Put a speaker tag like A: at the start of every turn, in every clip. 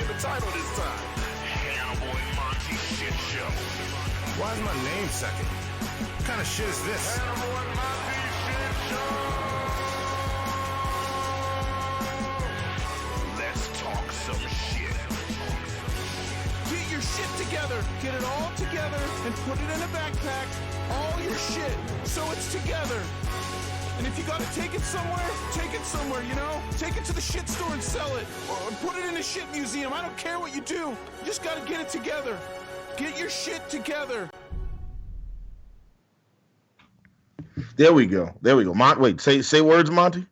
A: in the title this time. Hannibal and Monty Shit Show.
B: Why is my name second? What kind of shit is this?
C: Hannibal and Monty Shit Show.
A: Let's talk some shit.
B: Get your shit together. Get it all together and put it in a backpack. All your shit, so it's together. And if you gotta take it somewhere, you know? Take it to the shit store and sell it. Or put it in a shit museum. I don't care what you do. You just gotta get it together. Get your shit together.
D: There we go. Wait, say words, Monty.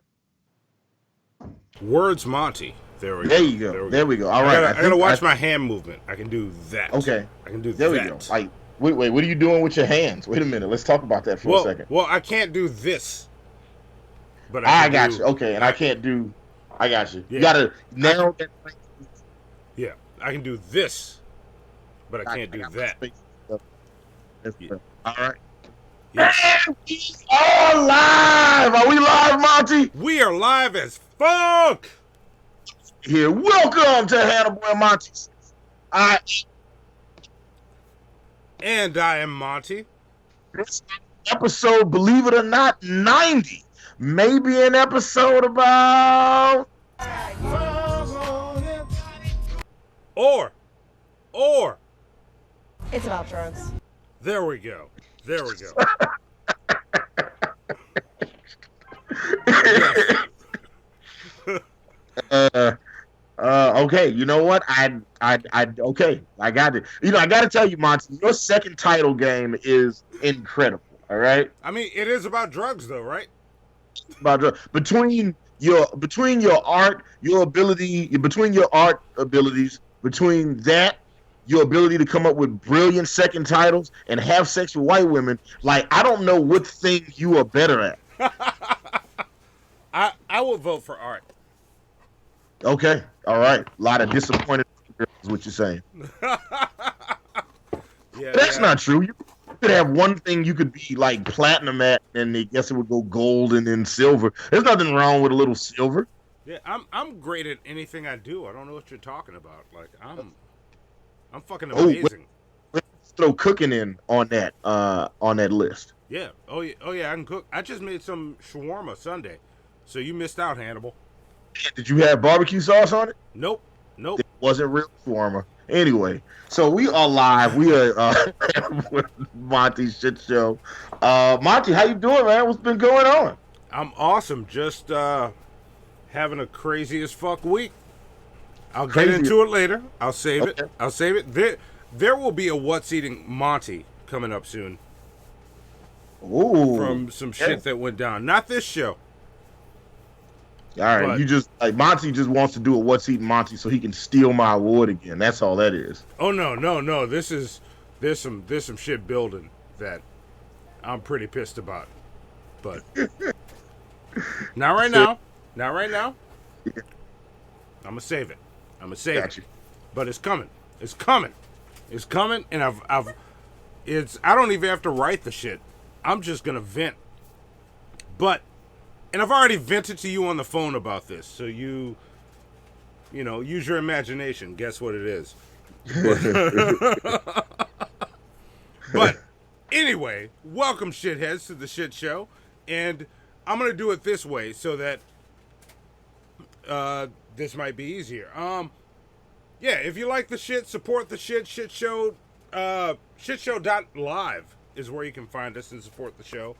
E: Words, Monty. There we go.
D: There we go. All right.
E: I gotta watch my hand movement. I can do that.
D: Okay.
E: I can do
D: there
E: that.
D: There we go. Like, wait, what are you doing with your hands? Wait a minute. Let's talk about that for a second.
E: Well, I can't do this. But
D: I got you. Okay, and I can't do. I got you. Yeah. You gotta narrow that.
E: Yeah, I can do this, but I can't do that.
D: Yeah. All right.
E: Yes.
D: And we are live. Are we live, Monty?
E: We are live as fuck.
D: Here, welcome to Hannibal and Monty.
E: And I am Monty.
D: This episode, believe it or not, 90. Maybe an episode about...
E: Or.
F: It's about drugs.
E: There we go.
D: Okay, you know what? Okay, I got it. You know, I got to tell you, Monty, your second title game is incredible. All right.
E: I mean, it is about drugs, though, right?
D: About drugs. Between your art, your abilities, between that, your ability to come up with brilliant second titles and have sex with white women, like, I don't know what thing you are better at.
E: I will vote for art.
D: Okay, all right. A lot of disappointed girls is what you're saying.
E: Yeah,
D: that's not true. You could have one thing you could be like platinum at, and I guess it would go gold and then silver. There's nothing wrong with a little silver.
E: Yeah, I'm great at anything I do. I don't know what you're talking about. Like I'm fucking amazing.
D: Let's throw cooking in on that list.
E: Yeah. Oh yeah. I can cook. I just made some shawarma Sunday, so you missed out, Hannibal.
D: Did you have barbecue sauce on it?
E: Nope.
D: It wasn't real shawarma. Anyway, so we are live. We are Monty's Shit Show. Monty, how you doing, man? What's been going on?
E: I'm awesome. Just having a crazy as fuck week. I'll get into it later. I'll save it. There will be a What's Eating Monty coming up soon.
D: Ooh.
E: From some shit that went down. Not this show.
D: All right, you just like Monty just wants to do a What's Eating Monty so he can steal my award again. That's all that is.
E: Oh no. There's some shit building that I'm pretty pissed about. But not right now. I'm gonna save it.
D: You.
E: But it's coming. And I don't even have to write the shit. I'm just gonna vent. And I've already vented to you on the phone about this, so you know, use your imagination. Guess what it is. But anyway, welcome, shitheads, to the shit show. And I'm going to do it this way so that this might be easier. Yeah, if you like the shit, support the shit. Shit show, shitshow.live is where you can find us and support the show.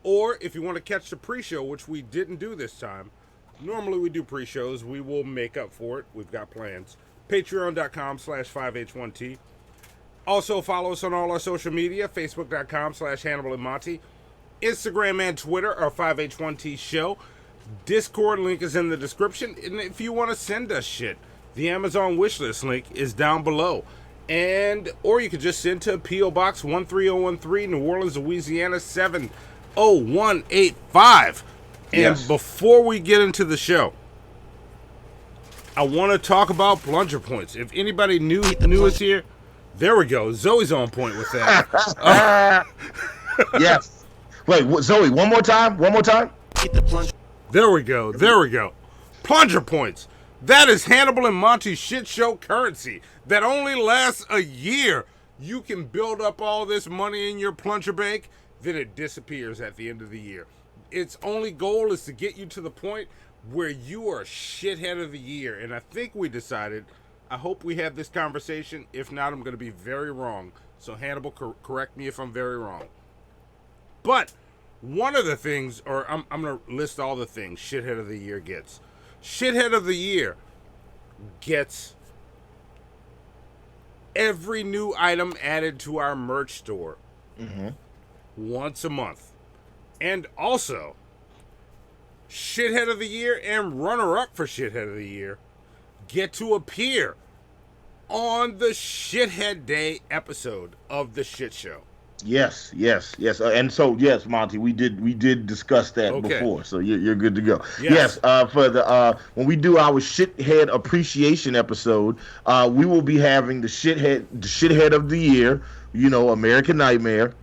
E: Or if you want to catch the pre-show, which we didn't do this time. Normally we do pre-shows. We will make up for it. We've got plans. Patreon.com/5H1T. Also follow us on all our social media. Facebook.com/Hannibal and Monty. Instagram and Twitter are 5H1T Show. Discord link is in the description. And if you want to send us shit, the Amazon wishlist link is down below. Or you could just send to P.O. Box 13013, New Orleans, Louisiana 70185. And before we get into the show, I want to talk about plunger points. If anybody new is here, there we go. Zoe's on point with that.
D: Yes. Wait, Zoe, one more time?
E: There we go. Plunger points. That is Hannibal and Monty's shit show currency that only lasts a year. You can build up all this money in your plunger bank, then it disappears at the end of the year. Its only goal is to get you to the point where you are shithead of the year. And I think we decided, I hope we had this conversation. If not, I'm going to be very wrong. So Hannibal, correct me if I'm very wrong. But one of the things, or I'm going to list all the things shithead of the year gets. Shithead of the year gets every new item added to our merch store once a month. And also, shithead of the year and runner-up for shithead of the year get to appear on the Shithead Day episode of the shit show.
D: Yes. And so, yes, Monty, we did discuss that before, so you're good to go. Yes, for the when we do our shithead appreciation episode, we will be having the shithead of the year, American Nightmare,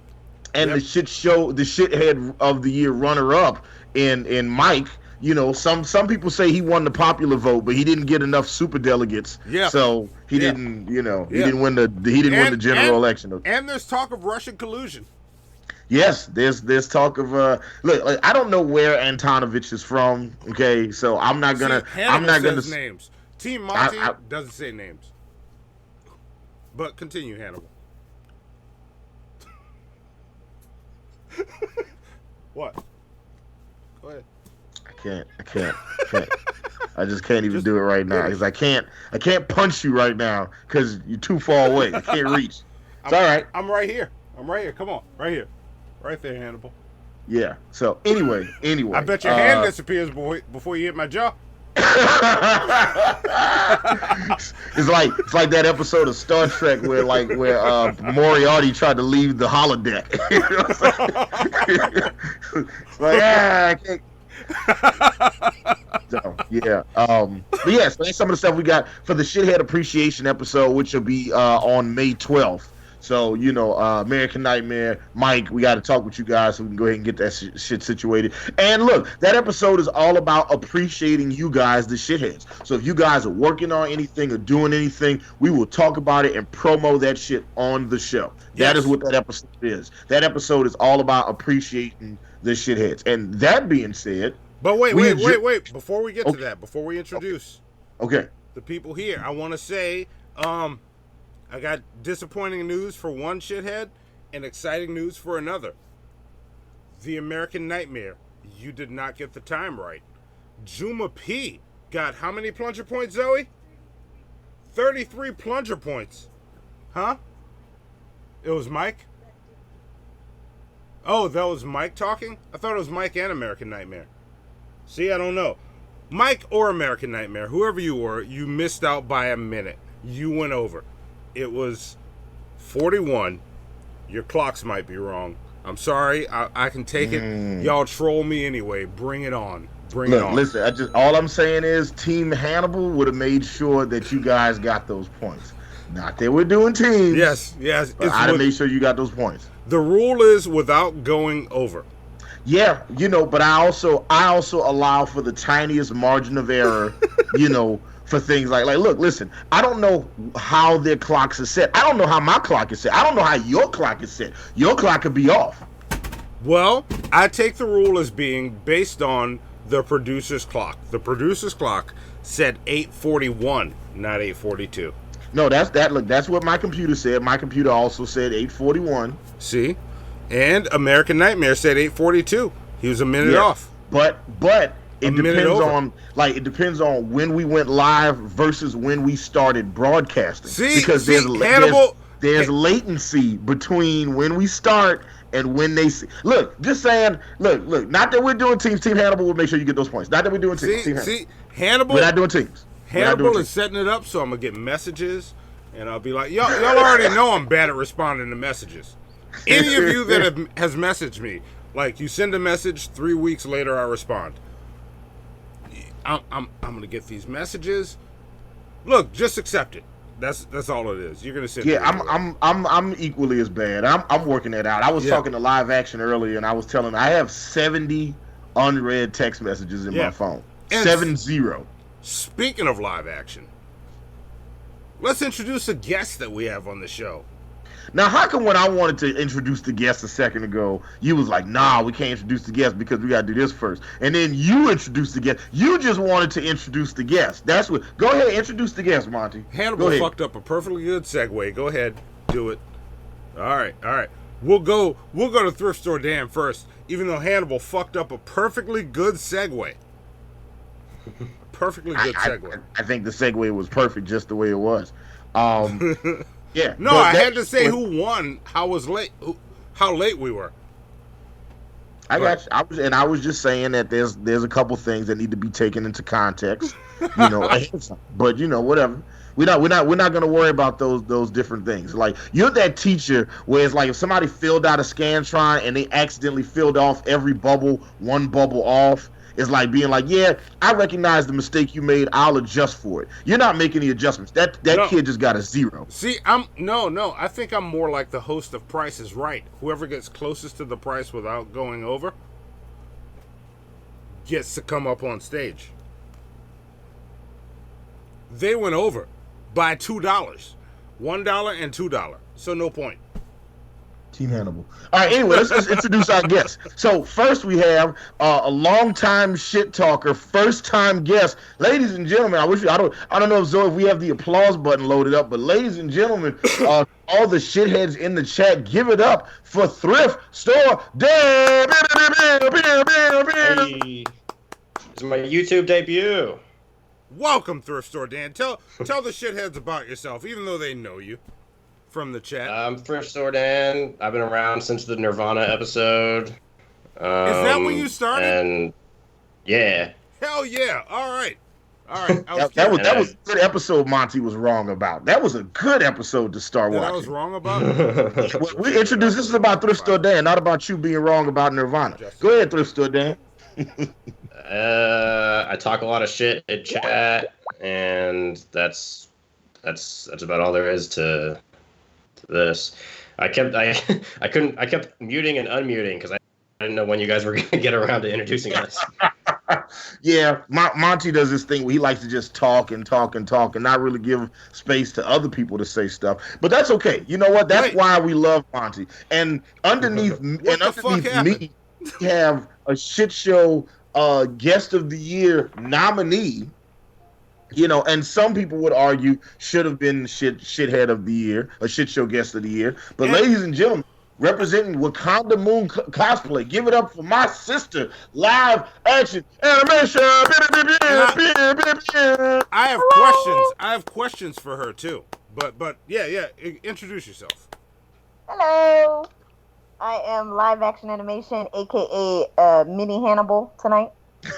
D: and the shithead of the year runner up in Mike. Some people say he won the popular vote, but he didn't get enough super delegates. Yeah. So he didn't, he didn't win the general election.
E: And there's talk of Russian collusion.
D: Yes, there's talk of look, I don't know where Antonovich is from. Okay, so I'm not gonna
E: says names. Team Monty doesn't say names. But continue, Hannibal. What? Go ahead.
D: I can't. I just can't even do it right now because I can't punch you right now because you're too far away. I can't reach. It's all right.
E: I'm right here. Come on, right here, right there, Hannibal.
D: Yeah. So anyway.
E: I bet your hand disappears before you hit my jaw.
D: It's like that episode of Star Trek where Moriarty tried to leave the holodeck. It's like I can't. So, yeah. But yeah, so that's some of the stuff we got for the Shithead Appreciation episode, which will be on May 12th. So, American Nightmare, Mike, we got to talk with you guys so we can go ahead and get that shit situated. And look, that episode is all about appreciating you guys, the shitheads. So if you guys are working on anything or doing anything, we will talk about it and promo that shit on the show. Yes. That is what that episode is. That episode is all about appreciating the shitheads. And that being said...
E: But wait. Before we get to that, before we introduce the people here, I want to say... I got disappointing news for one shithead and exciting news for another. The American Nightmare, you did not get the time right. Juma P got how many plunger points, Zoe? 33 plunger points. Huh? It was Mike? Oh, that was Mike talking? I thought it was Mike and American Nightmare. See, I don't know. Mike or American Nightmare, whoever you were, you missed out by a minute. You went over. It was 41. Your clocks might be wrong. I'm sorry. I can take it. Y'all troll me anyway. Bring it on. Bring it on.
D: Listen, all I'm saying is Team Hannibal would have made sure that you guys got those points. Not that we're doing teams.
E: Yes.
D: I'd have made sure you got those points.
E: The rule is without going over.
D: Yeah, but I also allow for the tiniest margin of error, for things like look, listen, I don't know how their clocks are set. I don't know how my clock is set. I don't know how your clock is set. Your clock could be off.
E: Well, I take the rule as being based on the producer's clock. The producer's clock said 8:41, not 8:42.
D: No, that's what my computer said. My computer also said 8:41.
E: See? And American Nightmare said 8:42. He was a minute off.
D: But it depends on when we went live versus when we started broadcasting. Because there's latency between when we start and when they see. Look, just saying. Look. Not that we're doing teams. Team Hannibal will make sure you get those points. Not that we're doing teams. Team
E: Hannibal.
D: We're not doing teams.
E: Hannibal is setting it up, so I'm gonna get messages, and I'll be like, y'all already know I'm bad at responding to messages. Any of you that has messaged me, like you send a message, 3 weeks later I respond. I'm gonna get these messages. Look, just accept it. That's all it is. You're gonna sit.
D: Yeah, I'm equally as bad. I'm working that out. I was talking to Live Action earlier, and I was telling I have 70 unread text messages in my phone. 70.
E: Speaking of live action, let's introduce a guest that we have on the show.
D: Now, how come when I wanted to introduce the guest a second ago, you was like, nah, we can't introduce the guest because we got to do this first. And then you introduced the guest. You just wanted to introduce the guest. That's what. Go ahead, introduce the guest, Monty.
E: Hannibal fucked up a perfectly good segue. Go ahead, do it. All right. We'll go to Thrift Store Dan first, even though Hannibal fucked up a perfectly good segue. Perfectly good segue.
D: I think the segue was perfect just the way it was. Yeah.
E: No, I had to say who won. How late we were.
D: I got you. I was just saying that there's a couple things that need to be taken into context. But whatever. We're not gonna worry about those different things. Like, you're that teacher where it's like if somebody filled out a Scantron and they accidentally filled off every bubble, one bubble off. It's like being like, yeah, I recognize the mistake you made. I'll adjust for it. You're not making the adjustments. That kid just got a 0.
E: See, no. I think I'm more like the host of Price is Right. Whoever gets closest to the price without going over gets to come up on stage. They went over by $2, $1 and $2. So no point.
D: Team Hannibal. All right, anyway, let's introduce our guest. So first we have a long-time shit talker, first-time guest. Ladies and gentlemen, I don't know if we have the applause button loaded up, but ladies and gentlemen, all the shitheads in the chat, give it up for Thrift Store Dan.
F: Hey, this is my YouTube debut.
E: Welcome, Thrift Store Dan. Tell the shitheads about yourself, even though they know you. From the chat.
F: I'm Thrift Store Dan. I've been around since the Nirvana episode. Is
E: that when you started?
F: And yeah.
E: Hell yeah! All right.
D: That was a good episode. Monty was wrong about. That was a good episode to start watching.
E: I was wrong about.
D: We introduced. This is about Thrift Store Dan, not about you being wrong about Nirvana. Go ahead, Thrift Store Dan.
F: I talk a lot of shit in chat, and that's about all there is to this. I kept muting and unmuting because I didn't know when you guys were going to get around to introducing us.
D: Yeah, Monty does this thing where he likes to just talk and not really give space to other people to say stuff. But that's okay. You know what? That's why we love Monty. And underneath me, we have a shit show guest of the year nominee. And some people would argue should have been shithead of the year, a shit show guest of the year. But ladies and gentlemen, representing Wakanda Moon cosplay, give it up for my sister, live action animation.
E: I have questions for her too. But yeah, introduce yourself.
G: Hello, I am live action animation, aka Mini Hannibal tonight. You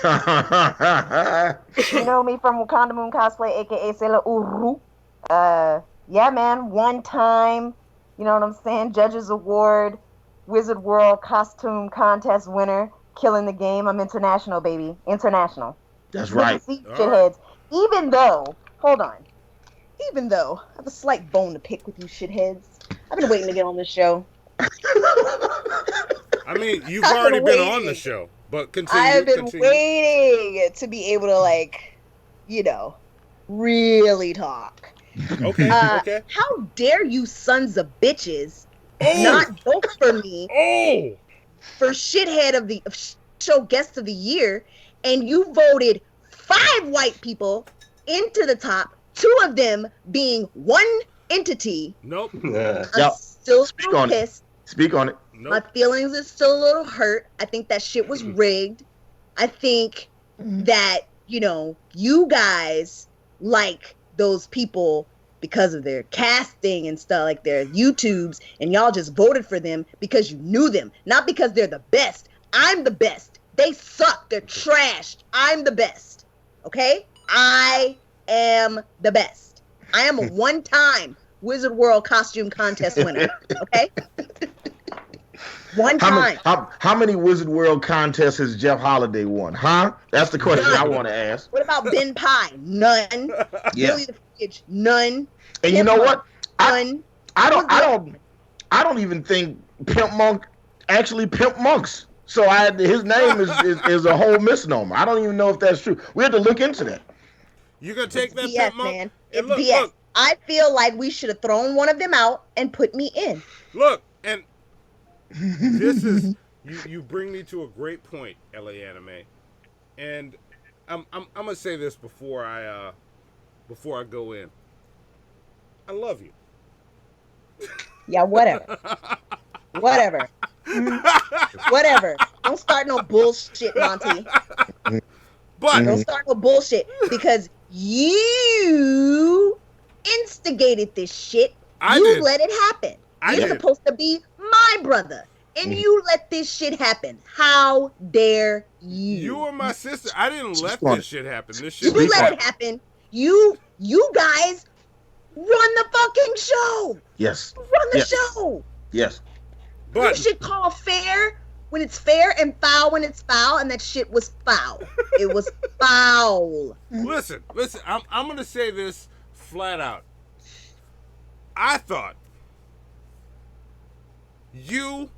G: know me from Wakanda Moon cosplay, aka Sailor Uru. Yeah, man, one time, you know what I'm saying? Judges Award, Wizard World costume contest winner, killing the game. I'm international, baby, international.
D: That's right.
G: Shitheads. Even though I have a slight bone to pick with you shitheads. I've been waiting to get on this show.
E: I mean, you've already been on the show. But continue.
G: I've been waiting to be able to, really talk.
E: Okay.
G: How dare you sons of bitches not vote for me for shithead of the show guest of the year, and you voted 5 white people into the top, 2 of them being one entity.
E: Nope.
G: I'm still pissed.
D: Speak on it.
E: Nope.
G: My feelings are still a little hurt. I think that shit was rigged. I think that, you guys like those people because of their casting and stuff, like their YouTubes, and y'all just voted for them because you knew them, not because they're the best. I'm the best. They suck. They're trashed. I'm the best. Okay? I am the best. I am a one-time Wizard World costume contest winner. Okay? One time.
D: How many Wizard World contests has Jeff Holiday won? Huh? That's the question I want to ask.
G: What about Ben Pye? None.
D: Yeah.
G: Billy the Fridge? None.
D: And you know what? None. I don't even think Pimp Monk actually Pimp Monks. So his name is a whole misnomer. I don't even know if that's true. We have to look into that.
E: You gonna take that
G: BS,
E: pimp monk?
G: man.
E: And
G: It's
E: look,
G: BS.
E: look,
G: I feel like we should have thrown one of them out and put me in.
E: look, and this is you bring me to a great point, LA Anime, and I'm gonna say this before I go in. I love you.
G: Yeah, whatever. Whatever. Whatever. Don't start no bullshit, Monty.
E: But
G: don't start no bullshit because you instigated this shit. You
E: did.
G: let it happen. You're supposed to be my brother. And you let this shit happen. How dare you?
E: You are my sister. I didn't let this shit happen. This shit.
G: You let it happen. You guys run the fucking show.
D: Yes.
G: Run the show.
D: Yes.
G: But you should call fair when it's fair and foul when it's foul, and that shit was foul. It was foul.
E: Listen. I'm gonna say this flat out. I thought you,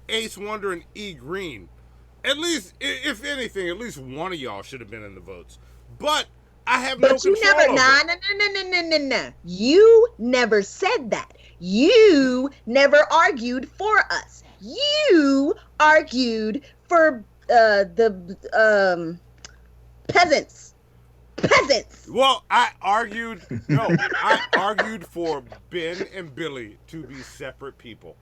E: Ace Wonder, and E Green, at least, if anything, at least one of y'all should have been in the votes. But I have no control over it.
G: No. You never said that. You never argued for us. You argued for the peasants.
E: Well, I argued for Ben and Billy to be separate people.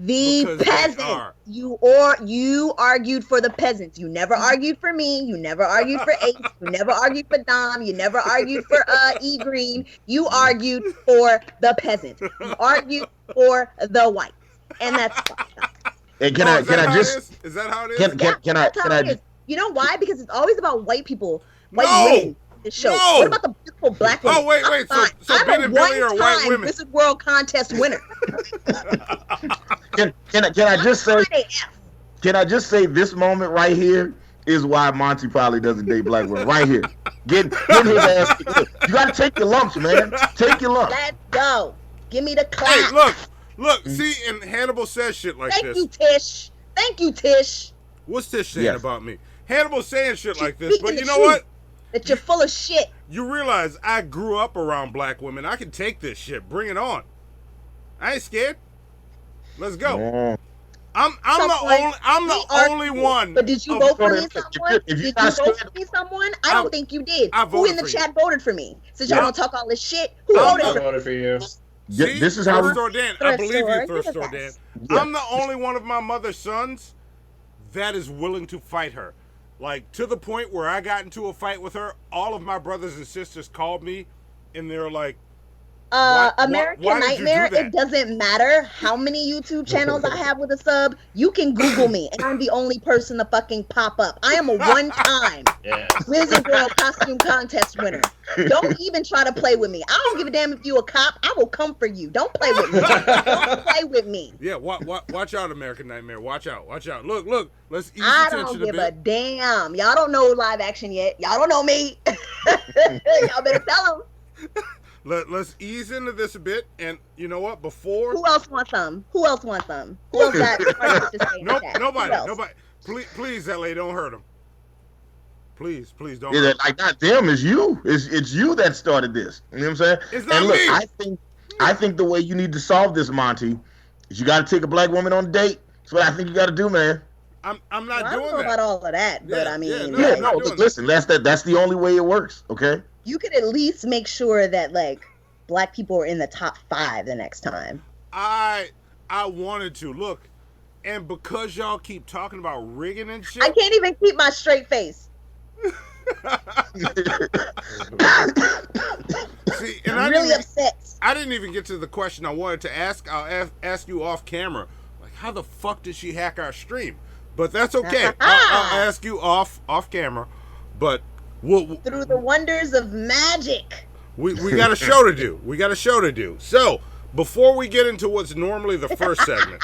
G: The peasants. You argued for the peasants. You never argued for me. You never argued for Ace. You never argued for Dom. You never argued for E Green. You argued for the peasants. You argued for the whites, and that's fine.
D: And can I just?
E: Is that how it is?
D: Can I?
G: You know why? Because it's always about white people, white women. The show.
E: No.
G: What about the beautiful black women?
E: Oh wait. So Ben and Billy are white women.
G: This is World Contest winner.
D: Can I just say? Can I just say this moment right here is why Monty probably doesn't date black women. Right here, get his ass. You gotta take your lumps, man. Take your lumps.
G: Let's go. Give me the clap.
E: Hey, look. See, and Hannibal says shit like
G: Thank
E: this.
G: Thank you, Tish.
E: What's Tish saying about me? Hannibal's saying shit like this, but you know
G: truth.
E: what?
G: That you're full of shit.
E: You realize I grew up around black women. I can take this shit. Bring it on. I ain't scared. Let's go. I'm the only one.
G: But did you vote for me, someone? Did you vote for me, someone? I don't think you did. Who in the chat voted for me? Since y'all don't talk all this shit, who voted for
F: you?
E: See,
D: this is how
E: Thrift Store Dan. I believe you, Thrift Store Dan. I'm the only one of my mother's sons that is willing to fight her. Like, to the point where I got into a fight with her, all of my brothers and sisters called me, and they're like,
G: American Nightmare, it doesn't matter how many YouTube channels I have with a sub. You can Google me, and I'm the only person to fucking pop up. I am a one-time Wizard World Costume Contest winner. Don't even try to play with me. I don't give a damn if you a cop. I will come for you. Don't play with me. Don't play with me.
E: Yeah, watch out, American Nightmare. Watch out. Look. Let's ease
G: I
E: attention
G: don't give
E: a
G: a
E: bit.
G: damn. Y'all don't know live action yet. Y'all don't know me. Y'all better tell them.
E: Let's ease into this a bit, and you know what? Before
G: who else wants some? Who else got
E: nobody. Please, LA, don't hurt him. Please don't.
D: Yeah, like not them, it's you. It's you that started this. You know what I'm saying?
E: It's not me.
D: I think the way you need to solve this, Monty, is you got to take a black woman on a date. That's what I think you got to do, man.
E: I'm not doing that.
G: I don't know about all of that, but I mean,
D: listen, that's the only way it works. Okay.
G: You could at least make sure that like black people are in the top 5 the next time.
E: I wanted to look, and because y'all keep talking about rigging and shit,
G: I can't even keep my straight face.
E: See, and
G: I'm really upset.
E: I didn't even get to the question I wanted to ask. I'll ask you off camera. Like, how the fuck did she hack our stream? But that's okay. I'll ask you off camera. But
G: through the wonders of magic.
E: We got a show to do. So before we get into what's normally the first segment,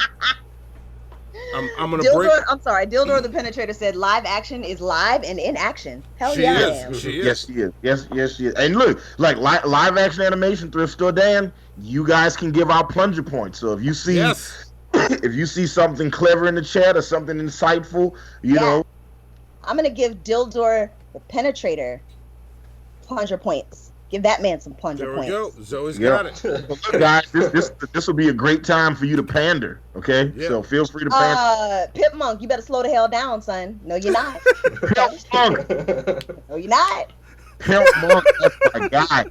E: I'm gonna break.
G: I'm sorry, Dildor the Penetrator said live action is live and in action. Hell
E: she
G: yeah,
E: is.
G: I am.
E: She is.
D: Yes, she is. Yes, she is. And look, like live action animation, Thrift Store Dan, you guys can give out plunger points. So if you see if you see something clever in the chat or something insightful, you know,
G: I'm gonna give Dildor the Penetrator plunger points. Give that man some plunger
E: There we
G: points.
E: go. Zoe's got it.
D: Guys, this will be a great time for you to pander. Okay, so feel free to pander.
G: Pimp Monk, you better slow the hell down, son. No, you're not.
D: Pimp Monk.
G: No, you're not.
D: Pimp Monk, that's my guy.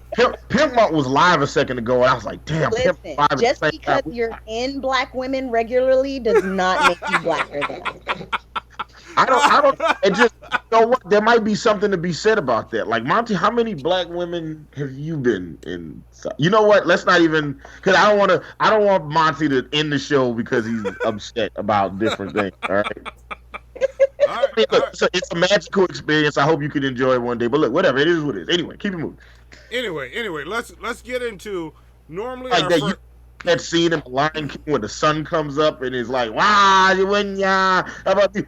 D: Pimp Monk was live a second ago, and I was like, damn.
G: Listen,
D: Pimp live
G: just because you're in black women regularly does not make you blacker than them.
D: I don't. It just, you know what? There might be something to be said about that. Like, Monty, how many black women have you been in? You know what? Let's not even, because I don't want Monty to end the show because he's upset about different things. All right. Look, so it's a magical experience. I hope you can enjoy it one day. But look, whatever. It is what it is. Anyway, keep it moving.
E: Anyway, let's get into normally
D: like
E: our
D: that.
E: first.
D: That scene in the Lion King when the sun comes up and it's like, wow, you win, yeah, how about you?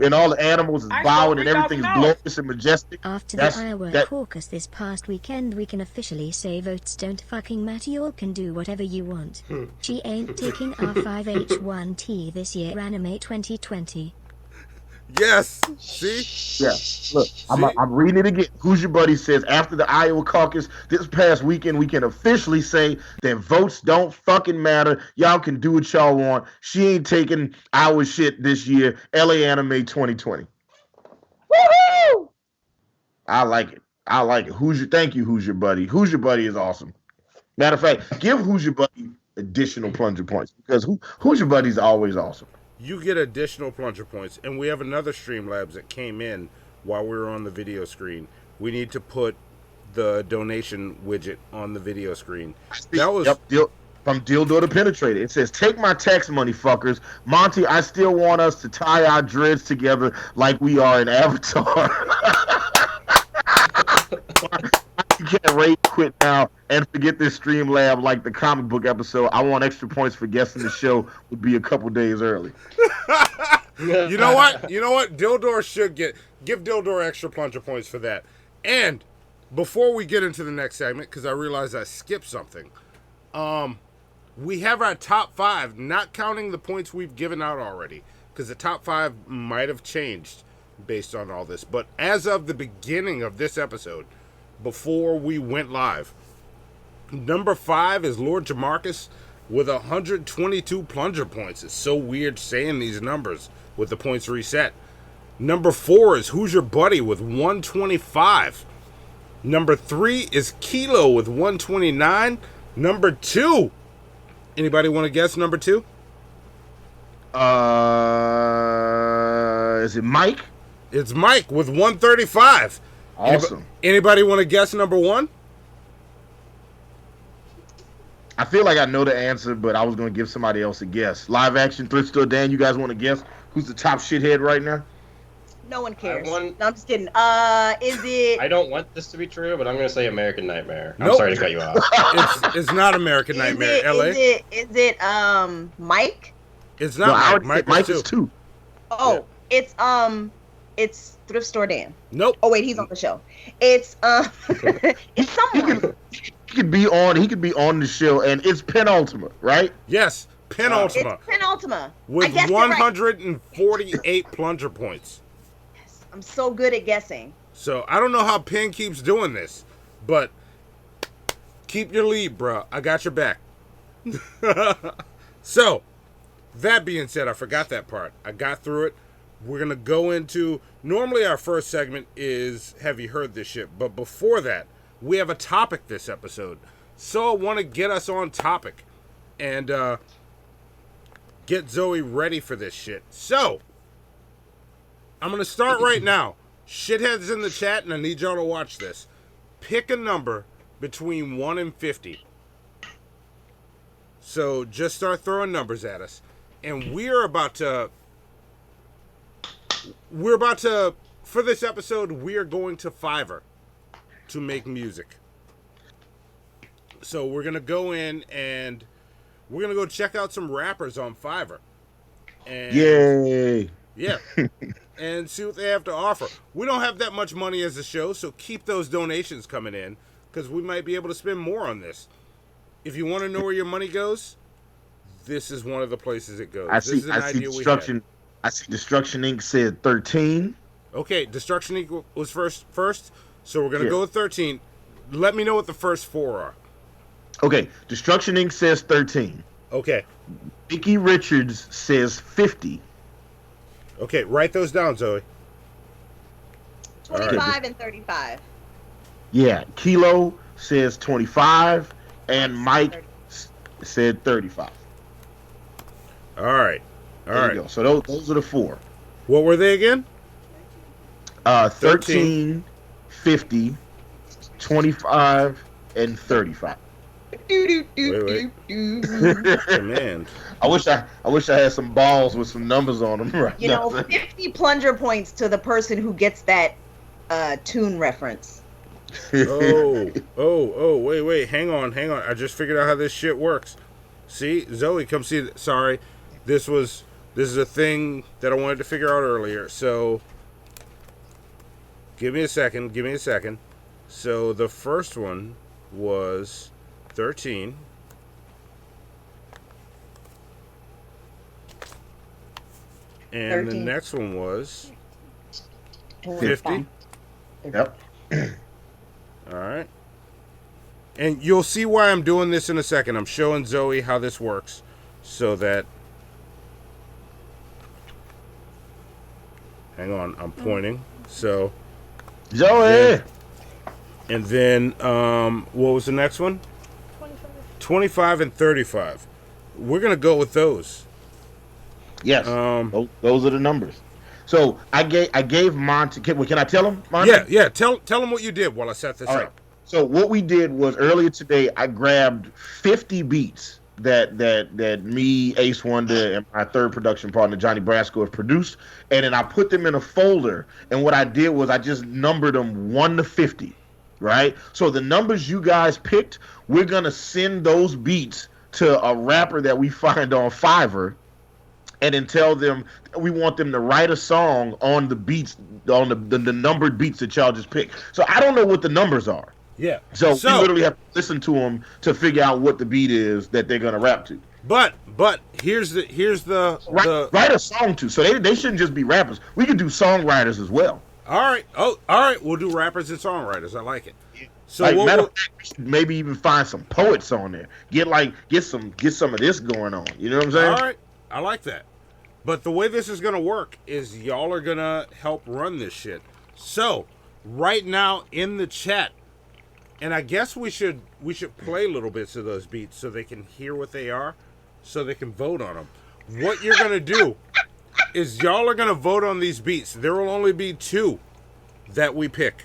D: And all the animals is bowing and everything is glorious and majestic.
H: After the Iowa caucus this past weekend, we can officially say votes don't fucking matter. You all can do whatever you want. She ain't taking our 5H1T this year, Anime 2020.
E: Yes. See?
D: Yeah. Look, I'm reading it again. Who's Your Buddy says, after the Iowa caucus this past weekend, we can officially say that votes don't fucking matter. Y'all can do what y'all want. She ain't taking our shit this year. LA Anime 2020. Woohoo! I like it. Thank you, Who's Your Buddy. Who's Your Buddy is awesome. Matter of fact, give Who's Your Buddy additional plunger points because Who's Your Buddy is always awesome.
E: You get additional plunger points, and we have another Streamlabs that came in while we were on the video screen. We need to put the donation widget on the video screen. That was
D: from Dildo to Penetrator. It says, take my tax money, fuckers. Monty, I still want us to tie our dreads together like we are in Avatar. You can't rate quit now and forget this Streamlab like the comic book episode. I want extra points for guessing the show would be a couple days early.
E: You know what? Dildor should give Dildor extra plunger points for that. And before we get into the next segment, because I realized I skipped something, we have our top 5, not counting the points we've given out already, because the top 5 might have changed based on all this. But as of the beginning of this episode, before we went live, number 5 is Lord Jamarcus with 122 plunger points. It's so weird saying these numbers with the points reset. Number 4 is Who's Your Buddy with 125. Number 3 is Kilo with 129. Number 2, anybody want to guess number 2?
D: Is it Mike?
E: It's Mike with 135.
D: Awesome.
E: Anybody want to guess number 1?
D: I feel like I know the answer, but I was going to give somebody else a guess. Live action thrift store Dan, you guys want to guess who's the top shithead right now?
G: No one cares. No, I'm just kidding. Is it?
F: I don't want this to be true, but I'm going to say American Nightmare.
E: Nope.
F: I'm sorry to cut you off.
E: It's not American Nightmare. LA.
G: Is it Mike?
E: It's not Mike.
D: Mike is 2.
G: Oh, yeah. It's Thrift Store Dan.
E: Nope.
G: Oh wait, he's on the show. It's it's someone.
D: He could be on the show, and it's Penultima, right?
E: Yes, Penultima.
G: It's Penultima.
E: With 148 plunger points.
G: Yes, I'm so good at guessing.
E: So I don't know how Penn keeps doing this, but keep your lead, bro. I got your back. So, that being said, I forgot that part. I got through it. We're going to go into, normally our first segment is Have You Heard This Shit? But before that, we have a topic this episode. So I want to get us on topic and get Zoe ready for this shit. So, I'm going to start right now. Shitheads in the chat, and I need y'all to watch this. Pick a number between 1 and 50. So just start throwing numbers at us. And we're about to, for this episode, we are going to Fiverr to make music. So we're going to go in and we're going to go check out some rappers on Fiverr. And,
D: yay!
E: Yeah. And see what they have to offer. We don't have that much money as a show, so keep those donations coming in because we might be able to spend more on this. If you want to know where your money goes, this is one of the places it goes.
D: I see Destruction Inc. said 13.
E: Okay, Destruction Inc. was first. So we're going to go with 13. Let me know what the first 4 are.
D: Okay. Destruction Inc. says 13.
E: Okay.
D: Vicky Richards says 50.
E: Okay, write those down, Zoe.
G: 25 and 35.
D: Yeah. Kilo says 25, and Mike said 35.
E: All right.
D: There you go. So those are the 4.
E: What were they again?
D: 13, 50, 25, and 35.
E: Wait. Command.
D: I wish I had some balls with some numbers on them right
G: You
D: now.
G: know, 50 plunger points to the person who gets that tune reference.
E: Wait. Hang on. I just figured out how this shit works. See, Zoe, come see. Sorry, this is a thing that I wanted to figure out earlier. So, give me a second. So the first one was 13. And 13. The next one was 50.
D: Yep.
E: All right. And you'll see why I'm doing this in a second. I'm showing Zoe how this works so that... Hang on, I'm pointing. So...
D: Zoe!
E: And then, what was the next one? 25 and 35. We're going to go with those.
D: Yes. Those are the numbers. So I gave Monty. Can I tell him, Monty?
E: Yeah. Tell him what you did while I set this up.
D: So what we did was earlier today, I grabbed 50 beats that me, Ace Wonder, and my third production partner, Johnny Brasco, have produced, and then I put them in a folder. And what I did was I just numbered them 1 to 50, right? So the numbers you guys picked, we're gonna send those beats to a rapper that we find on Fiverr, and then tell them we want them to write a song on the beats, on the numbered beats that y'all just picked. So I don't know what the numbers are.
E: Yeah.
D: So we literally have to listen to them to figure out what the beat is that they're gonna rap to.
E: But here's the
D: write a song to. So they shouldn't just be rappers. We could do songwriters as well.
E: All right. All right. We'll do rappers and songwriters. I like it. So
D: matter of fact, we should maybe even find some poets on there. Get some of this going on. You know what I'm saying?
E: All right. I like that. But the way this is gonna work is y'all are gonna help run this shit. So right now in the chat. And I guess we should play little bits of those beats so they can hear what they are, so they can vote on them. What you're going to do is y'all are going to vote on these beats. There will only be 2 that we pick.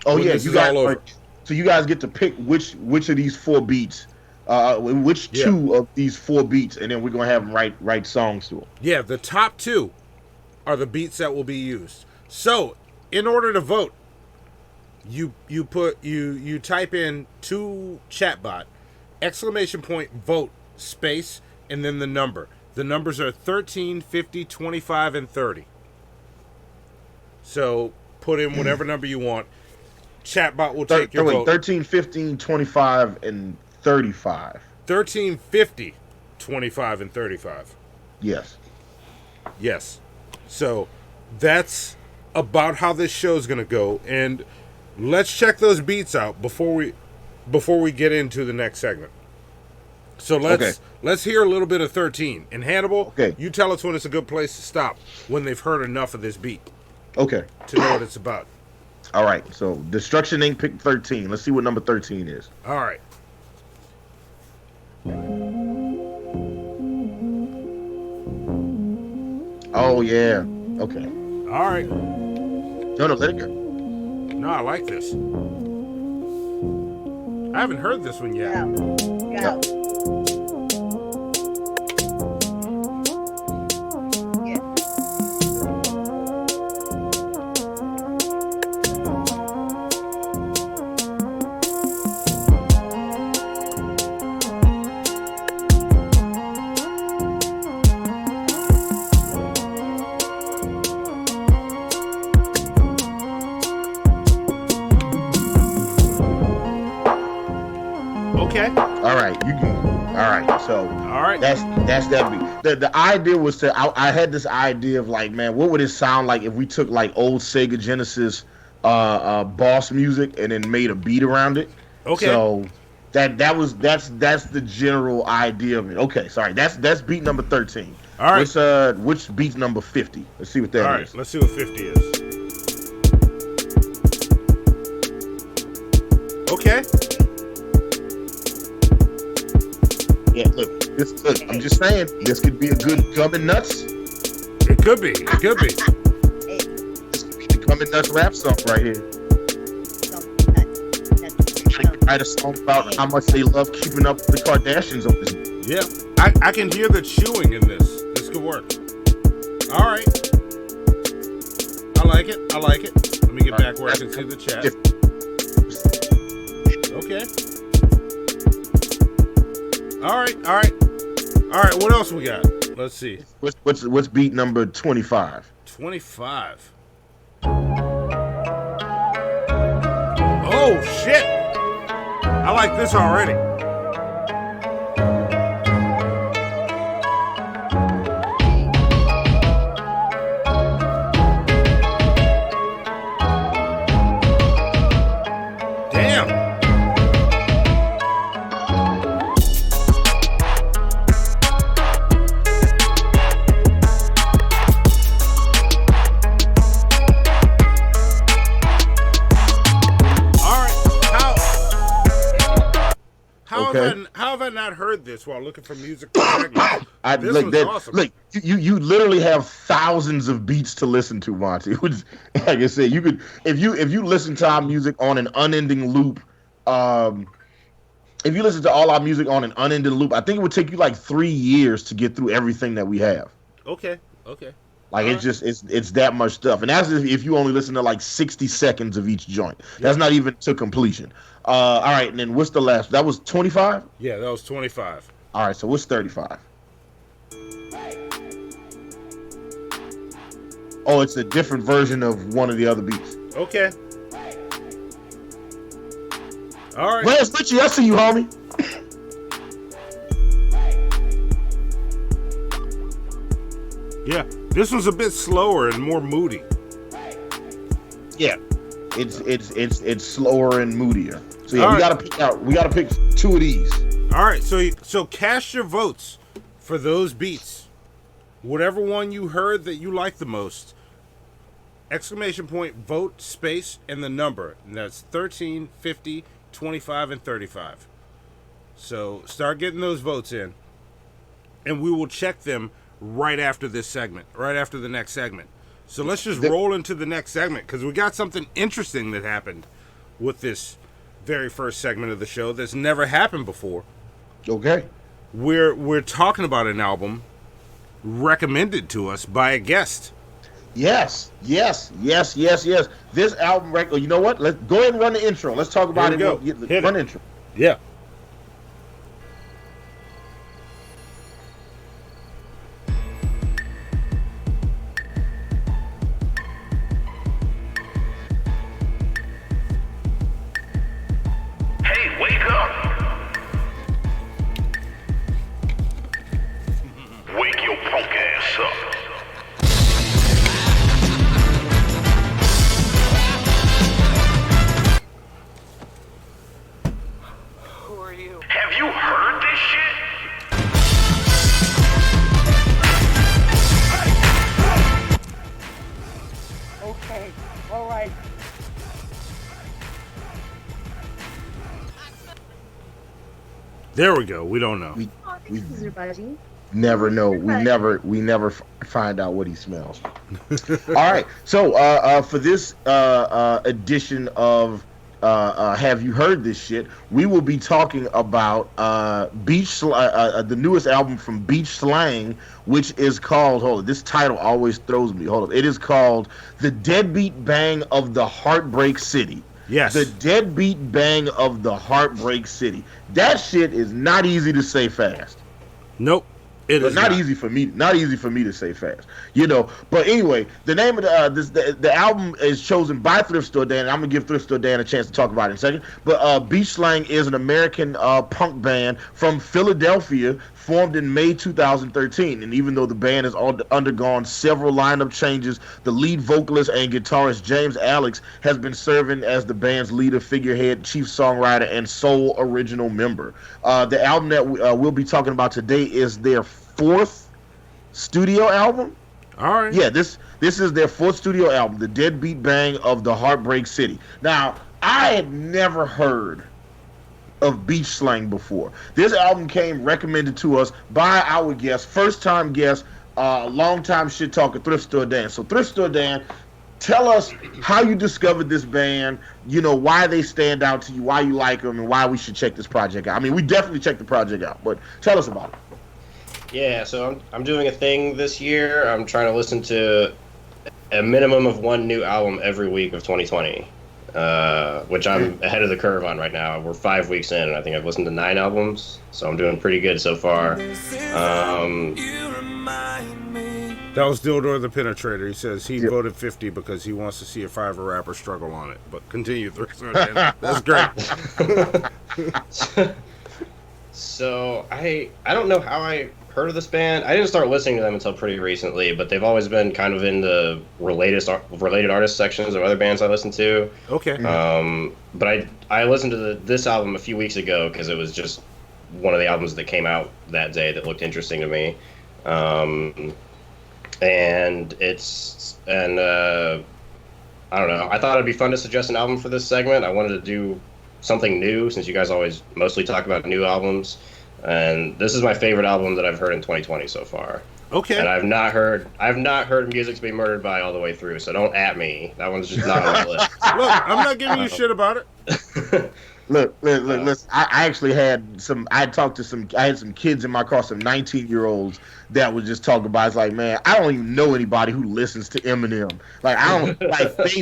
D: Oh, yeah. You guys, so you guys get to pick which of these 4 beats, which 2 of these 4 beats, and then we're going to have them write songs to them.
E: Yeah, the top 2 are the beats that will be used. So, in order to vote, you type in to chatbot, ! vote, space, and then the number. The numbers are 13, 50, 25, and 30. So put in whatever number you want. Chatbot will take your vote.
D: 13, 15, 25, and 35.
E: 13, 50, 25, and 35.
D: Yes.
E: So that's about how this show's going to go. And let's check those beats out before we get into the next segment. So let's hear a little bit of 13. And Hannibal, you tell us when it's a good place to stop, when they've heard enough of this beat.
D: Okay.
E: To know what it's about.
D: All right. So Destruction Inc. picked 13. Let's see what number 13 is.
E: All right.
D: Oh yeah. Okay.
E: All right.
D: No, let it go.
E: No, I like this. I haven't heard this one yet.
G: Go.
D: That's that beat. The idea was I had this idea of like, man, what would it sound like if we took like old Sega Genesis boss music and then made a beat around it.
E: Okay.
D: So that's the general idea of it. Okay, sorry. That's beat number 13.
E: All right.
D: Which beat's number 50? Let's see what that is.
E: All right, let's see what 50 is. Okay.
D: Yeah, look, I'm just saying, this could be a good Gum and Nuts.
E: It could be. It could be.
D: This could be the Gum and Nuts rap song right here. Write a song about how much they love keeping up with the Kardashians on this.
E: Yeah, I can hear the chewing in this. This could work. All right. I like it. I like it. Let me get back where I can see the chat. Okay. All right. All right. All right. What else we got? Let's see.
D: What's beat number 25?
E: 25. Oh shit! I like this already. How have I not heard this while looking for music? This was awesome.
D: Look, you literally have thousands of beats to listen to, Monty. Which, like I said, you could if you listen to our music on an unending loop. If you listen to all our music on an unending loop, I think it would take you like 3 years to get through everything that we have.
E: Okay. Okay.
D: Like it's that much stuff, and that's if you only listen to like 60 seconds of each joint. That's not even to completion. All right, and then what's the last? That was 25.
E: Yeah, that was 25.
D: All right, so what's 35? Oh, it's a different version of one of the other beats.
E: Okay. All right.
D: Where's Richie? I see you, homie.
E: Yeah, this was a bit slower and more moody.
D: Yeah, it's slower and moodier. So yeah,
E: All
D: we gotta pick 2 of these.
E: All right, so cast your votes for those beats. Whatever one you heard that you like the most. Exclamation point, vote, space, and the number. And that's 13, 50, 25, and 35. So start getting those votes in. And we will check them right after this segment, right after the next segment. So let's just roll into the next segment because we got something interesting that happened with this very first segment of the show that's never happened before.
D: Okay.
E: We're talking about an album recommended to us by a guest.
D: Yes. This album record. You know what? Let's go ahead and run the intro. Let's talk about it. Run the intro.
E: Yeah.
A: Hey, wake up! Wake your punk ass up.
B: Who are you?
A: Have you heard this shit?
B: Okay, all right.
E: There we go. We don't know.
D: We never know. We never find out what he smells. All right. So for this edition of Have You Heard This Shit, we will be talking about the newest album from Beach Slang, which is called, hold on, this title always throws me. Hold on. It is called The Deadbeat Bang of the Heartbreak City.
E: Yes.
D: The Deadbeat Bang of the Heartbreak City. That shit is not easy to say fast.
E: Nope. It is
D: not easy for me. Not easy for me to say fast. You know. But anyway, the name of the album is chosen by Thrift Store Dan. I'm gonna give Thrift Store Dan a chance to talk about it in a second. But Beach Slang is an American punk band from Philadelphia formed in May 2013, and even though the band has undergone several lineup changes, the lead vocalist and guitarist James Alex has been serving as the band's leader, figurehead, chief songwriter, and sole original member. The album that we'll be talking about today is their 4th studio album.
E: All right.
D: Yeah, this is their 4th studio album, The Deadbeat Bang of the Heartbreak City. Now, I had never heard of beach slang before. This album came recommended to us by our guest, first-time guest, long-time shit talker, Thrift Store Dan. So, Thrift Store Dan, tell us how you discovered this band, why they stand out to you, why you like them, and why we should check this project out. I mean, we definitely checked the project out, but tell us about it.
F: Yeah, so I'm doing a thing this year. I'm trying to listen to a minimum of one new album every week of 2020, which I'm ahead of the curve on right now. We're 5 weeks in, and I think I've listened to 9 albums, so I'm doing pretty good so far.
E: That was Dildor the Penetrator. He says he voted 50 because he wants to see a Fiverr rapper struggle on it. But continue, that's great.
F: So I don't know how I heard of this band. I didn't start listening to them until pretty recently, but they've always been kind of in the related artist sections of other bands I listen to.
E: Okay.
F: But I listened to this album a few weeks ago because it was just one of the albums that came out that day that looked interesting to me. And I don't know. I thought it'd be fun to suggest an album for this segment. I wanted to do something new since you guys always mostly talk about new albums, and this is my favorite album that I've heard in 2020 so far.
E: Okay.
F: And I've not heard Music's Be Murdered By all the way through, so don't at me. That one's just not on the list.
E: Look, I'm not giving you shit about it.
D: Look, listen, I actually had some kids in my car, some 19-year-olds that was just talking about, it's like, man, I don't even know anybody who listens to Eminem. Like,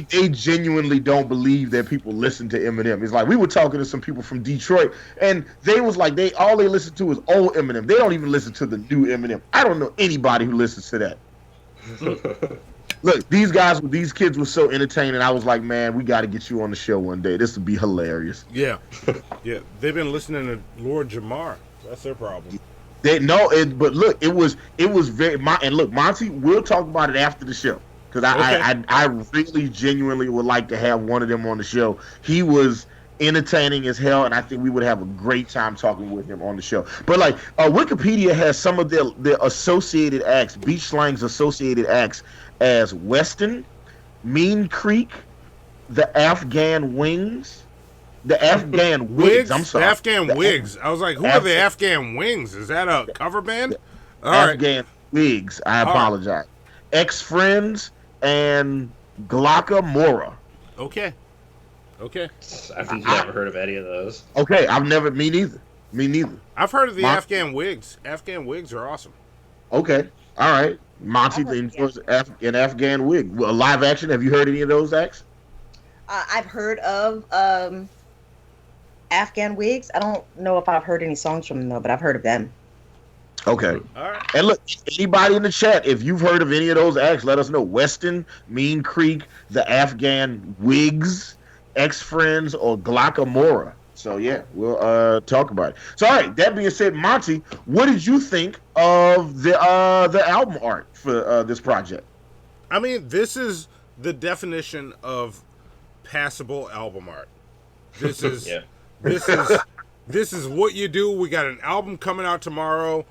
D: they genuinely don't believe that people listen to Eminem. It's like, we were talking to some people from Detroit, and they was like, all they listen to is old Eminem. They don't even listen to the new Eminem. I don't know anybody who listens to that. Look, these kids were so entertaining. I was like, man, we got to get you on the show one day. This would be hilarious.
E: Yeah. Yeah. They've been listening to Lord Jamar. That's their problem.
D: But look, it was very, and look, Monty, we'll talk about it after the show. Because I really genuinely would like to have one of them on the show. He was entertaining as hell, and I think we would have a great time talking with him on the show. But like, Wikipedia has some of their associated acts, beach slang's associated acts, as Weston, Mean Creek, the Afghan Wings, the Afghan Wigs. I'm sorry,
E: the Afghan Wigs. I was like, who are the Afghan Wings? Is that a cover band?
D: Afghan Wigs. I apologize. Ex-Friends and Glocka Mora.
E: Okay.
F: I've never heard of any of those.
D: Okay, me neither.
E: I've heard of the Afghan Wigs. Afghan Wigs are awesome.
D: Okay, all right. Monty enjoys an Afghan wig. Live action. Have you heard any of those acts?
G: I've heard of Afghan Wigs. I don't know if I've heard any songs from them though, but I've heard of them.
D: Okay.
E: All right.
D: And look, anybody in the chat, if you've heard of any of those acts, let us know. Weston, Mean Creek, the Afghan Wigs, Ex-Friends, or Glocka Mora. So yeah, we'll talk about it. So all right, that being said, Monty, what did you think of the album art for this project?
E: I mean, this is the definition of passable album art. This is this is what you do. We got an album coming out tomorrow.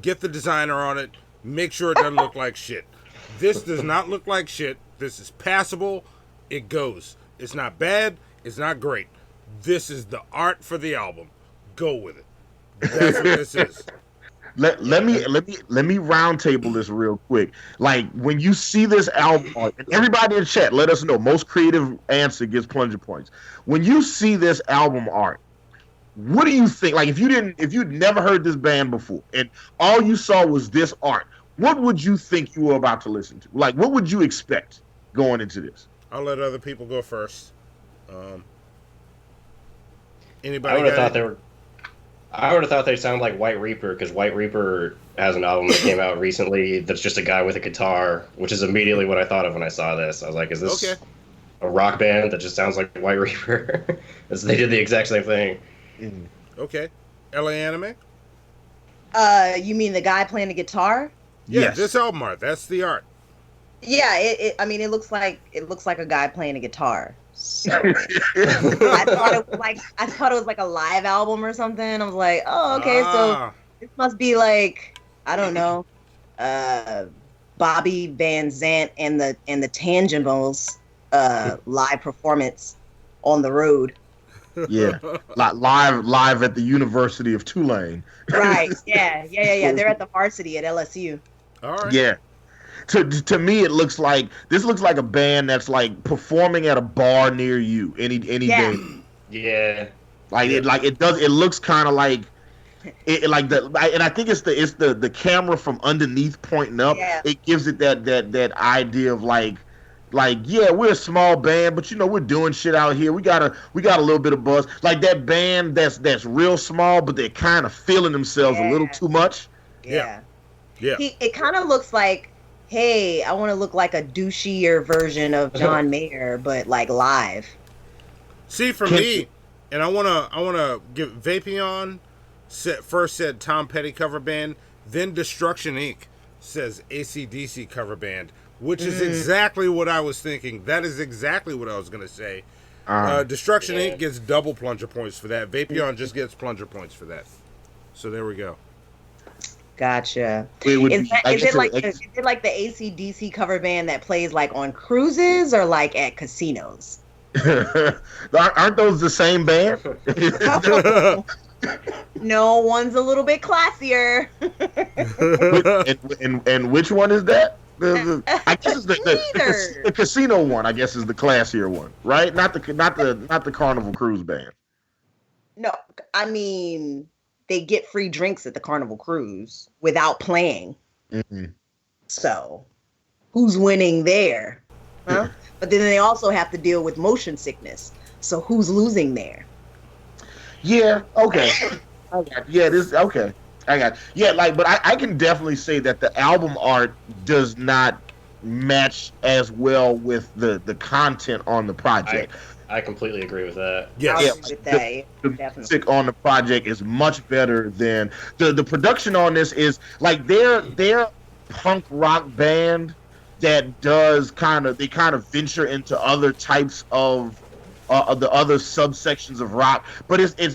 E: Get the designer on it. Make sure it doesn't look like shit. This does not look like shit. This is passable. It goes. It's not bad. It's not great. This is the art for the album. Go with it. That's what this is.
D: Let me round table this real quick. Like, when you see this album art, and everybody in the chat, let us know. Most creative answer gets plunger points. When you see this album art, what do you think? Like, if you'd never heard this band before, and all you saw was this art, what would you think you were about to listen to? Like, what would you expect going into this?
E: I'll let other people go first. Anybody?
F: I would have thought they sound like White Reaper, because White Reaper has an album that came out recently that's just a guy with a guitar, which is immediately what I thought of when I saw this. I was like, is this a rock band that just sounds like White Reaper? They did the exact same thing.
E: Okay. L.A.ANIME?
G: You mean the guy playing the guitar?
E: Yeah,
D: Yes.
E: this album art. That's the art.
G: Yeah, I mean, it looks like a guy playing a guitar. So I thought it was like a live album or something. I was like, oh, okay, so this must be like, I don't know, Bobby Van Zant and the Tangibles live performance on the road.
D: Yeah, live at the University of Tulane.
G: Right. Yeah. They're at the varsity at LSU.
E: All right.
D: Yeah. To me, it looks like a band that's like performing at a bar near you any day.
F: Yeah.
D: It looks kind of like and I think it's the camera from underneath pointing up.
G: Yeah.
D: It gives it that idea of like yeah, we're a small band, but we're doing shit out here. We got a little bit of buzz. Like that band that's real small, but they're kind of feeling themselves a little too much.
G: Yeah.
E: Yeah.
G: It kind of looks like, hey, I want to look like a douchier version of John Mayer, but like live.
E: See, for me, and I wanna give Vapion first said Tom Petty cover band, then Destruction Inc. says AC/DC cover band, which is exactly what I was thinking. That is exactly what I was gonna say. Destruction Inc. gets double plunger points for that. Vapion just gets plunger points for that. So there we go.
G: Gotcha. Is it like the AC/DC cover band that plays like on cruises or like at casinos?
D: Aren't those the same band?
G: No, one's a little bit classier.
D: and which one is that? I guess it's the casino one. I guess is the classier one, right? Not the Carnival Cruise band.
G: No, I mean they get free drinks at the Carnival Cruise without playing.
D: Mm-hmm.
G: So, who's winning there? Huh? But then they also have to deal with motion sickness. So who's losing there?
D: Yeah. Okay. Okay. I got. Yeah. But I can definitely say that the album art does not match as well with the content on the project.
F: I completely agree with that.
D: Yes. The music on the project is much better than the production on this is like their punk rock band that does kind of venture into other types of the other subsections of rock, but it's a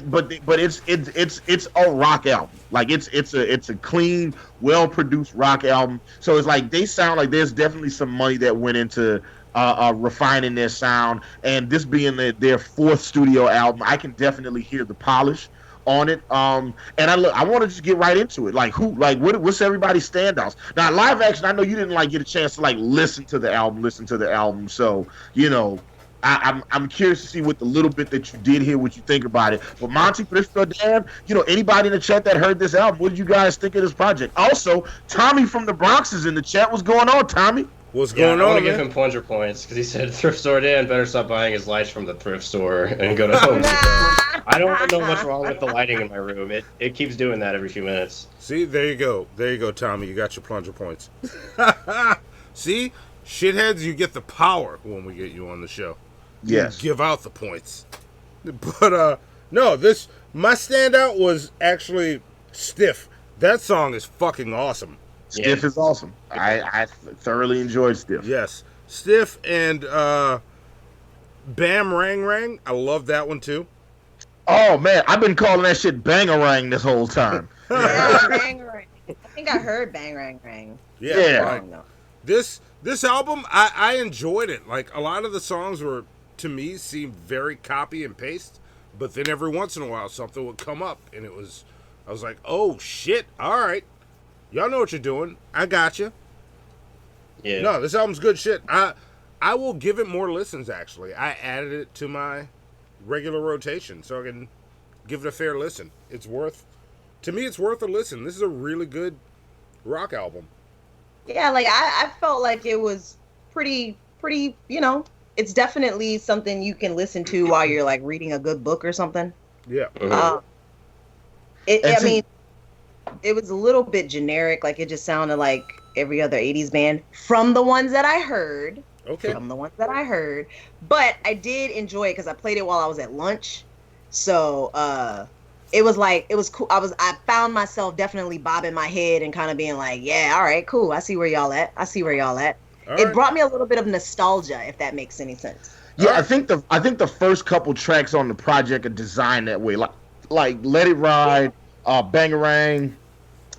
D: rock album. Like it's a clean, well produced rock album. So it's like they sound like there's definitely some money that went into refining their sound, and this being their fourth studio album, I can definitely hear the polish on it. And I want to just get right into it. What's everybody's standouts? Now, live action, I know you didn't get a chance to listen to the album. So I'm curious to see what the little bit that you did hear, what you think about it. But Monty, Thrift Store Dan, anybody in the chat that heard this album, what did you guys think of this project? Also, Tommy from the Bronx is in the chat. What's going on, Tommy?
E: What's going on,
F: I want to give him plunger points because he said Thrift Store Dan better stop buying his lights from the thrift store and go to Home Depot. I don't know what's wrong with the lighting in my room. It keeps doing that every few minutes.
E: See, there you go, Tommy. You got your plunger points. See, shitheads, you get the power when we get you on the show.
D: Yes.
E: You give out the points. But no, my standout was actually Stiff. That song is fucking awesome.
D: Stiff is awesome. I thoroughly enjoyed Stiff.
E: Yes. Stiff and Bam Rang Rang. I love that one too.
D: Oh man, I've been calling that shit Bangarang this whole time.
G: Yeah, Bangarang. I think I heard Bangarang.
E: Yeah. Right. This album, I enjoyed it. Like a lot of the songs were, to me, seemed very copy and paste, but then every once in a while something would come up and I was like, oh shit, all right. Y'all know what you're doing. I got you.
F: Yeah.
E: No, this album's good shit. I will give it more listens, actually. I added it to my regular rotation so I can give it a fair listen. To me, it's worth a listen. This is a really good rock album.
G: Yeah, I felt like it was pretty, it's definitely something you can listen to while you're reading a good book or something.
E: Yeah.
G: I mean, it was a little bit generic. It just sounded like every other 80s band from the ones that I heard.
E: Okay.
G: From the ones that I heard. But I did enjoy it because I played it while I was at lunch. So, it was like, it was cool. I found myself definitely bobbing my head and kind of being like, yeah, all right, cool. I see where y'all at. It brought me a little bit of nostalgia, if that makes any sense.
D: Yeah, I think the first couple tracks on the project are designed that way. Like Let It Ride, Bangarang.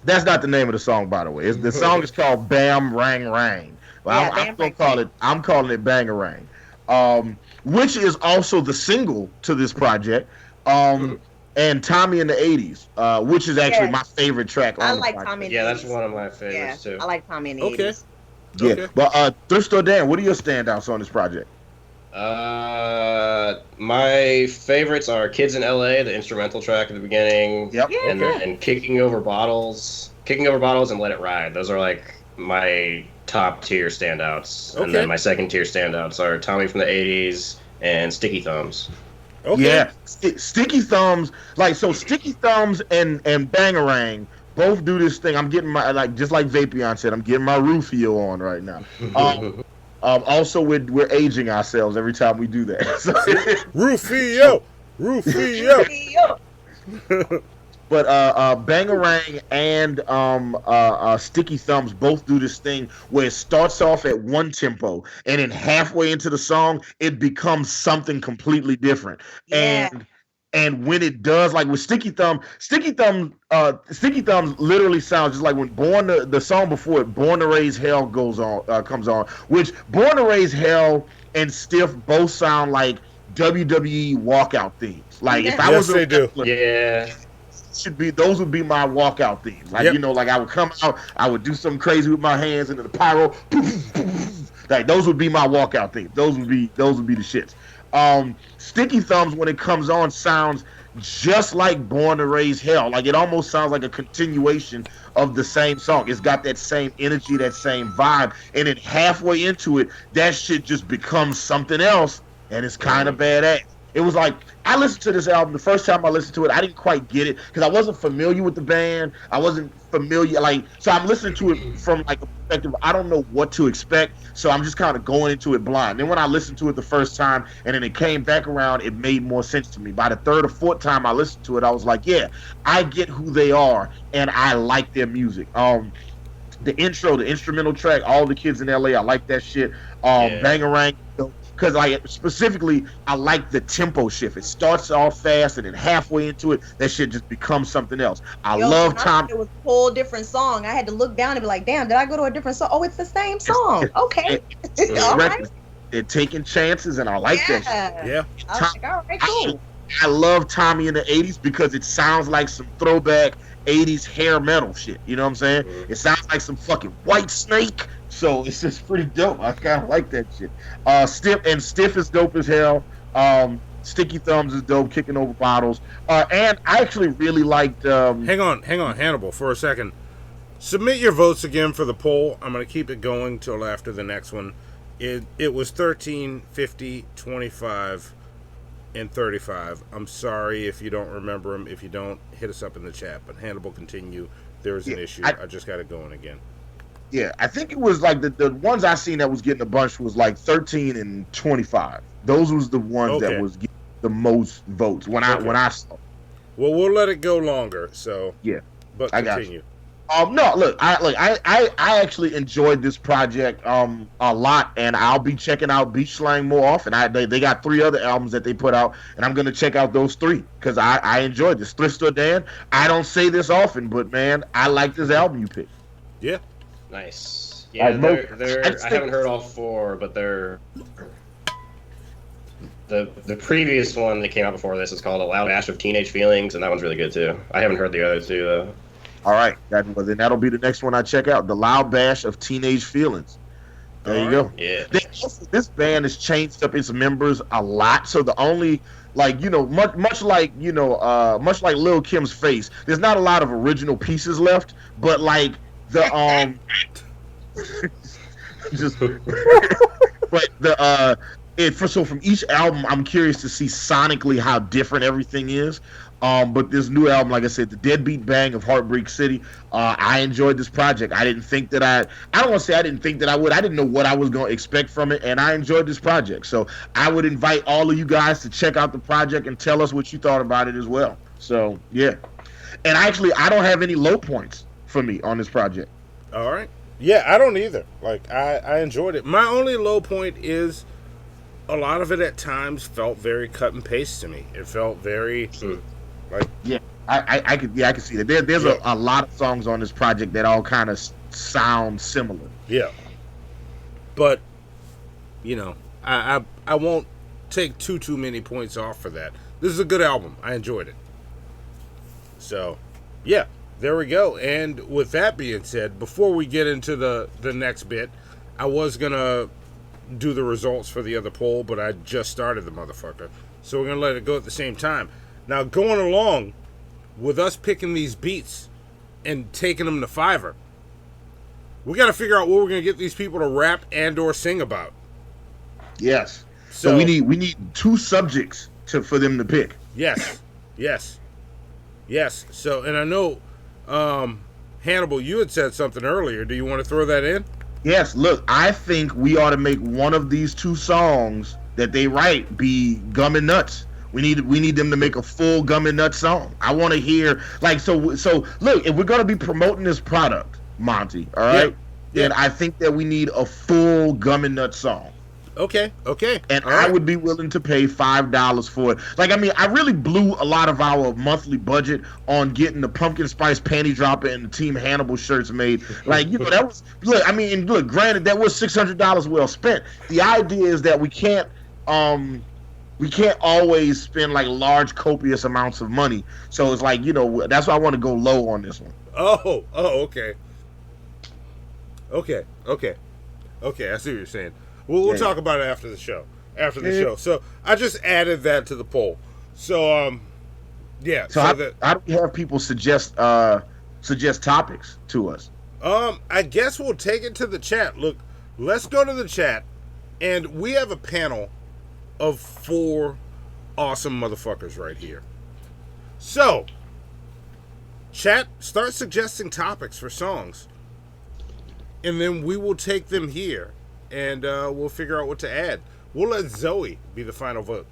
D: That's not the name of the song, by the way. The song is called Bam Rang Rang. Well, I'm calling it Bangarang, which is also the single to this project. And Tommy in the 80s, which is actually my favorite track.
G: I like Tommy in the 80s.
F: Yeah, that's one of my favorites too.
G: I like Tommy in the 80s.
D: Yeah, okay. But Thrift Store Dan, what are your standouts on this project?
F: My favorites are Kids in L.A., the instrumental track at the beginning.
D: Yep.
G: Yeah.
F: And Kicking Over Bottles and Let It Ride. Those are like my top tier standouts. Okay. And then my second tier standouts are Tommy from the 80s and Sticky Thumbs.
D: Okay. Yeah, Sticky Thumbs, Sticky Thumbs and Bangarang both do this thing. I'm getting my, just like Vapion said, I'm getting my Rufio on right now. Also, we're aging ourselves every time we do that. So,
E: Rufio.
D: But Bangarang and Sticky Thumbs both do this thing where it starts off at one tempo and then halfway into the song it becomes something completely different. Yeah. And when it does, like with Sticky Thumbs literally sounds just like when the song before it, Born to Raise Hell comes on, which Born to Raise Hell and Stiff both sound like WWE walkout themes. Like if I was
E: they do.
F: Yeah.
D: Those would be my walkout themes. Like, like I would come out, I would do something crazy with my hands into the pyro. Like those would be my walkout themes. Those would be the shits. Sticky Thumbs, when it comes on, sounds just like Born to Raise Hell. Like it almost sounds like a continuation of the same song. It's got that same energy, that same vibe, and then halfway into it, that shit just becomes something else, and it's kind of badass. It was like, I listened to this album, the first time I listened to it, I didn't quite get it, because I wasn't familiar with the band. I wasn't familiar, so I'm listening to it from, a perspective, I don't know what to expect, so I'm just kind of going into it blind. Then when I listened to it the first time, and then it came back around, it made more sense to me. By the third or fourth time I listened to it, I was like, yeah, I get who they are, and I like their music. The intro, the instrumental track, All the Kids in L.A., I like that shit. Bangarang, because specifically, I like the tempo shift. It starts off fast, and then halfway into it, that shit just becomes something else. I love Tom.
G: It was a whole different song. I had to look down and be like, damn, did I go to a different song? Oh, it's the same song. Okay. All right.
D: They're taking chances, and I like that shit.
E: Yeah.
G: I was like, all right, cool.
D: I love Tommy in the 80s because it sounds like some throwback 80s hair metal shit. You know what I'm saying? It sounds like some fucking White Snake. So it's just pretty dope. I kind of like that shit. Stiff is dope as hell. Sticky Thumbs is dope, Kicking Over Bottles. And I actually really liked...
E: Hang on, Hannibal, for a second. Submit your votes again for the poll. I'm going to keep it going till after the next one. It was 13, 50, 25, and 35. I'm sorry if you don't remember them. If you don't, hit us up in the chat. But Hannibal, continue. There's an issue. I just got it going again.
D: Yeah, I think it was like the ones I seen that was getting a bunch was like 13 and 25. Those was the ones that was getting the most votes when I saw.
E: Well, we'll let it go longer. So
D: yeah,
E: but continue.
D: No, look, I actually enjoyed this project a lot, and I'll be checking out Beach Slang more often. They got 3 other albums that they put out, and I'm gonna check out those 3 because I enjoyed this. Thrift Store Dan, I don't say this often, but man, I like this album you picked.
E: Yeah.
F: Nice. Yeah, I haven't heard all 4, but they're the previous one that came out before this is called A Loud Ash of Teenage Feelings, and that one's really good too. I haven't heard the other 2 though.
D: All right, then that'll be the next one I check out. The Loud Bash of Teenage Feelings. There you go.
F: Yeah.
D: This band has changed up its members a lot, so the only much like Lil Kim's face, there's not a lot of original pieces left, but like the so from each album, I'm curious to see sonically how different everything is. But this new album, like I said, the Deadbeat Bang of Heartbreak City, I enjoyed this project. I didn't think that I don't want to say I didn't think that I would. I didn't know what I was going to expect from it, and I enjoyed this project. So I would invite all of you guys to check out the project and tell us what you thought about it as well. So yeah, and actually, I don't have any low points for me on this project.
E: All right. Yeah, I don't either. Like, I enjoyed it. My only low point is a lot of it at times felt very cut and paste to me. It felt very like
D: I could see that. There's a lot of songs on this project that all kind of sound similar.
E: Yeah. But you know, I won't take too many points off for that. This is a good album. I enjoyed it. So, yeah, there we go. And with that being said, before we get into the next bit, I was gonna do the results for the other poll, but I just started the motherfucker. So we're gonna let it go at the same time. Now, going along with us picking these beats and taking them to Fiverr, we got to figure out what we're going to get these people to rap and or sing about.
D: Yes. So we need two subjects for them to pick.
E: Yes. So, and I know, Hannibal, you had said something earlier. Do you want to throw that in?
D: Yes. Look, I think we ought to make one of these two songs that they write be Gum and Nuts. We need them to make a full Gum and Nuts song. I want to hear so look, if we're going to be promoting this product, Monty, all right? Yeah. And I think that we need a full Gum and Nuts song.
E: Okay.
D: And I would be willing to pay $5 for it. Like, I mean, I really blew a lot of our monthly budget on getting the pumpkin spice panty dropper and the Team Hannibal shirts made. Like, you know, that was granted, that was $600 well spent. The idea is that we can't always spend like large copious amounts of money. So it's like, you know, that's why I want to go low on this one.
E: Oh, okay. Okay, I see what you're saying. We'll talk about it after the show. So I just added that to the poll. So yeah.
D: So how do we have people suggest topics to us?
E: I guess we'll take it to the chat. Look, let's go to the chat, and we have a panel of 4 awesome motherfuckers right here. So, chat, start suggesting topics for songs. And then we will take them here, and we'll figure out what to add. We'll let Zoe be the final vote.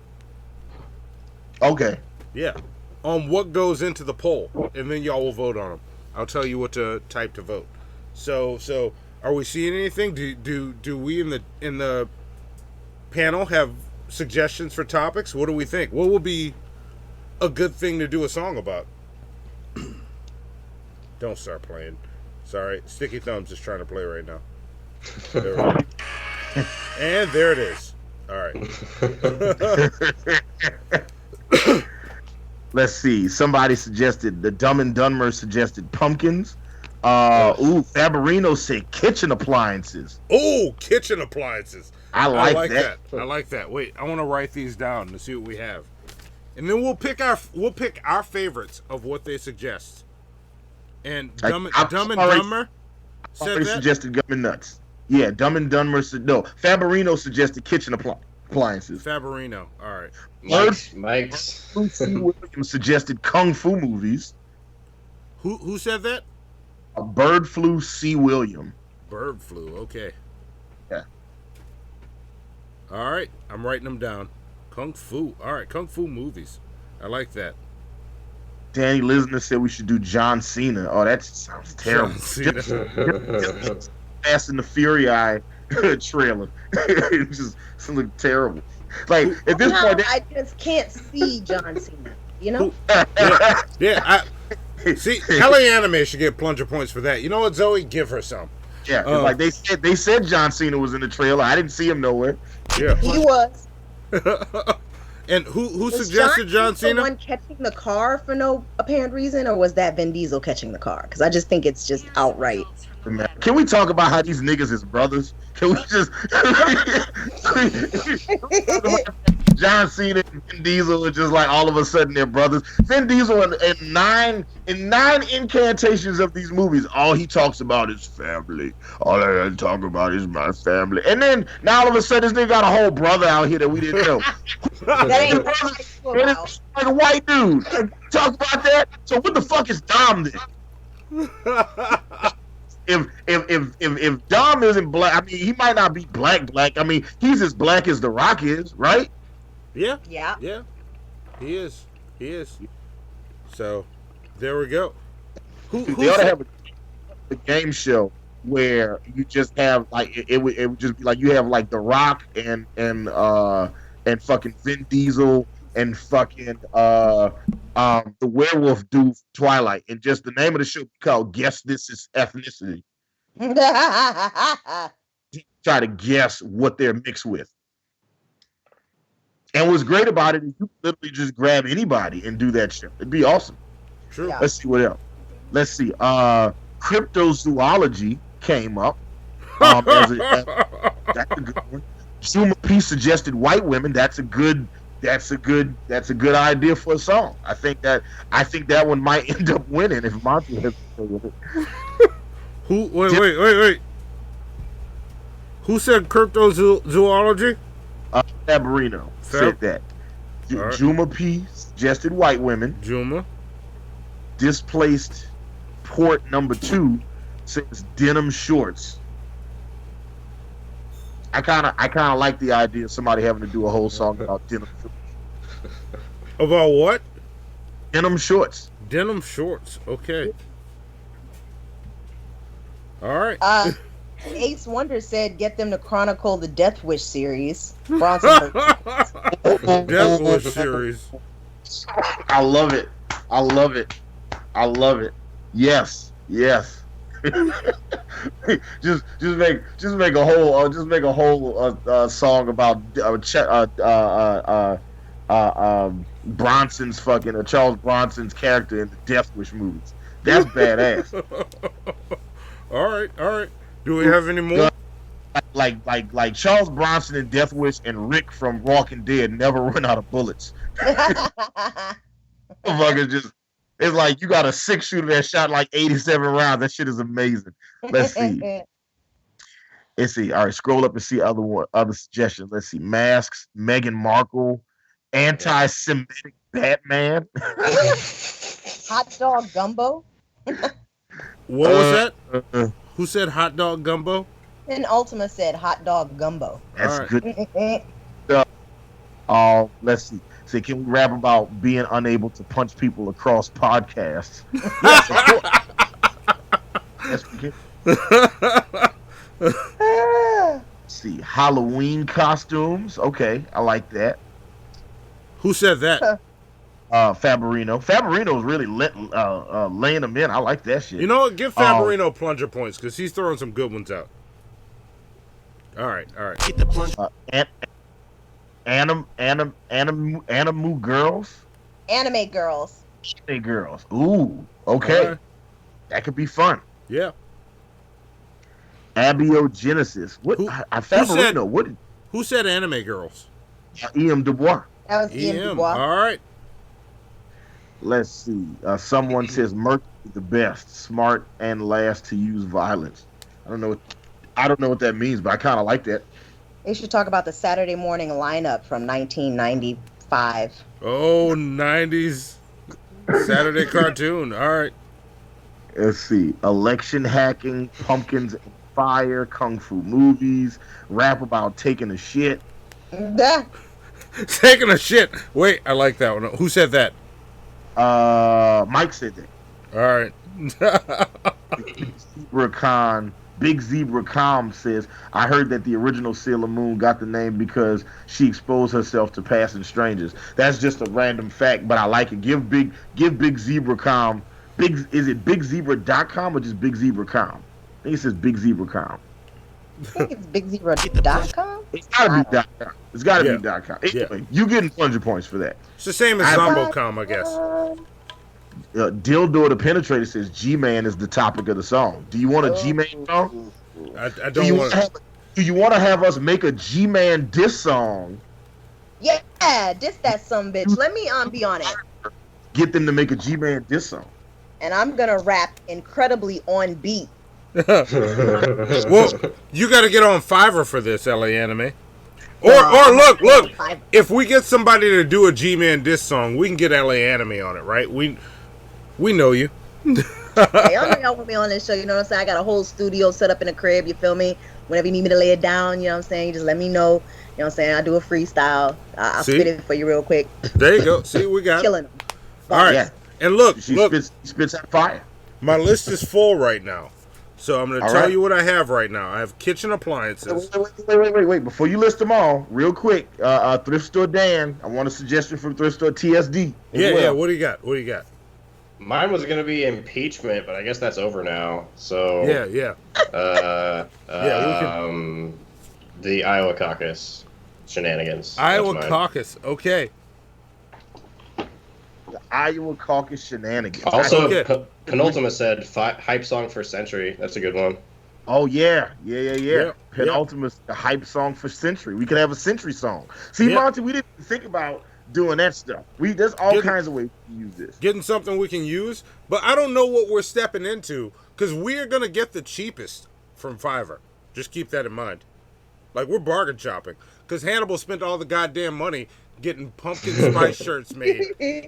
D: Okay.
E: Yeah. On what goes into the poll, and then y'all will vote on them. I'll tell you what to type to vote. So are we seeing anything? Do we in the panel have suggestions for topics? What do we think? What will be a good thing to do a song about? Don't start playing. Sorry, Sticky Thumbs is trying to play right now. There we go. And there it is. All right.
D: Let's see. Somebody suggested, the Dumb and Dumber suggested pumpkins. Faberino said kitchen appliances.
E: Oh, kitchen appliances.
D: I like that.
E: I like that. Wait, I want to write these down to see what we have, and then we'll pick our favorites of what they suggest. And Dumb and Dumber
D: suggested Gum and Nuts. Yeah, Dumb and Dumber said no. Faberino suggested kitchen appliances.
E: Faberino, all right.
F: Mike's.
D: Williams suggested kung fu movies.
E: Who said that?
D: Bird Flu C. William.
E: Bird Flu, okay.
D: Yeah.
E: All right, I'm writing them down. Kung Fu. All right, Kung Fu movies. I like that.
D: Danny Lisner said we should do John Cena. Oh, that sounds terrible. Fast and the Fury trailer. It just looked terrible. Like at this point,
G: I just can't see John Cena. You know?
E: See, L.A.ANIME should get plunger points for that. You know what, Zoe? Give her some.
D: Yeah, like they said John Cena was in the trailer. I didn't see him nowhere.
E: Yeah,
G: he was.
E: And who suggested John Cena?
G: The one catching the car for no apparent reason, or was that Vin Diesel catching the car? Because I just think it's just outright.
D: Can we talk about how these niggas is brothers? Can we just John Cena and Vin Diesel are just like all of a sudden they're brothers. Vin Diesel in nine incantations of these movies, all he talks about is family. All I talk about is my family. And then now all of a sudden this nigga got a whole brother out here that we didn't know.
G: That ain't
D: like a white dude. Talk about that. So what the fuck is Dom then? If Dom isn't black, I mean, he might not be black. I mean, he's as black as The Rock is, right?
E: Yeah.
G: Yeah.
E: Yeah. He is. So, there we go.
D: They ought to have a game show where you just have like it would just be like you have like The Rock and fucking Vin Diesel and fucking the werewolf dude from Twilight, and just the name of the show be called Guess This Is Ethnicity. Try to guess what they're mixed with. And what's great about it is you literally just grab anybody and do that shit. It'd be awesome.
E: True.
D: Let's see what else. Let's see. Cryptozoology came up. That's a good one. Zuma P suggested white women. That's a good idea for a song. I think that one might end up winning if Monty has to say with it.
E: Wait. Who said cryptozoology?
D: Fabrino said that.
E: Right.
D: Juma P suggested white women.
E: Juma.
D: Displaced Port number 2 says denim shorts. I kind of like the idea of somebody having to do a whole song about denim shorts.
E: About what?
D: Denim shorts.
E: Denim shorts. Okay. All right.
G: Ace Wonder said get them to chronicle the Death Wish series. Bronson
E: Death Wish series.
D: I love it. Yes. just make a whole song about Bronson's fucking Charles Bronson's character in the Death Wish movies. That's badass.
E: All right. Do we have any more?
D: Like Charles Bronson in Death Wish and Rick from Walking Dead never run out of bullets. It's like you got a 6-shooter that shot like 87 rounds. That shit is amazing. Let's see. All right, scroll up and see other suggestions. Let's see. Masks, Meghan Markle, anti-Semitic Batman.
G: Hot dog gumbo.
E: What was that? Who said hot dog gumbo?
G: And Ultima said hot dog gumbo.
D: That's good. Let's see. So can we rap about being unable to punch people across podcasts? Yes, of course. Let's see. Halloween costumes. Okay, I like that.
E: Who said that?
D: Fabrino. Fabrino's really laying them in. I like that shit.
E: You know what? Give Fabrino plunger points because he's throwing some good ones out. All right.
I: Get the plunger.
D: Animu girls.
G: Anime girls.
D: Anime girls. Ooh. Okay.
E: Right.
D: That could be fun.
E: Yeah.
D: Abiogenesis. What? Fabrino.
E: Who said anime girls?
D: E.M. Dubois.
G: That was E.M. Dubois.
E: All right.
D: Let's see. Someone says Mercury the best, smart, and last to use violence. I don't know what that means, but I kind of like that.
G: They should talk about the Saturday morning lineup from 1995.
E: Oh, 90s Saturday cartoon. All right.
D: Let's see. Election hacking, pumpkins and fire, kung fu movies, rap about taking a shit.
E: Taking a shit. Wait, I like that one. Who said that?
D: Mike said that.
E: All right.
D: Big Zebra Khan says, I heard that the original Sailor Moon got the name because she exposed herself to passing strangers. That's just a random fact, but I like it. Give Big Zebra Khan. Is it BigZebra.com or just Big Zebra Khan? I think it says Big Zebra Khan.
G: I think it's BigZebra.com.
D: It's gotta be .com. It's gotta be .com. Anyway, you getting plunger points for that.
E: It's the same as ZomboCom, I guess.
D: Dildo the Penetrator says G-Man is the topic of the song. Do you want a G-Man song?
E: I don't want to.
D: Do you want to have us make a G-Man diss song?
G: Yeah, diss that sumbitch. Let me be on it.
D: Get them to make a G-Man diss song.
G: And I'm gonna rap incredibly on beat.
E: Well, you got to get on Fiverr for this, L.A.ANIME. Or look, if we get somebody to do a G-Man diss song, we can get L.A.ANIME on it, right? We know you.
G: Hey, y'all know y'all want me on this show, you know what I'm saying? I got a whole studio set up in the crib, you feel me? Whenever you need me to lay it down, you know what I'm saying? You just let me know. You know what I'm saying? I do a freestyle. I'll spit it for you real quick.
E: There you go. See, we got
G: killing them.
E: All right. And look,
D: She spits out fire.
E: My list is full right now. So I'm going to
D: All
E: tell
D: right.
E: you what I have right now. I have kitchen appliances.
D: Wait. Before you list them all, real quick, Thrift Store Dan, I want a suggestion from Thrift Store TSD.
E: Yeah. What do you got?
F: Mine was gonna be impeachment, but I guess that's over now. So
E: yeah.
F: The Iowa caucus shenanigans.
E: Iowa caucus. Okay.
D: The Iowa caucus shenanigans.
F: Also, Penultimate said hype song for Century. That's a good one.
D: Oh yeah. Penultimate, the hype song for Century. We could have a Century song. See, Monty, we didn't think about doing that stuff. There's all kinds of ways to use this.
E: Getting something we can use, but I don't know what we're stepping into because we are gonna get the cheapest from Fiverr. Just keep that in mind. Like, we're bargain shopping because Hannibal spent all the goddamn money getting pumpkin spice shirts made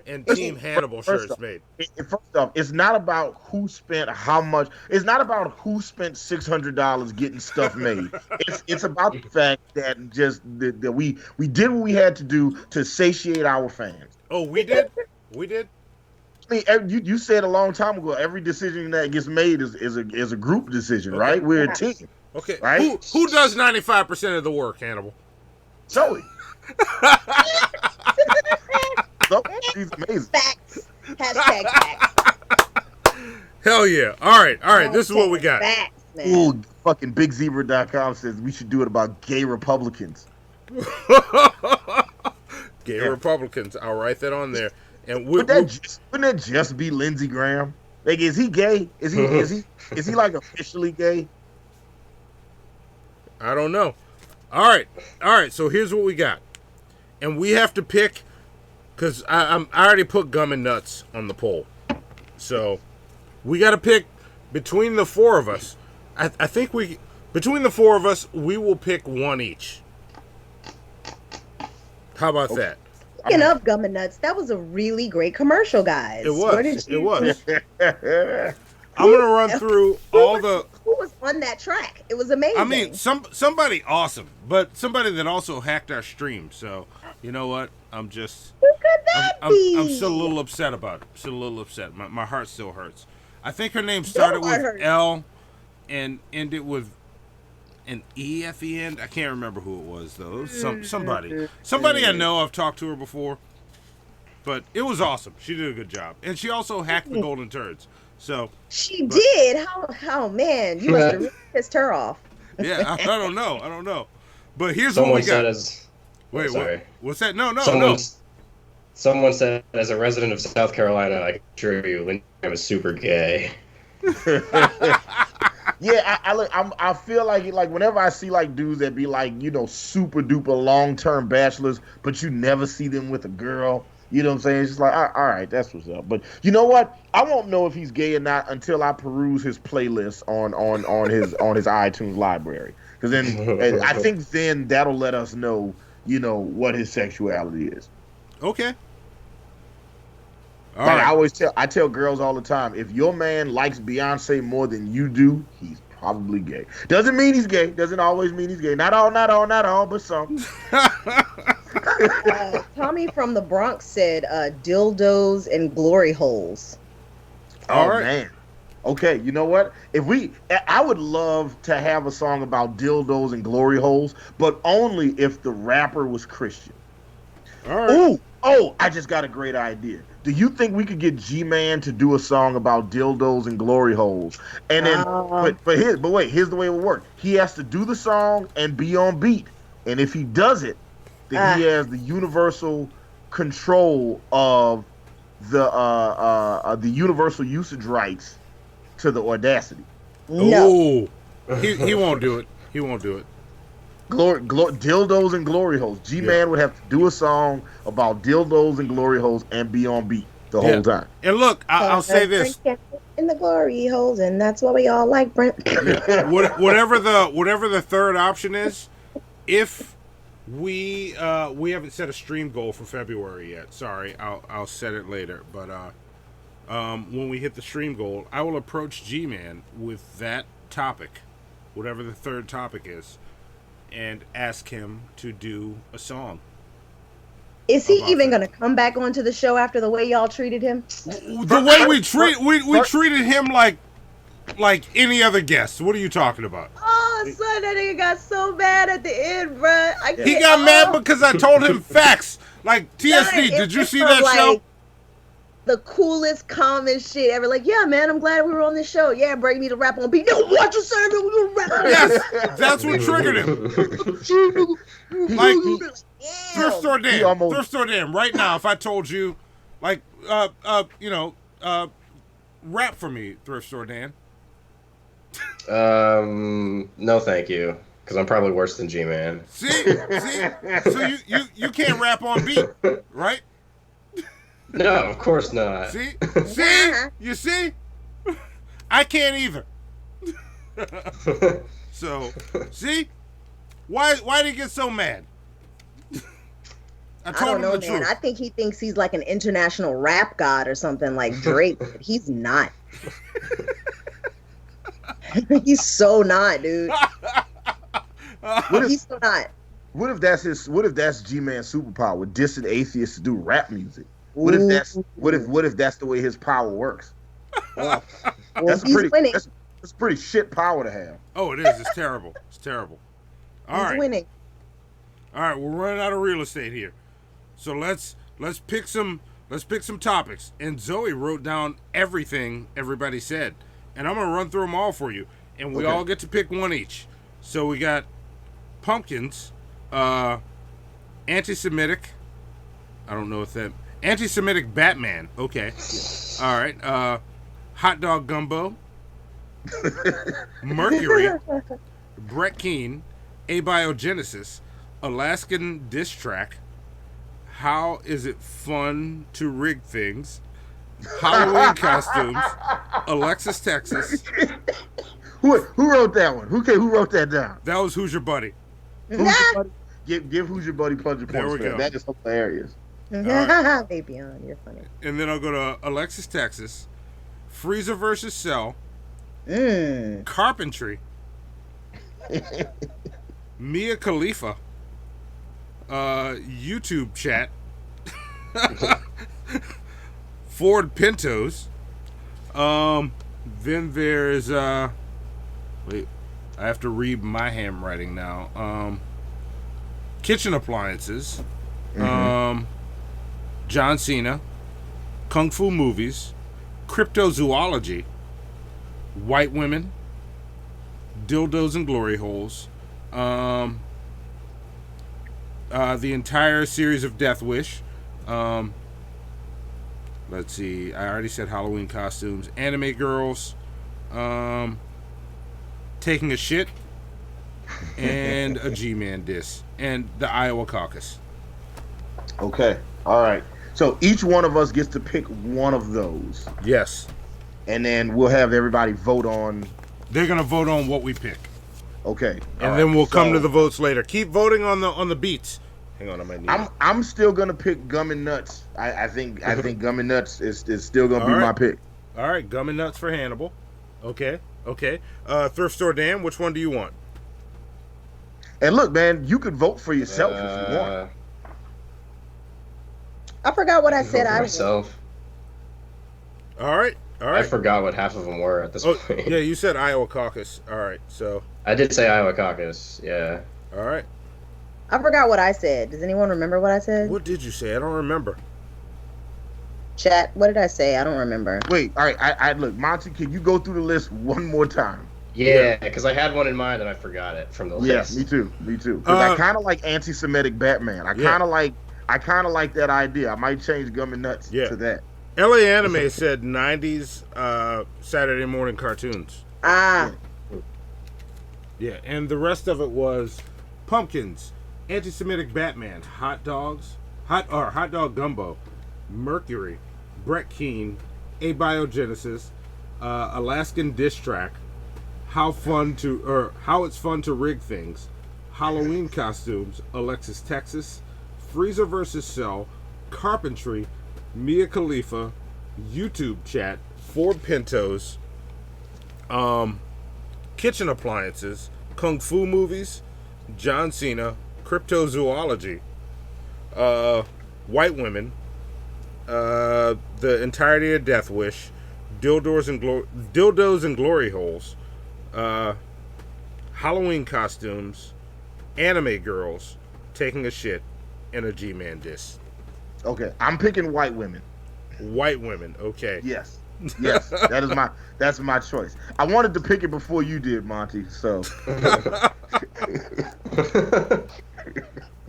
E: and Team Hannibal shirts made.
D: First off, it's not about who spent how much. It's not about who spent $600 getting stuff made. It's about the fact that that we did what we had to do to satiate our fans.
E: Oh, we did? We did?
D: I mean, you said a long time ago, every decision that gets made is a group decision, right? We're a team.
E: Okay.
D: Right?
E: Who does 95% of the work, Hannibal?
D: Zoe. She's amazing.
G: Facts. Hashtag facts.
E: Hell yeah. All right. This is what we got.
G: Facts, man.
D: Ooh, fucking BigZebra.com says we should do it about gay Republicans.
E: Gay Republicans. I'll write that on there. And
D: wouldn't that just be Lindsey Graham? Like, is he gay? Is he like officially gay?
E: I don't know. All right. So here's what we got, and we have to pick because I already put gum and nuts on the poll, so we got to pick between the four of us. I think between the four of us we will pick one each. How about that?
G: Speaking of gum and nuts, that was a really great commercial, guys.
E: It was. I'm gonna run through all the.
G: Who was on that track? It was amazing.
E: I mean, somebody awesome, but somebody that also hacked our stream. So you know what? I'm just.
G: Who could that be?
E: I'm still a little upset about it. Still a little upset. My heart still hurts. I think her name started with L, and ended with an E at the end. I can't remember who it was though. It was somebody I know. I've talked to her before, but it was awesome. She did a good job, and she also hacked the Golden Turds. So
G: she did. How man, you must have really pissed her off.
E: Yeah, I don't know. But here's what we got. Wait, what's that? No.
F: Someone said, as a resident of South Carolina, I can assure you, Lindsey Graham is super gay.
D: Yeah, I feel like whenever I see like dudes that be like, super duper long-term bachelors, but you never see them with a girl. You know what I'm saying? It's just like, all right, that's what's up. But you know what? I won't know if he's gay or not until I peruse his playlist on his iTunes library. Because then I think then that'll let us know, what his sexuality is.
E: Okay.
D: All right. I tell girls all the time, if your man likes Beyonce more than you do, he's probably gay. Doesn't mean he's gay. Doesn't always mean he's gay. Not all, but some.
G: Tommy from the Bronx said dildos and glory holes.
D: Oh, man. Okay, you know what? I would love to have a song about dildos and glory holes, but only if the rapper was Christian.
E: All right.
D: Oh, I just got a great idea. Do you think we could get G-Man to do a song about dildos and glory holes? And then, but wait, here's the way it will work. He has to do the song and be on beat. And if he does it, then he has the universal control of the universal usage rights to the Audacity.
E: No, he won't do it. He won't do it.
D: Dildos and glory holes. G-Man would have to do a song about dildos and glory holes and be on beat the whole time.
E: And look, I'll say this:
G: in the glory holes, and that's what we all like, Brent.
E: whatever the third option is, if we haven't set a stream goal for February yet. Sorry, I'll set it later. But when we hit the stream goal, I will approach G-Man with that topic, whatever the third topic is, and ask him to do a song.
G: Is he even going to come back onto the show after the way y'all treated him?
E: The way we treated him like any other guest. What are you talking about?
G: Oh, son, that nigga got so mad at the end, bruh.
E: He got mad because I told him facts. Like, TSD, did you see that show?
G: The coolest, calmest shit ever. Like, yeah, man, I'm glad we were on this show. Yeah, bro, you need to rap on beat. No, what you saying? We rap on
E: Yes, that's what triggered him. Like, Thrift Store Dan, right now, if I told you, like, rap for me, Thrift Store Dan.
F: No, thank you, because I'm probably worse than G-Man.
E: See, so you can't rap on beat, right?
F: No, of course not.
E: See, you see, I can't either. So, see, why did he get so mad? I told him the truth.
G: I think he thinks he's like an international rap god or something like Drake, but he's not. He's so not, dude. He's so not.
D: What if that's G-Man's superpower? Dissing atheists to do rap music. What if that's the way his power works?
G: Well, that's
D: pretty shit power to have.
E: Oh, it is. It's terrible. It's terrible.
G: He's winning.
E: All right, we're running out of real estate here, so let's pick some topics. And Zoe wrote down everything everybody said, and I'm gonna run through them all for you, and we all get to pick one each. So we got pumpkins, anti-Semitic. I don't know if that. Anti-Semitic Batman. Okay. All right. Hot dog gumbo. Mercury. Brett Keane. Abiogenesis. Alaskan diss track. How is it fun to rig things? Halloween costumes. Alexis, Texas.
D: Who wrote that one? Who wrote that down?
E: That was Who's Your Buddy.
D: Who's Your Buddy? Give Who's Your Buddy plunger points.
E: There we go.
D: That is hilarious.
G: Right. Baby on, you're funny.
E: And then I'll go to Alexis, Texas. Freezer versus Cell. Carpentry. Mia Khalifa. YouTube chat. Ford Pintos. Then there's wait, I have to read my handwriting now. Kitchen appliances. John Cena, Kung Fu movies, cryptozoology, white women, dildos and glory holes, the entire series of Death Wish. Let's see, I already said Halloween costumes, anime girls, taking a shit, and a G-Man diss, and the Iowa caucus.
D: Okay, all right. So each one of us gets to pick one of those.
E: Yes.
D: And then we'll have everybody vote on.
E: They're gonna vote on what we pick.
D: Okay.
E: And then we'll come to the votes later. Keep voting on the beats. Hang on, I might need
D: I'm still gonna pick Gum and Nuts. I think Gum and Nuts is still gonna be my pick.
E: All right, Gum and Nuts for Hannibal. Okay. Thrift Store Dan, which one do you want?
D: And look, man, you could vote for yourself if you want.
G: I forgot what I said.
F: Myself.
E: All right.
F: I forgot what half of them were at this point.
E: Yeah, you said Iowa caucus. All right, so.
F: I did say Iowa caucus. Yeah.
E: All right.
G: I forgot what I said. Does anyone remember what I said?
E: What did you say? I don't remember.
G: Chat. What did I say? I don't remember.
D: Wait. All right. I look, Monty. Can you go through the list one more time?
F: Yeah, because I had one in mind and I forgot it from the list.
D: Yeah, me too. Because I kind of like anti-Semitic Batman. I kind of like that idea. I might change Gum and Nuts to that.
E: L.A.ANIME said 90s Saturday morning cartoons.
G: Yeah,
E: and the rest of it was pumpkins, anti-Semitic Batman, hot dog gumbo, Mercury, Brett Keane, Abiogenesis, Alaskan diss track, how it's fun to rig things, Halloween costumes, Alexis, Texas, Freezer versus Cell, Carpentry, Mia Khalifa, YouTube chat, Ford Pintos, kitchen appliances, Kung Fu movies, John Cena, cryptozoology, White Women, the entirety of Death Wish, Dildos and Glory Holes, Halloween Costumes, Anime Girls, Taking a Shit, and a G-Man disc.
D: Okay, I'm picking White Women.
E: White Women, okay.
D: Yes, that's my choice. I wanted to pick it before you did, Monty. So.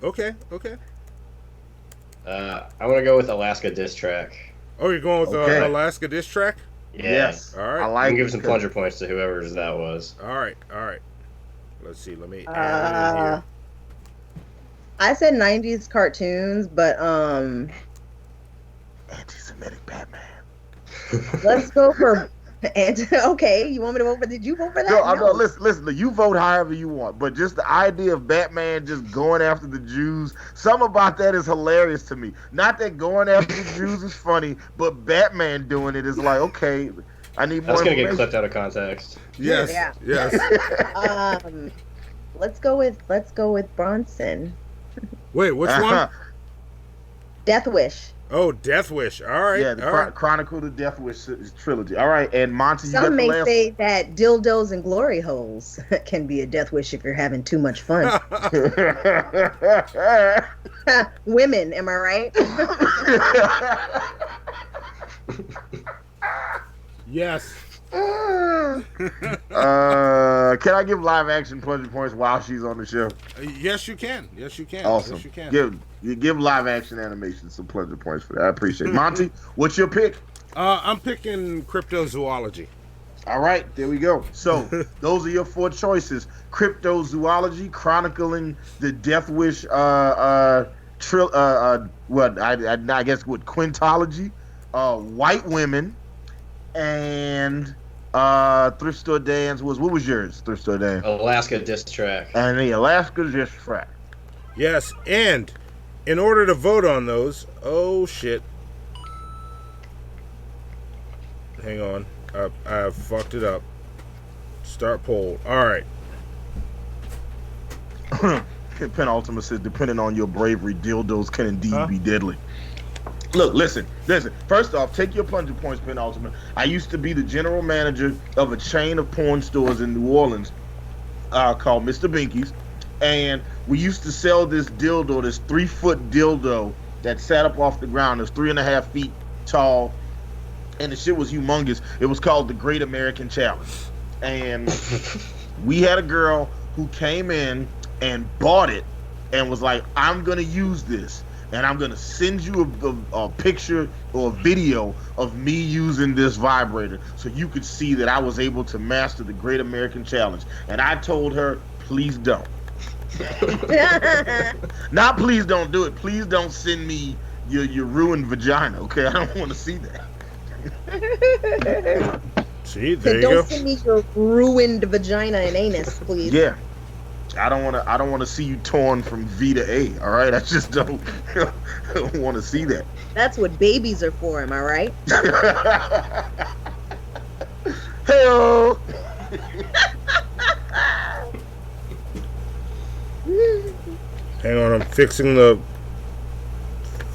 E: Okay.
F: I want to go with Alaska Diss Track.
E: Oh, you're going with Alaska Diss Track?
F: Yeah.
D: Yes.
E: All right.
D: I like.
F: Give some plunger points to whoever's that was.
E: All right. Let's see. Let me add it in here.
G: I said 90s cartoons, but
D: anti-Semitic Batman.
G: Let's go for okay. You want me to vote for? Did you vote for that?
D: No. Listen. You vote however you want, but just the idea of Batman just going after the Jews, something about that is hilarious to me. Not that going after the Jews is funny, but Batman doing it is like, okay, I need more.
F: That's gonna get clipped out of context.
E: Yes.
G: Yeah.
E: Yes.
G: Let's go with Bronson.
E: Wait, which one?
G: Death Wish.
E: Oh, Death Wish. All right.
D: Yeah, the Chronicle of the Death Wish trilogy. All right, and Monty.
G: Some may say that dildos and glory holes can be a death wish if you're having too much fun. Women, am I right?
E: Yes.
D: Can I give live action plunger points while she's on the show?
E: Yes, you can.
D: Awesome.
E: Yes, you can.
D: Give live action animation some plunger points for that. I appreciate it. Monty, what's your pick?
E: I'm picking cryptozoology.
D: All right, there we go. So those are your 4 choices: cryptozoology, chronicling the Death Wish, I guess what quintology, White Women, and Thrift Store Dan's what was yours? Thrift Store Dan.
F: Alaska Diss Track.
D: And the Alaska Diss Track.
E: Yes, and in order to vote on those, oh shit. Hang on. I fucked it up. Start poll. All right.
D: Penultimate says, depending on your bravery, dildos can indeed be deadly. Look, listen. First off, take your plunger points, Penultimate. I used to be the general manager of a chain of porn stores in New Orleans called Mr. Binky's. And we used to sell this dildo, this 3-foot dildo that sat up off the ground. It was 3.5 feet tall. And the shit was humongous. It was called the Great American Challenge. And we had a girl who came in and bought it and was like, I'm going to use this. And I'm going to send you a picture or a video of me using this vibrator so you could see that I was able to master the Great American Challenge. And I told her, please don't. Not please don't do it. Please don't send me your ruined vagina, okay? I don't want to see that.
E: See, there you
G: don't
E: go.
G: send me your ruined vagina and anus, please.
D: Yeah. I don't want to see you torn from V to A, all right? I just don't want to see that.
G: That's what babies are for, am I right?
D: Hey-o!
E: Hang on, I'm fixing the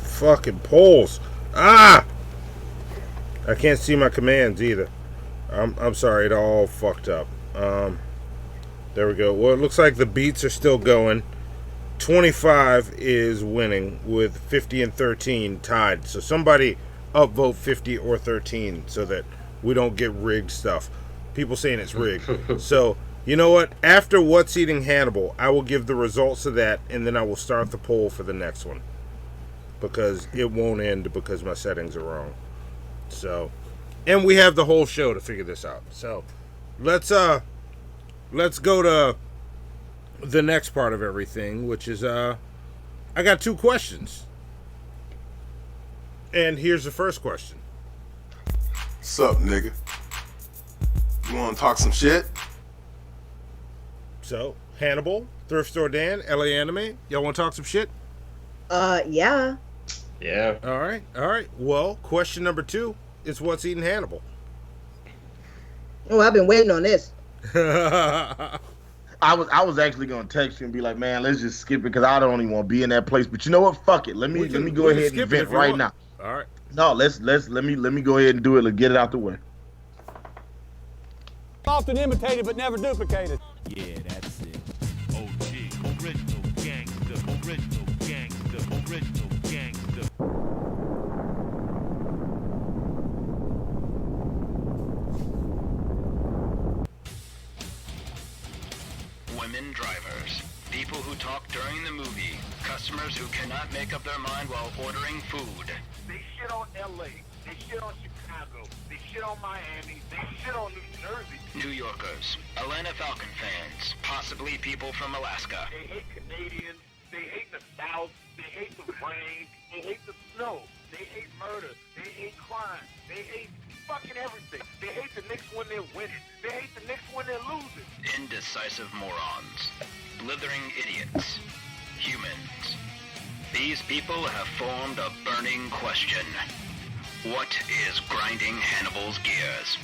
E: fucking polls. I can't see my commands either. I'm sorry, it all fucked up. There we go. Well, it looks like the beats are still going. 25 is winning with 50 and 13 tied. So somebody upvote 50 or 13 so that we don't get rigged stuff. People saying it's rigged. So, you know what? After What's Eating Hannibal, I will give the results of that, and then I will start the poll for the next one. Because it won't end because my settings are wrong. So, and we have the whole show to figure this out. So, let's go to the next part of everything, which is I got 2 questions. And here's the first question.
B: What's up, nigga? You wanna talk some shit?
E: So, Hannibal, Thrift Store Dan, L.A.ANIME, y'all wanna talk some shit?
G: Yeah.
F: Yeah.
E: All right. Well, question number 2 is what's eating Hannibal?
G: Oh, I've been waiting on this.
D: I I was actually gonna text you and be like, man, let's just skip it because I don't even want to be in that place. But you know what? Fuck it. Let me go ahead and vent right now.
E: All right.
D: No, let me go ahead and do it. Let's get it out the way.
J: Often imitated but never duplicated.
K: Yeah, that's it. OG, original gangster, original gangster, original gangster.
L: Women drivers, people who talk during the movie, customers who cannot make up their mind while ordering food.
C: They shit on L.A., they shit on Chicago, they shit on Miami, they shit on New Jersey.
L: New Yorkers, Atlanta Falcon fans, possibly people from Alaska.
C: They hate Canadians, they hate the South, they hate the rain, they hate the snow, they hate murder, they hate crime, they hate fucking everything. They hate the Knicks when they're winning, they hate the Knicks when they're losing.
L: Indecisive morons, blithering idiots, humans. These people have formed a burning question. What is grinding Hannibal's gears?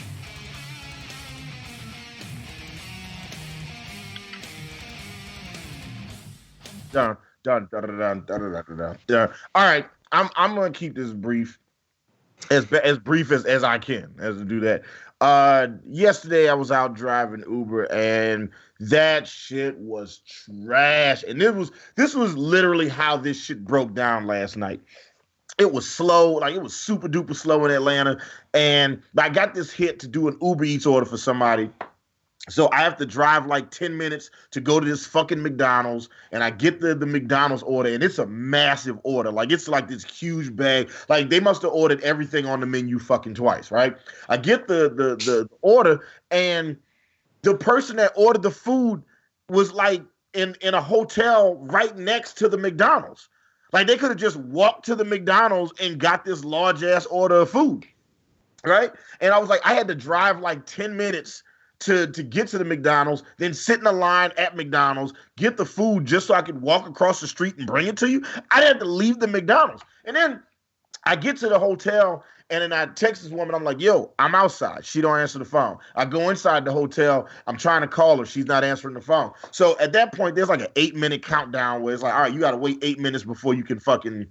D: Dun, dun, dun, dun, dun, dun, dun, dun, dun. All right, I'm gonna keep this brief, as brief as I can, as to do that. Yesterday I was out driving Uber and that shit was trash. And this was literally how this shit broke down last night. It was slow, like it was super duper slow in Atlanta. And I got this hit to do an Uber Eats order for somebody. So I have to drive like 10 minutes to go to this fucking McDonald's, and I get the McDonald's order, and it's a massive order. Like, it's like this huge bag. Like, they must have ordered everything on the menu fucking twice, right? I get the order, and the person that ordered the food was like in a hotel right next to the McDonald's. Like, they could have just walked to the McDonald's and got this large-ass order of food, right? And I was like, I had to drive like 10 minutes to get to the McDonald's, then sit in a line at McDonald's, get the food just so I could walk across the street and bring it to you. I had to leave the McDonald's. And then I get to the hotel, and then I text this woman. I'm like, yo, I'm outside. She don't answer the phone. I go inside the hotel. I'm trying to call her. She's not answering the phone. So at that point, there's like an 8-minute countdown where it's like, all right, you got to wait 8 minutes before you can fucking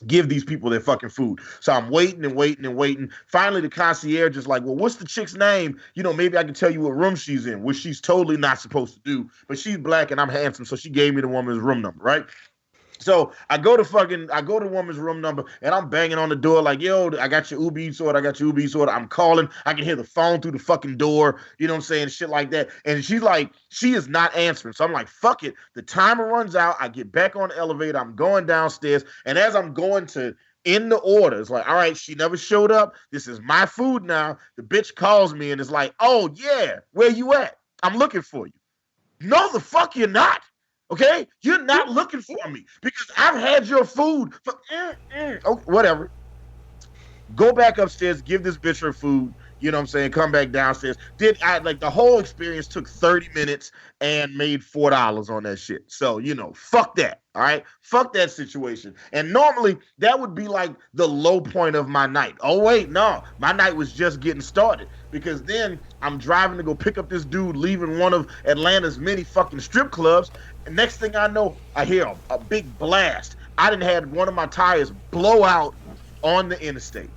D: give these people their fucking food. So I'm waiting and waiting and waiting. Finally, the concierge is like, well, what's the chick's name? You know, maybe I can tell you what room she's in, which she's totally not supposed to do. But she's black and I'm handsome, so she gave me the woman's room number, right? So I go to the woman's room number, and I'm banging on the door like, yo, I got your Uber Eats order. I got your Uber Eats order. I'm calling. I can hear the phone through the fucking door. You know what I'm saying? Shit like that. And she's like, she is not answering. So I'm like, fuck it. The timer runs out. I get back on the elevator. I'm going downstairs. And as I'm going to end the order, it's like, all right, she never showed up. This is my food now. The bitch calls me and is like, oh, yeah, where you at? I'm looking for you. No, the fuck you're not. Okay, you're not looking for me because I've had your food for okay, whatever. Go back upstairs, give this bitch her food. You know what I'm saying? Come back downstairs. The whole experience took 30 minutes and made $4 on that shit. So, you know, fuck that. All right, fuck that situation. And normally that would be like the low point of my night. Oh wait, no, my night was just getting started because then I'm driving to go pick up this dude leaving one of Atlanta's many fucking strip clubs. And next thing I know, I hear a big blast. I done had one of my tires blow out on the interstate.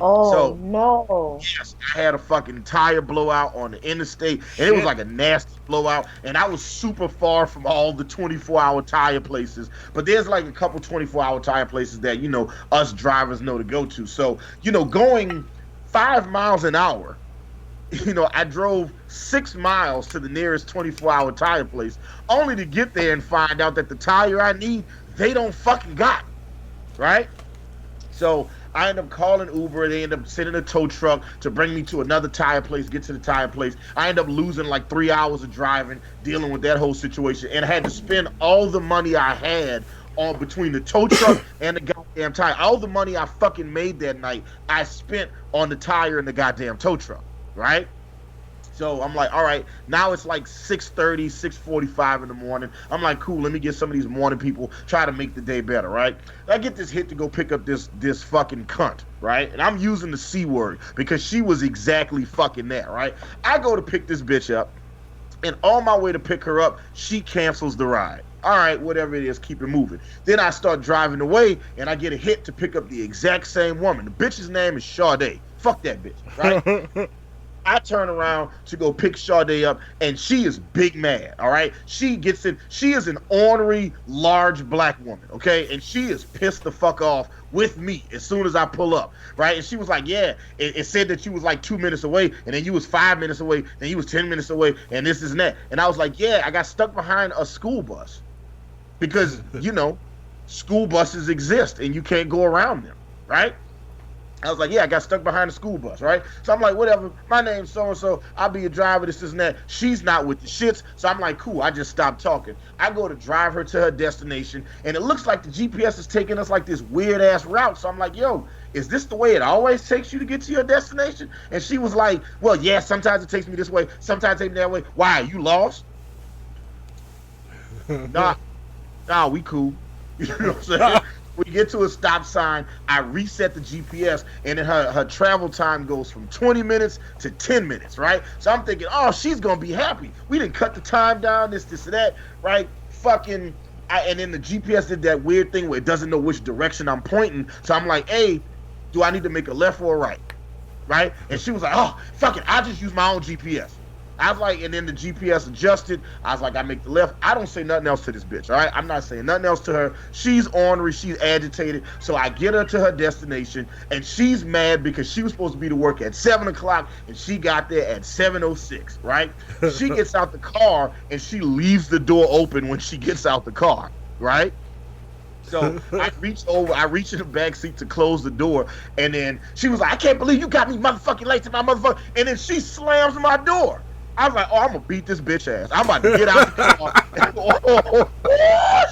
G: Oh,
D: so,
G: no.
D: Yes, I had a fucking tire blowout on the interstate, and it was like a nasty blowout, and I was super far from all the 24-hour tire places, but there's like a couple 24-hour tire places that, you know, us drivers know to go to. So, you know, going 5 miles an hour, you know, I drove 6 miles to the nearest 24-hour tire place, only to get there and find out that the tire I need, they don't fucking got, right? So I end up calling Uber. They end up sending a tow truck to bring me to another tire place, get to the tire place. I end up losing like 3 hours of driving, dealing with that whole situation, and I had to spend all the money I had on between the tow truck and the goddamn tire. All the money I fucking made that night, I spent on the tire and the goddamn tow truck, right? So I'm like, all right, now it's like 6:30, 6:45 in the morning. I'm like, cool, let me get some of these morning people, try to make the day better, right? I get this hit to go pick up this fucking cunt, right? And I'm using the C word because she was exactly fucking that, right? I go to pick this bitch up. And on my way to pick her up, she cancels the ride. All right, whatever it is, keep it moving. Then I start driving away, and I get a hit to pick up the exact same woman. The bitch's name is Sade. Fuck that bitch, right? I turn around to go pick Sade up, and she is big mad, all right? She gets in. She is an ornery, large black woman, okay? And she is pissed the fuck off with me as soon as I pull up, right? And she was like, yeah, it said that you was like 2 minutes away, and then you was 5 minutes away, and you was 10 minutes away, and this and that. And I was like, yeah, I got stuck behind a school bus because, you know, school buses exist, and you can't go around them, right? I was like, yeah, I got stuck behind a school bus, right? So I'm like, whatever, my name's so-and-so, I'll be a driver, this and that. She's not with the shits, so I'm like, cool, I just stopped talking. I go to drive her to her destination, and it looks like the GPS is taking us like this weird-ass route. So I'm like, yo, is this the way it always takes you to get to your destination? And she was like, well, yeah, sometimes it takes me this way, sometimes it takes me that way. Why, you lost? Nah, we cool. You know what I'm saying? We get to a stop sign, I reset the GPS, and then her travel time goes from 20 minutes to 10 minutes, right? So I'm thinking, oh, she's going to be happy. We didn't cut the time down, this, and that, right? And then the GPS did that weird thing where it doesn't know which direction I'm pointing. So I'm like, hey, do I need to make a left or a right? Right? And she was like, oh, fuck it, I'll just use my own GPS. I was like, and then the GPS adjusted. I was like, I make the left. I don't say nothing else to this bitch, all right? I'm not saying nothing else to her. She's ornery. She's agitated. So I get her to her destination, and she's mad because she was supposed to be to work at 7 o'clock, and she got there at 7:06, right? She gets out the car, and she leaves the door open when she gets out the car, right? So I reach in the back seat to close the door, and then she was like, I can't believe you got me motherfucking late to my motherfucker. And then she slams my door. I was like, oh, I'm going to beat this bitch ass. I'm about to get out the car. Oh,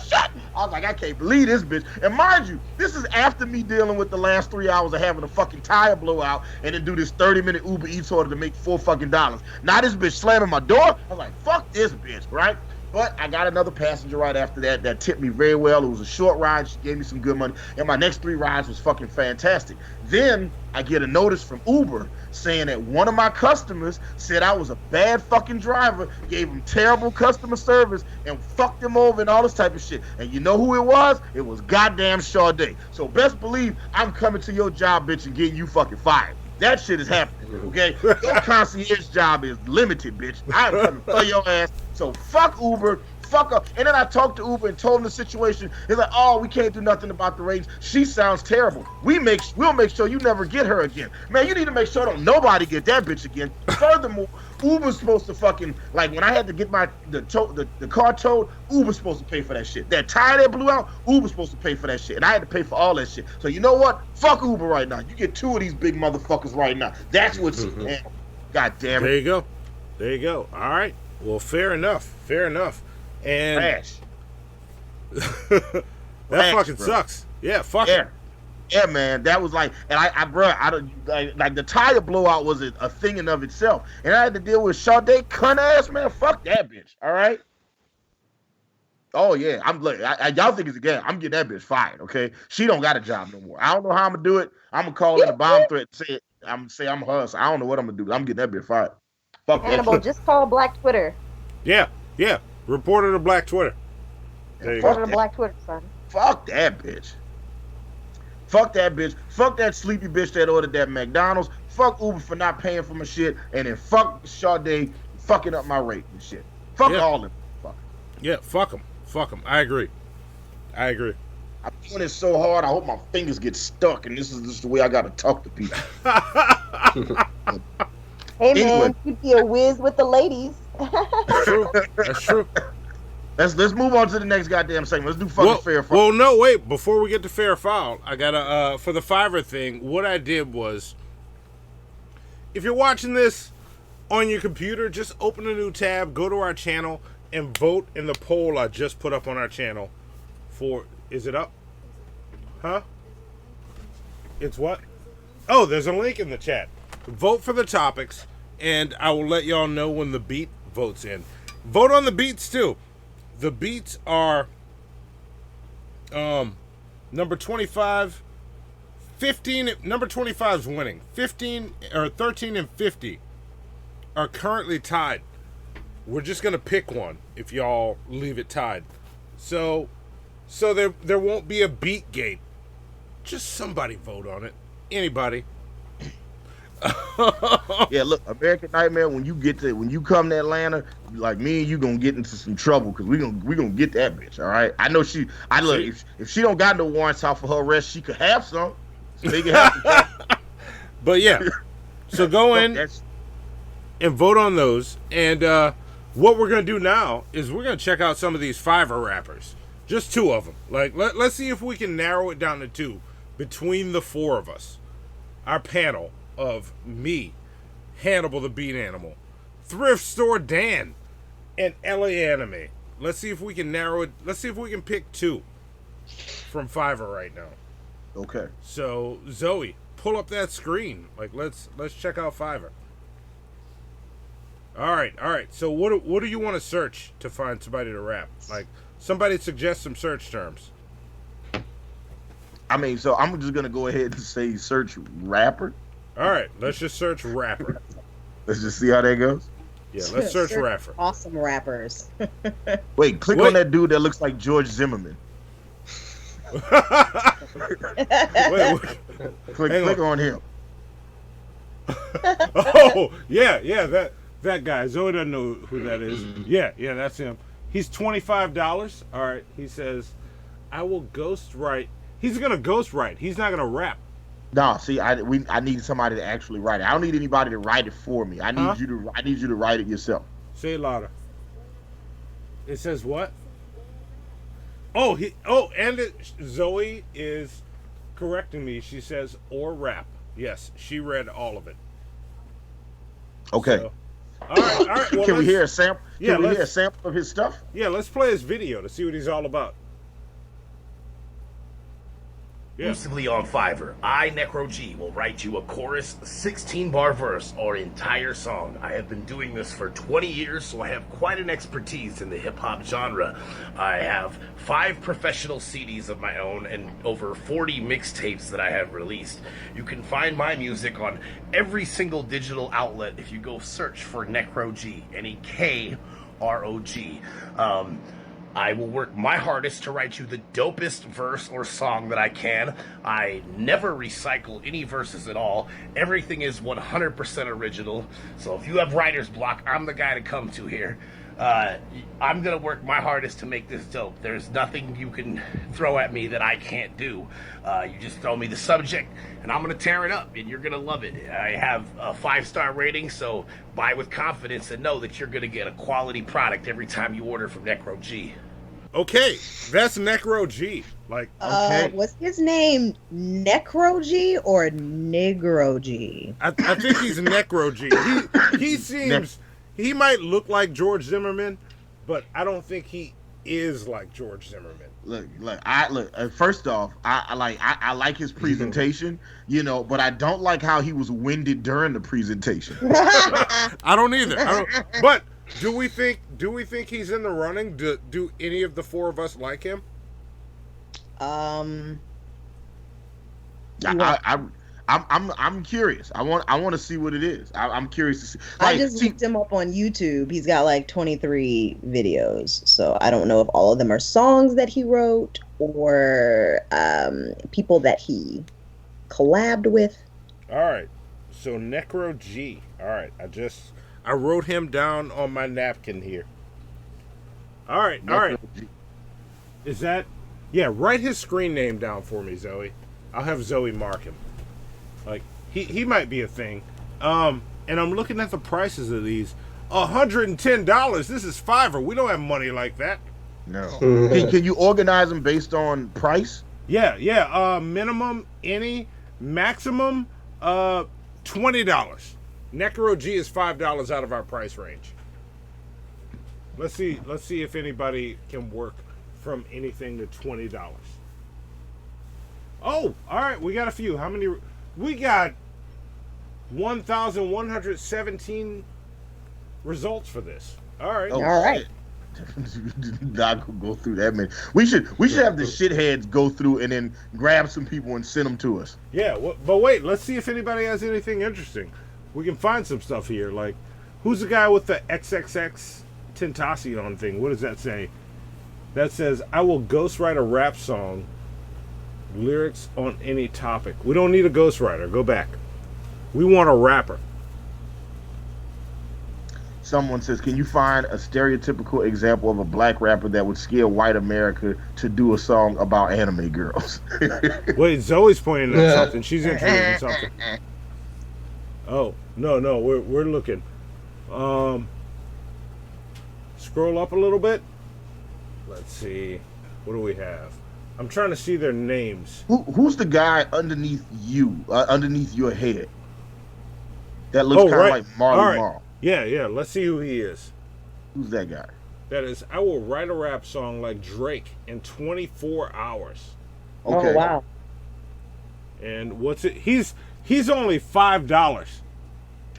D: shit. I was like, I can't believe this bitch. And mind you, this is after me dealing with the last 3 hours of having a fucking tire blowout and then do this 30-minute Uber Eats order to make $4 fucking dollars. Now this bitch slamming my door. I was like, fuck this bitch, right? But I got another passenger right after that tipped me very well. It was a short ride. She gave me some good money. And my next 3 rides was fucking fantastic. Then I get a notice from Uber saying that one of my customers said I was a bad fucking driver, gave him terrible customer service, and fucked him over and all this type of shit. And you know who it was? It was goddamn Sade. So best believe I'm coming to your job, bitch, and getting you fucking fired. That shit is happening, okay? Your concierge job is limited, bitch. I'm coming for your ass. So fuck Uber, fuck up. And then I talked to Uber and told him the situation. He's like, oh, we can't do nothing about the ratings. She sounds terrible. We'll make sure you never get her again. Man, you need to make sure don't nobody get that bitch again. Furthermore, Uber's supposed to fucking, like, when I had to get the car towed, Uber's supposed to pay for that shit. That tire that blew out, Uber's supposed to pay for that shit. And I had to pay for all that shit. So you know what? Fuck Uber right now. You get 2 of these big motherfuckers right now. That's what's, man, God damn it.
E: There you go. There you go. All right. Well, fair enough. Fair enough. And
D: Trash.
E: that
D: Trash,
E: fucking
D: bro.
E: sucks. Yeah, fuck it.
D: Yeah, man, that was like, and I don't like the tire blowout was a thing in of itself, and I had to deal with Sade cunt ass, man. Fuck that bitch. All right. Oh yeah, I'm like, y'all think it's a game. I'm getting that bitch fired. Okay, she don't got a job no more. I don't know how I'm gonna do it. I'm gonna call in a bomb threat and say it. I'm gonna say I'm her. So I don't know what I'm gonna do. I'm getting that bitch fired. Fuck
G: Hannibal,
D: that.
G: just call Black Twitter.
E: Yeah. Report her to Black Twitter. There you
G: Report
E: go.
G: her to Black Twitter, son.
D: Fuck that bitch. Fuck that bitch. Fuck that sleepy bitch that ordered that McDonald's. Fuck Uber for not paying for my shit. And then fuck Sade fucking up my rate and shit. Fuck all of them. Fuck.
E: Yeah, fuck them. Fuck them. I agree.
D: I'm doing it so hard, I hope my fingers get stuck. And this is just the way I got to talk to people.
G: Hey, man, you be a whiz with the ladies.
E: That's true. That's true.
D: Let's move on to the next goddamn segment. Let's do fucking fair foul.
E: Well, no, wait. Before we get to fair foul, I gotta for the Fiverr thing. What I did was, if you're watching this on your computer, just open a new tab, go to our channel, and vote in the poll I just put up on our channel. Is it up? Huh? It's what? Oh, there's a link in the chat. Vote for the topics, and I will let y'all know when the beat votes in. Vote on the beats too. The beats are number 25, 15. Number 25 is winning. 15 or 13 and 50 are currently tied. we're just gonna pick one if y'all leave it tied. So there won't be a beat gate. Just somebody vote on it. Anybody.
D: Yeah, look, American Nightmare. When you come to Atlanta, like me and you gonna get into some trouble because we gonna get that bitch. All right. I know she. I look if she don't got no warrants out for her arrest, she could have some. So they can have some.
E: But yeah, so go in and vote on those. And what we're gonna do now is we're gonna check out some of these Fiverr rappers. Just 2 of them. Like let's see if we can narrow it down to 2 between the 4 of us. Our panel of me, Hannibal the Beat Animal, Thrift Store Dan, and L.A.ANIME. Let's see if we can narrow it. Let's see if we can pick 2 from Fiverr right now.
D: Okay.
E: So Zoe, pull up that screen. Like let's check out Fiverr. All right. So what do you want to search to find somebody to rap? Like somebody suggest some search terms.
D: I mean, so I'm just gonna go ahead and say search rapper.
E: All right, let's just search rapper.
D: Let's just see how that goes.
E: Yeah, let's search rapper.
G: Awesome rappers.
D: Wait, click on that dude that looks like George Zimmerman. Click on him.
E: Oh, yeah, that guy. Zoe doesn't know who that is. Yeah, that's him. He's $25. All right, he says, I will ghostwrite. He's gonna ghostwrite. He's not gonna rap.
D: No, see, I need somebody to actually write it. I don't need anybody to write it for me. I need you to write it yourself.
E: Say it louder. It says what? Zoe is correcting me. She says or rap. Yes, she read all of it.
D: Okay.
E: So, all right. Well,
D: can we hear a sample? Can we hear a sample of his stuff?
E: Yeah, let's play his video to see what he's all about.
M: Exclusively on Fiverr, I, Necro G, will write you a chorus, 16-bar verse, or entire song. I have been doing this for 20 years, so I have quite an expertise in the hip-hop genre. I have 5 professional CDs of my own and over 40 mixtapes that I have released. You can find my music on every single digital outlet if you go search for Necro G, N-E-K-R-O-G. I will work my hardest to write you the dopest verse or song that I can. I never recycle any verses at all. Everything is 100% original. So if you have writer's block, I'm the guy to come to here. I'm going to work my hardest to make this dope. There's nothing you can throw at me that I can't do. You just throw me the subject, and I'm going to tear it up, and you're going to love it. I have a 5-star rating, so buy with confidence and know that you're going to get a quality product every time you order from Necro G.
E: Okay, that's Necro G. Like, okay.
G: What's his name? Necro G or Negro G?
E: I think he's Necro G. He seems... He might look like George Zimmerman, but I don't think he is like George Zimmerman.
D: Look. First off, I like his presentation, but I don't like how he was winded during the presentation.
E: I don't either. But do we think he's in the running? Do any of the 4 of us like him?
D: I'm curious. I want to see what it is. I'm curious to see.
G: I just looked him up on YouTube. He's got like 23 videos. So I don't know if all of them are songs that he wrote or people that he collabed with.
E: All right. So Necro G. All right. I wrote him down on my napkin here. All right.
D: G.
E: Is that? Yeah. Write his screen name down for me, Zoe. I'll have Zoe mark him. Like, he might be a thing. And I'm looking at the prices of these. $110. This is Fiverr. We don't have money like that.
D: No. Can you organize them based on price?
E: Yeah. Minimum, any, maximum, $20. Necro G is $5 out of our price range. Let's see if anybody can work from anything to $20. Oh, all right. We got a few. How many? We got 1,117 results for this. All right.
D: Oh, all right. Not gonna go through that many. We should have the shitheads go through and then grab some people and send them to us.
E: Yeah, but wait. Let's see if anybody has anything interesting. We can find some stuff here. Like, who's the guy with the XXX Tentacion thing. What does that say? That says, I will ghostwrite a rap song, lyrics on any topic. We don't need a ghostwriter. Go back. We want a rapper.
D: Someone says, can you find a stereotypical example of a black rapper that would scare white America to do a song about anime girls?
E: Wait, Zoe's pointing at something. She's interested in something. Oh, no, we're looking. Scroll up a little bit. Let's see. What do we have? I'm trying to see their names.
D: Who's the guy underneath you, underneath your head? That looks kind of like Marley Marl.
E: Yeah. Let's see who he is.
D: Who's that guy?
E: That is, I will write a rap song like Drake in 24 hours.
D: Okay.
G: Oh, wow.
E: And what's it? He's only $5.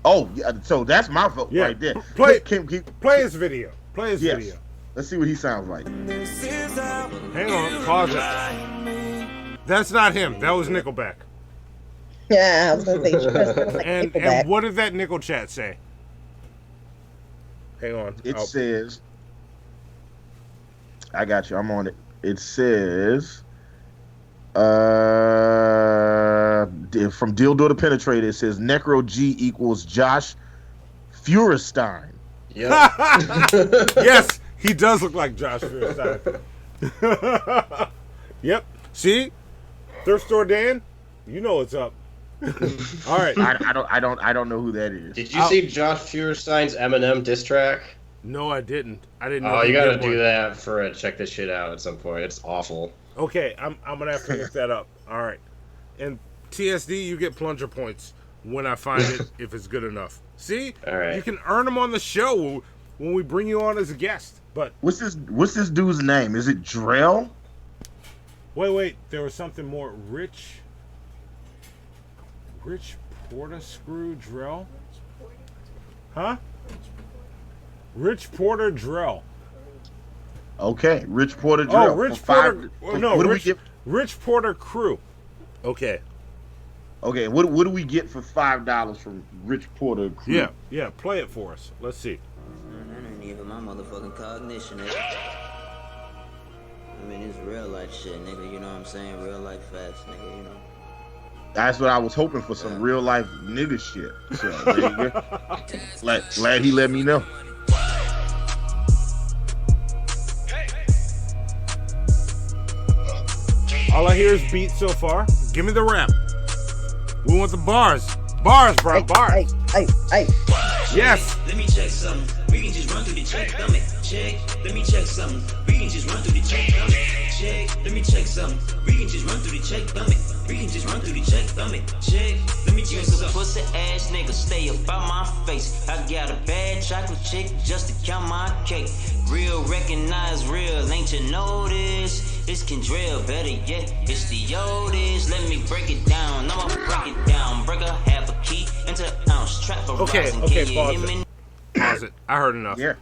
D: Oh, yeah, so that's my vote right there.
E: Play his video. Play his video.
D: Let's see what he sounds like.
E: Hang on, pause it. That's not him. That was Nickelback.
G: Yeah, I was gonna say. Like
E: and what did that Nickel chat say? Hang on.
D: It says, I got you. I'm on it. It says, from Dildo to Penetrate, it says Necro G equals Josh Feuerstein.
F: Yeah.
E: Yes, he does look like Josh Feuerstein. Yep. See, Thrift Store Dan, you know what's up. All right.
D: I don't know who that is.
F: Did you see Josh Feuerstein's Eminem diss track?
E: No, I didn't. I didn't know.
F: Oh, you gotta do that for check this shit out at some point. It's awful.
E: Okay, I'm gonna have to look that up. All right. And TSD, you get plunger points when I find it if it's good enough. See?
F: All right.
E: You can earn them on the show when we bring you on as a guest. But
D: what's this dude's name? Is it Drell?
E: Wait. There was something more. Rich Porter Screw Drell? Huh? Rich Porter Drell.
D: Okay, Rich Porter Drell.
E: Oh, Rich Porter. No, Rich Porter Crew. Okay.
D: Okay, what do we get for $5 from Rich Porter Crew?
E: Yeah. Play it for us. Let's see.
N: That ain't even my motherfucking cognition, nigga. I mean, it's real life shit, nigga. You know what I'm saying? Real life facts, nigga. You know.
D: That's what I was hoping for, some real life nigga shit. So there you go. Glad he let me know.
E: All I hear is beats so far. Give me the rap. We want the bars. Bars, bro. Bars.
G: Hey.
E: Yes.
N: Let me check something. We can just run through the check, stomach. Check. Let me check something. We can just run through the check, stomach. Check. Let me check something. We can just run through the check, stomach. We can just run through the check, stomach. Check. Let me check something. Pussy ass nigga, stay about my face. I got a bad chocolate chick just to count my cake. Real recognize real, ain't you know this? This can drill better yet. It's the oldest. Let me break it down. I'ma break it down. Break a half a key into ounce. Trap a
E: Okay, pause it. I heard enough.
D: Yeah.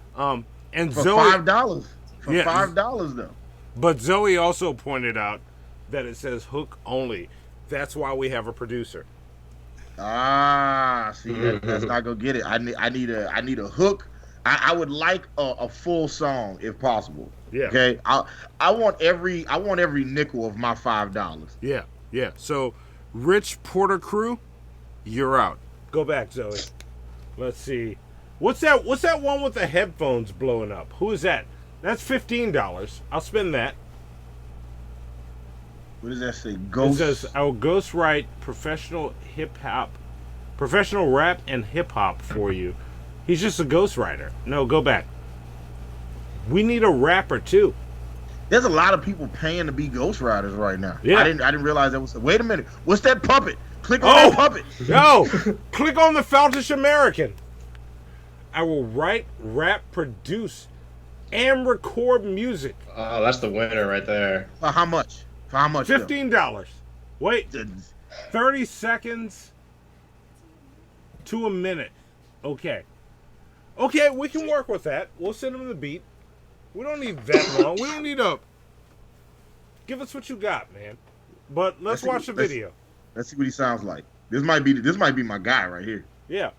E: And
D: for
E: Zoe,
D: $5. For $5 though.
E: But Zoe also pointed out that it says hook only. That's why we have a producer.
D: See, that's not gonna get it. I need a hook. I would like a full song if possible.
E: Yeah.
D: Okay. I want every nickel of my $5.
E: Yeah. So, Rich Porter Crew, you're out. Go back, Zoe. Let's see. What's that one with the headphones blowing up? Who is that? That's $15. I'll spend that.
D: What does that say? Ghost.
E: It says I'll ghostwrite professional rap and hip hop for you. He's just a ghostwriter. No, go back. We need a rapper too.
D: There's a lot of people paying to be ghostwriters right now.
E: Yeah.
D: I didn't realize that was. Wait a minute. What's that puppet? Click on that puppet.
E: No. Click on the Feltish American. I will write, rap, produce, and record music.
F: Oh, that's the winner right there.
D: For how much? For how much?
E: $15. Wait. 30 seconds to a minute. Okay, we can work with that. We'll send him the beat. We don't need that long. We don't need a... Give us what you got, man. But let's watch the video.
D: Let's see what he sounds like. This might be my guy right here.
E: Yeah.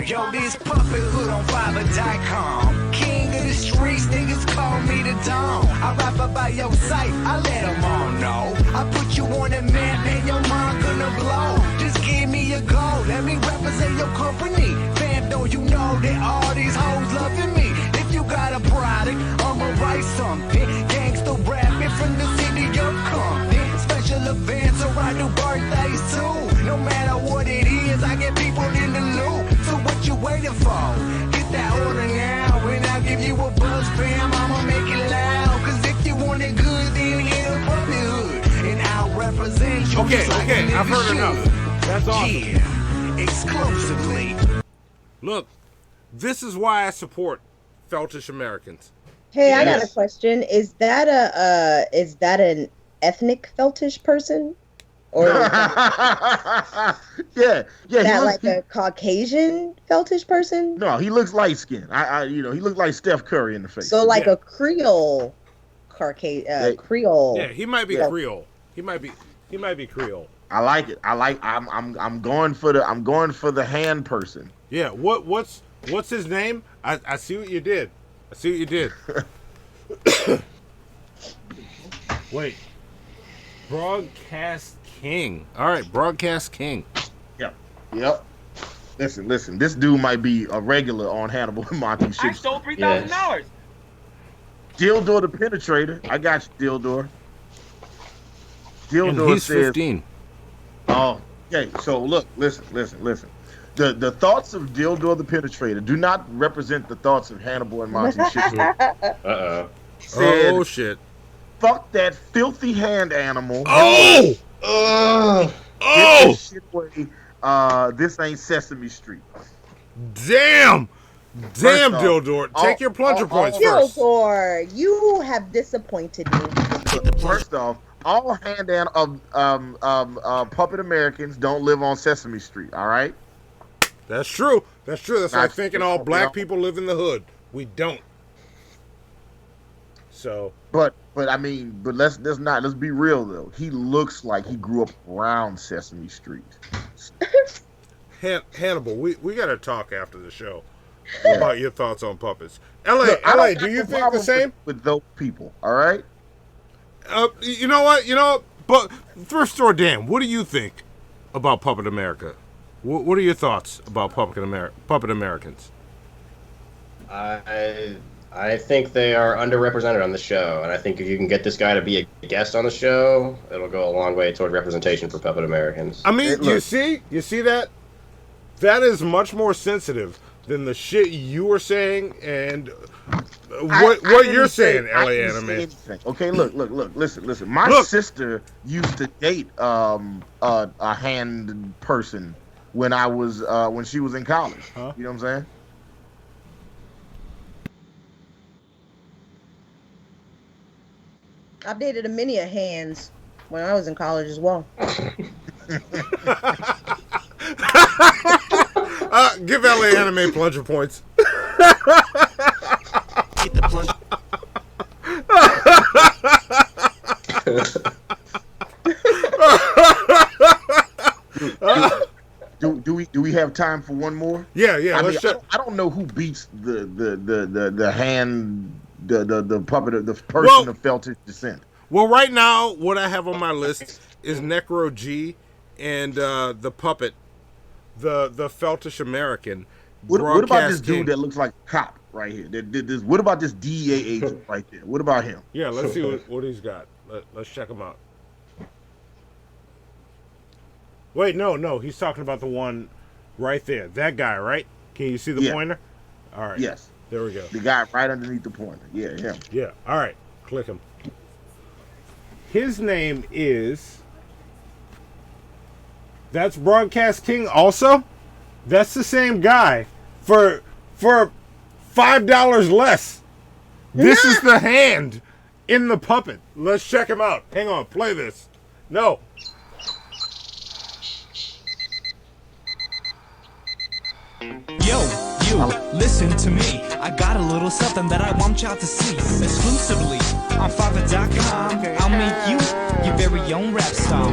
I: Yo, this puppet hood on Fiverr.com. King of the streets, niggas call me the Don. I rap about your sight, I let them all know. I put you on the map, man, your mind gonna blow. Just give me a go, let me represent your company. Fam, don't you know that all these hoes loving me? If you got a product, I'ma write something. Gangsta rapping from the city of Compton. Special events, or I do birthdays too. No matter what it is, I get people in the loop. So what you waiting for? Get that order now, and I'll give you a buzz, fam. I'ma make it loud. Cause if you want it good, then hit up Puppet Hood. And I'll represent you.
E: Okay,
I: like
E: okay, I've heard enough. That's awesome.
I: Yeah, exclusively.
E: Look, this is why I support Feltish Americans.
G: Hey, I got a question. Is that an ethnic Feltish person? Or is that, a Caucasian Feltish person?
D: No, he looks light skinned. He looks like Steph Curry in the face.
G: So like a Creole, Creole.
E: Yeah, he might be Creole. He might be Creole.
D: I like it. I'm going for the hand person.
E: Yeah. What's his name? I see what you did. Wait. Broadcast King. All right, Broadcast King.
D: Yep. Listen. This dude might be a regular on Hannibal and Monty shit.
C: I stole $3,000.
D: Dildor the Penetrator. I got you, Dildor.
E: And he's
D: says,
E: 15.
D: Oh, okay. So look, listen. The thoughts of Dildor the Penetrator do not represent the thoughts of Hannibal and Monty shit.
E: Oh shit.
D: Fuck that filthy hand animal.
E: Oh!
D: Get this shit away. This ain't Sesame Street.
E: Damn, Dildor. Take your plunger points first.
G: Dildor, you have disappointed me.
D: First off, all hand puppet Americans don't live on Sesame Street. All right.
E: That's true. That's like thinking all black people live in the hood. We don't. So.
D: But let's be real though. He looks like he grew up around Sesame Street.
E: Hannibal, we got to talk after the show about your thoughts on puppets. LA, do you think the same
D: with those people? All right.
E: You know what? But Thrift Store Dan, what do you think about Puppet America? What are your thoughts about Puppet Americans?
F: I think they are underrepresented on the show, and I think if you can get this guy to be a guest on the show, it'll go a long way toward representation for Puppet Americans.
E: I mean, you see that? That is much more sensitive than the shit you were saying and what you're saying, L.A.ANIME.
D: Okay, look, listen. My sister used to date a hand person when she was in college.
E: Huh?
D: You know what I'm saying?
G: I've dated a many of hands when I was in college as well.
E: Give L.A.ANIME plunger points.
N: Get the plunge.
D: Do we have time for one more?
E: Yeah.
D: I don't know who beats the hand. The puppet, the person of Feltish descent.
E: Well, right now, what I have on my list is Necro G and the puppet, the Feltish American.
D: What about this dude that looks like a cop right here? What about this DEA agent right there? What about him?
E: Yeah, let's see what he's got. Let's check him out. Wait, no, he's talking about the one right there. That guy, right? Can you see the pointer? All right.
D: Yes.
E: There we go.
D: The guy right underneath the pointer. Yeah, him.
E: Yeah. All right. Click him. His name is... That's Broadcast King also? That's the same guy for $5 less. This is the hand in the puppet. Let's check him out. Hang on. Play this. No.
I: Yo,
O: true. Listen to me, I got a little something that I want y'all to see. Exclusively on Fiverr.com, I'll make you your very own rap song.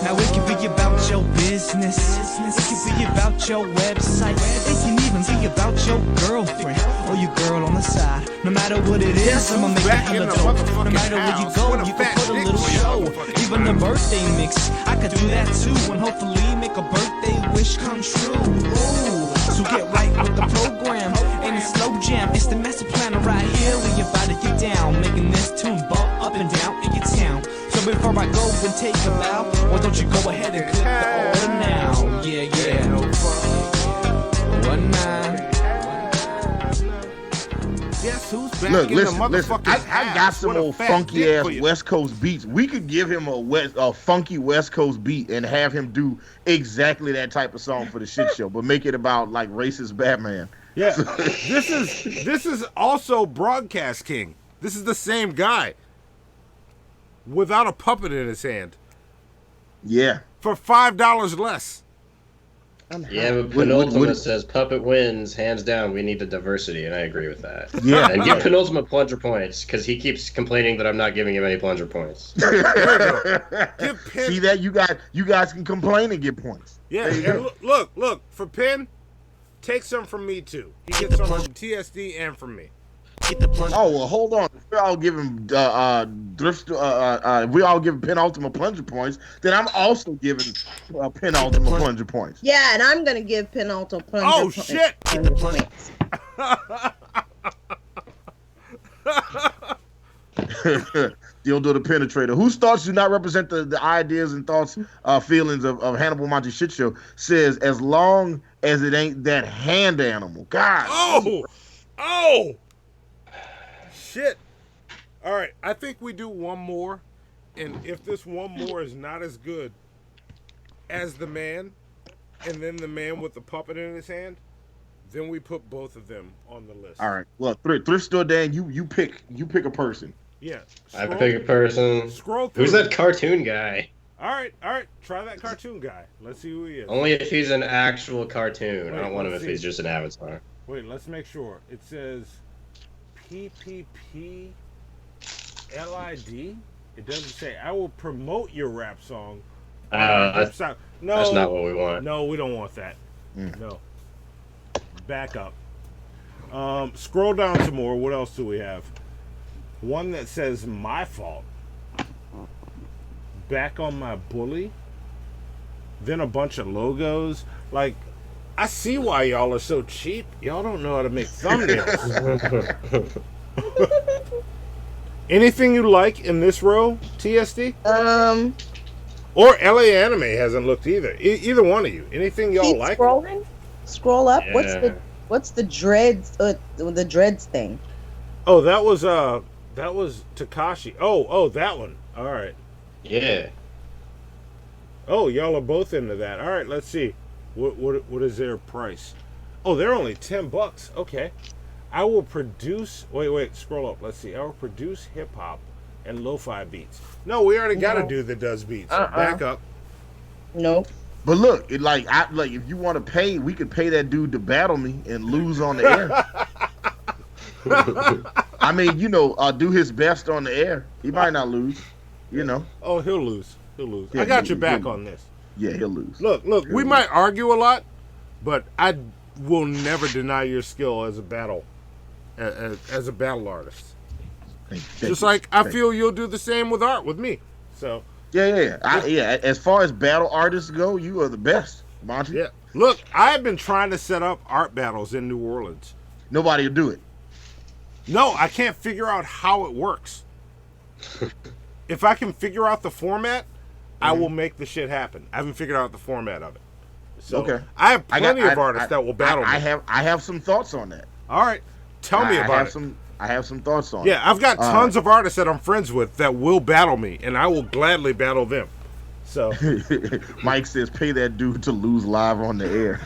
O: Now it can be about your business, it can be about your website, it can even be about your girlfriend or your girl on the side. No matter what it is, I'ma make it hella dope. No matter where you go, you can put a little show. Even a birthday mix, I could do that too, and hopefully make a birthday wish come true. Ooh, so get right with the program, ain't a slow jam, it's the master planner right here. We about to get down, making this tune bump up and down in your town. So before I go and take a bow, why don't you go ahead and click the order now? Yeah, yeah. 1-9.
E: Guess who's back
D: Look,
E: in
D: listen,
E: the
D: listen.
E: motherfucker's
D: I got
E: house
D: some
E: with a
D: old
E: fat
D: funky
E: dick
D: ass
E: for you?
D: West Coast beats. We could give him a funky West Coast beat and have him do exactly that type of song for the shit show, but make it about like racist Batman.
E: Yeah, this is also Broadcast King. This is the same guy without a puppet in his hand.
D: Yeah,
E: for $5 less.
F: Yeah, but Penultimate says Puppet wins, hands down. We need the diversity, and I agree with that.
D: Yeah,
F: and give Penultimate plunger points because he keeps complaining that I'm not giving him any plunger points.
D: See that you guys can complain and get points.
E: Yeah, and look for Penn, take some from me too. He gets some from TSD and from me.
D: Oh well, hold on. If we're all giving we all giving penultimate plunger points, then I'm also giving penultimate plunger points.
G: Yeah, and I'm gonna give penultimate plunger.
E: Oh shit!
G: Points.
D: Dildo the Penetrator, whose thoughts do not represent the ideas and thoughts, feelings of Hannibal Monty Shit Show, says as long as it ain't that hand animal. God.
E: Oh. Shit. All right, I think we do one more, and if this one more is not as good as the man, and then the man with the puppet in his hand, then we put both of them on the list.
D: All right. Well, thrift store Dan, you pick a person.
E: Yeah.
F: I pick a person.
E: Scroll through.
F: Who's that cartoon guy?
E: All right. Try that cartoon guy. Let's see who he is.
F: Only if he's an actual cartoon.
E: Wait,
F: I don't want him if
E: see.
F: he's just an avatar.
E: Wait, let's make sure. It says PPP LID. It doesn't say I will promote your rap song. No,
F: that's not what we want.
E: No, we don't want that. No. Back up. Scroll down some more. What else do we have? One that says my fault. Back on my bully. Then a bunch of logos. Like, I see why y'all are so cheap. Y'all don't know how to make thumbnails. Anything you like in this row, TSD? Or L.A.ANIME hasn't looked either. Either one of you. Anything y'all
G: Keep
E: like?
G: Scrolling. Scroll up.
F: Yeah.
G: What's the dreads? The dreads thing.
E: Oh, that was Takashi. Oh, that one. All right.
F: Yeah.
E: Oh, y'all are both into that. All right, let's see. What is their price? Oh, they're only $10. Okay. I will produce. Wait. Scroll up. Let's see. I will produce hip hop and lo-fi beats. No, we already got a dude that does beats. Back up.
G: Nope.
D: But look, if you want to pay, we could pay that dude to battle me and lose on the air. I mean, do his best on the air. He might not lose,
E: Oh, he'll lose.
D: Yeah,
E: I got your back on this.
D: Yeah, he'll lose.
E: Look, we might argue a lot, but I will never deny your skill as a battle artist. Just like I feel you'll do the same with art with me. So
D: yeah. As far as battle artists go, you are the best, Monty.
E: Yeah. Look, I've been trying to set up art battles in New Orleans.
D: Nobody will do it.
E: No, I can't figure out how it works. If I can figure out the format, I will make the shit happen. I haven't figured out the format of it. So
D: okay.
E: I have plenty of artists that will battle me.
D: I have some thoughts on that.
E: All right. Tell me about it.
D: I have some thoughts on it.
E: Yeah, I've got tons of artists that I'm friends with that will battle me, and I will gladly battle them. So
D: Mike says, pay that dude to lose live on the air.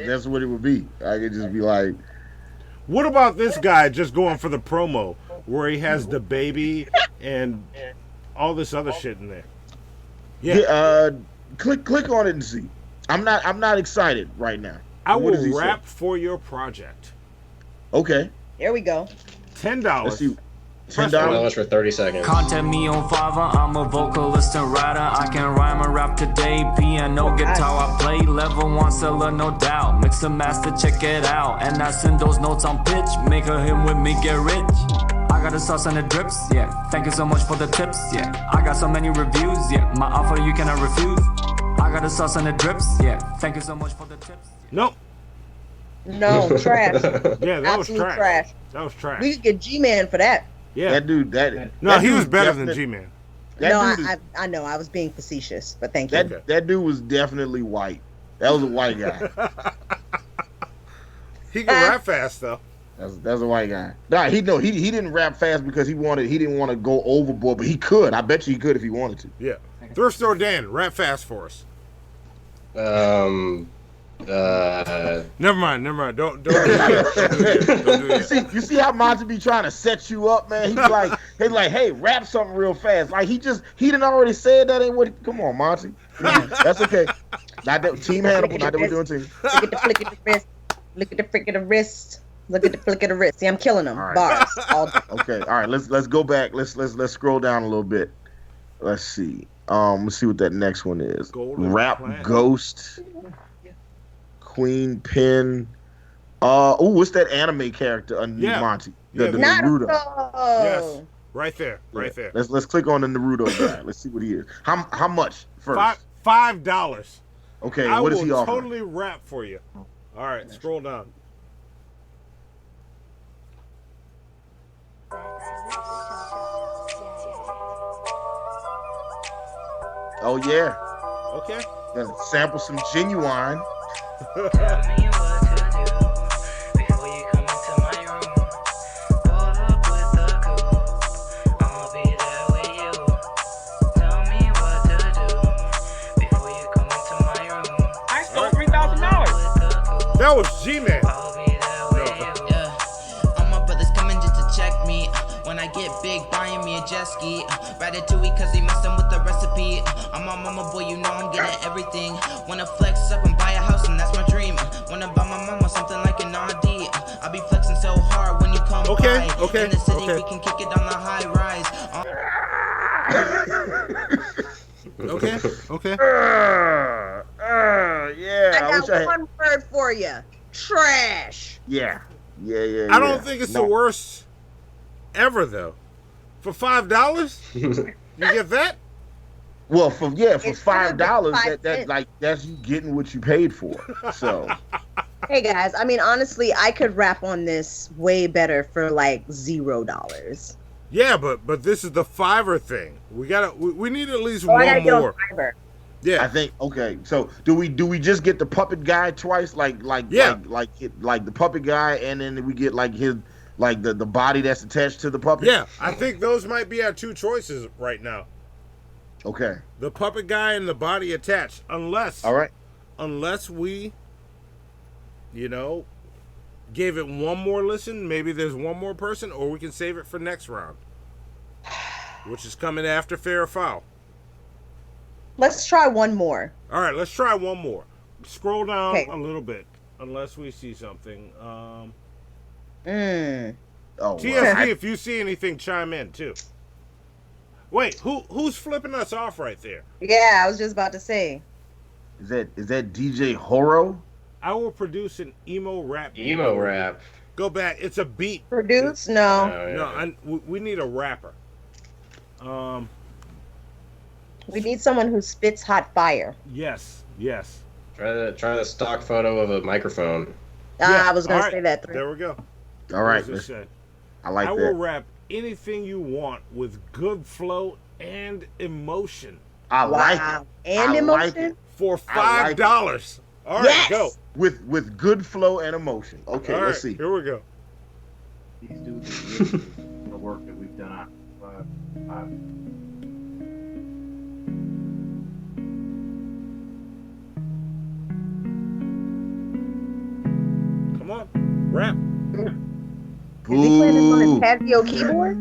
D: That's what it would be. I could just be like,
E: what about this guy just going for the promo where he has the baby and all this other shit in there?
D: Yeah. Click on it and see. I'm not excited right now.
E: I
D: What does he
E: will
D: say?
E: rap for your project.
D: Okay.
G: There we go.
E: $10.
D: Let's see.
F: $10 for 30 seconds.
O: Contact me on Fiverr, I'm a vocalist and writer. I can rhyme and rap today, piano, guitar I play. Level 1 seller, no doubt. Mix and master, check it out. And I send those notes on pitch. Make a hit with me, get rich. I got the sauce and the drips, yeah. Thank you so much for the tips, yeah. I got so many reviews, yeah. My offer you cannot refuse. I got the sauce and the drips, yeah. Thank you so much for the tips.
E: Nope.
G: No, trash.
E: Yeah, that
G: Absolute
E: was trash. That was trash.
G: We could get G-Man for that.
E: Yeah.
D: That dude, that
E: No, he was
D: dude
E: better than
D: definitely-
E: G-Man.
D: That
G: I know. I was being facetious, but thank you.
D: That dude was definitely white. That was a white guy.
E: He can rap fast though.
D: That's a white guy. Nah, he didn't rap fast because he didn't want to go overboard, but he could. I bet you he could if he wanted to.
E: Yeah. Thrift Store Dan, rap fast for us. Never mind. Don't do it.
D: You see how Monty be trying to set you up, man? He's like, hey, rap something real fast. Like he didn't already said that ain't what. Come on, Monty. That's okay. Not that Team Hannibal. Not that we're doing team.
G: Look at the flick of the wrist. Look at the flick of the wrist. Look at the flick of the wrist. See, I'm killing them.
D: All right.
G: Bars. All day.
D: Okay, all right. Let's go back. Let's scroll down a little bit. Let's see. Let's see what that next one is.
E: Golden
D: Rap
E: Planet.
D: Ghost. Queen Pin. What's that anime character underneath Monty? The Naruto.
E: Yes, right there.
D: Let's click on the Naruto guy. Let's see what he is. How much first?
E: $5.
D: Okay,
E: I
D: what is
E: will
D: he offering?
E: totally rap for you. All right, scroll down.
D: Oh yeah.
E: Okay.
D: Gonna sample some Genuine.
P: I stole $3,000.
E: That was G-Man.
Q: All my brothers coming just to check me. When I get big, buying me a jet ski. Ratatouille, cause they messing with the recipe. I'm my mama boy, you know I'm getting everything. Wanna flex up and buy a house, and that's my dream. Wanna buy my mama something like an RD. I'll be flexing so hard when you come by. In the city, we can kick it on the high rise.
E: Okay.
D: Yeah.
G: I got one word for you. Trash.
D: Yeah.
E: I don't think it's the worst ever though. For $5, you get that?
D: Well, for $5, that's you getting what you paid for. So.
G: Hey guys, I mean honestly, I could rap on this way better for like $0.
E: Yeah, but this is the Fiverr thing. We need at least one more. Yeah,
D: I think okay. So do we just get the puppet guy twice, like the puppet guy, and then we get like his the body that's attached to the puppet?
E: Yeah, I think those might be our two choices right now.
D: Okay.
E: The puppet guy and the body attached, unless we, gave it one more listen. Maybe there's one more person, or we can save it for next round, which is coming after Fair or Foul.
G: Let's try one more.
E: All right, let's try one more. Scroll down a little bit, unless we see something. TSD, if you see anything, chime in too. Wait, who's flipping us off right there?
G: Yeah, I was just about to say.
D: Is that DJ Horo?
E: I will produce an emo rap.
F: Emo rap.
E: Go back. It's a beat.
G: Produce? No.
E: No, we need a rapper.
G: We need someone who spits hot fire.
E: Yes.
F: Try the stock photo of a microphone.
G: I was gonna say that.
E: There we go.
D: All right. I like that.
E: I will rap anything you want with good flow and emotion.
D: I like it.
G: And emotion?
D: Like it.
E: For $5. All right, go.
D: With good flow and emotion. Okay,
E: all
D: let's
E: right,
D: see.
E: Here we go.
R: These dudes are the work that we've done on
E: Come on, rap.
G: Is he playing this on his patio keyboard?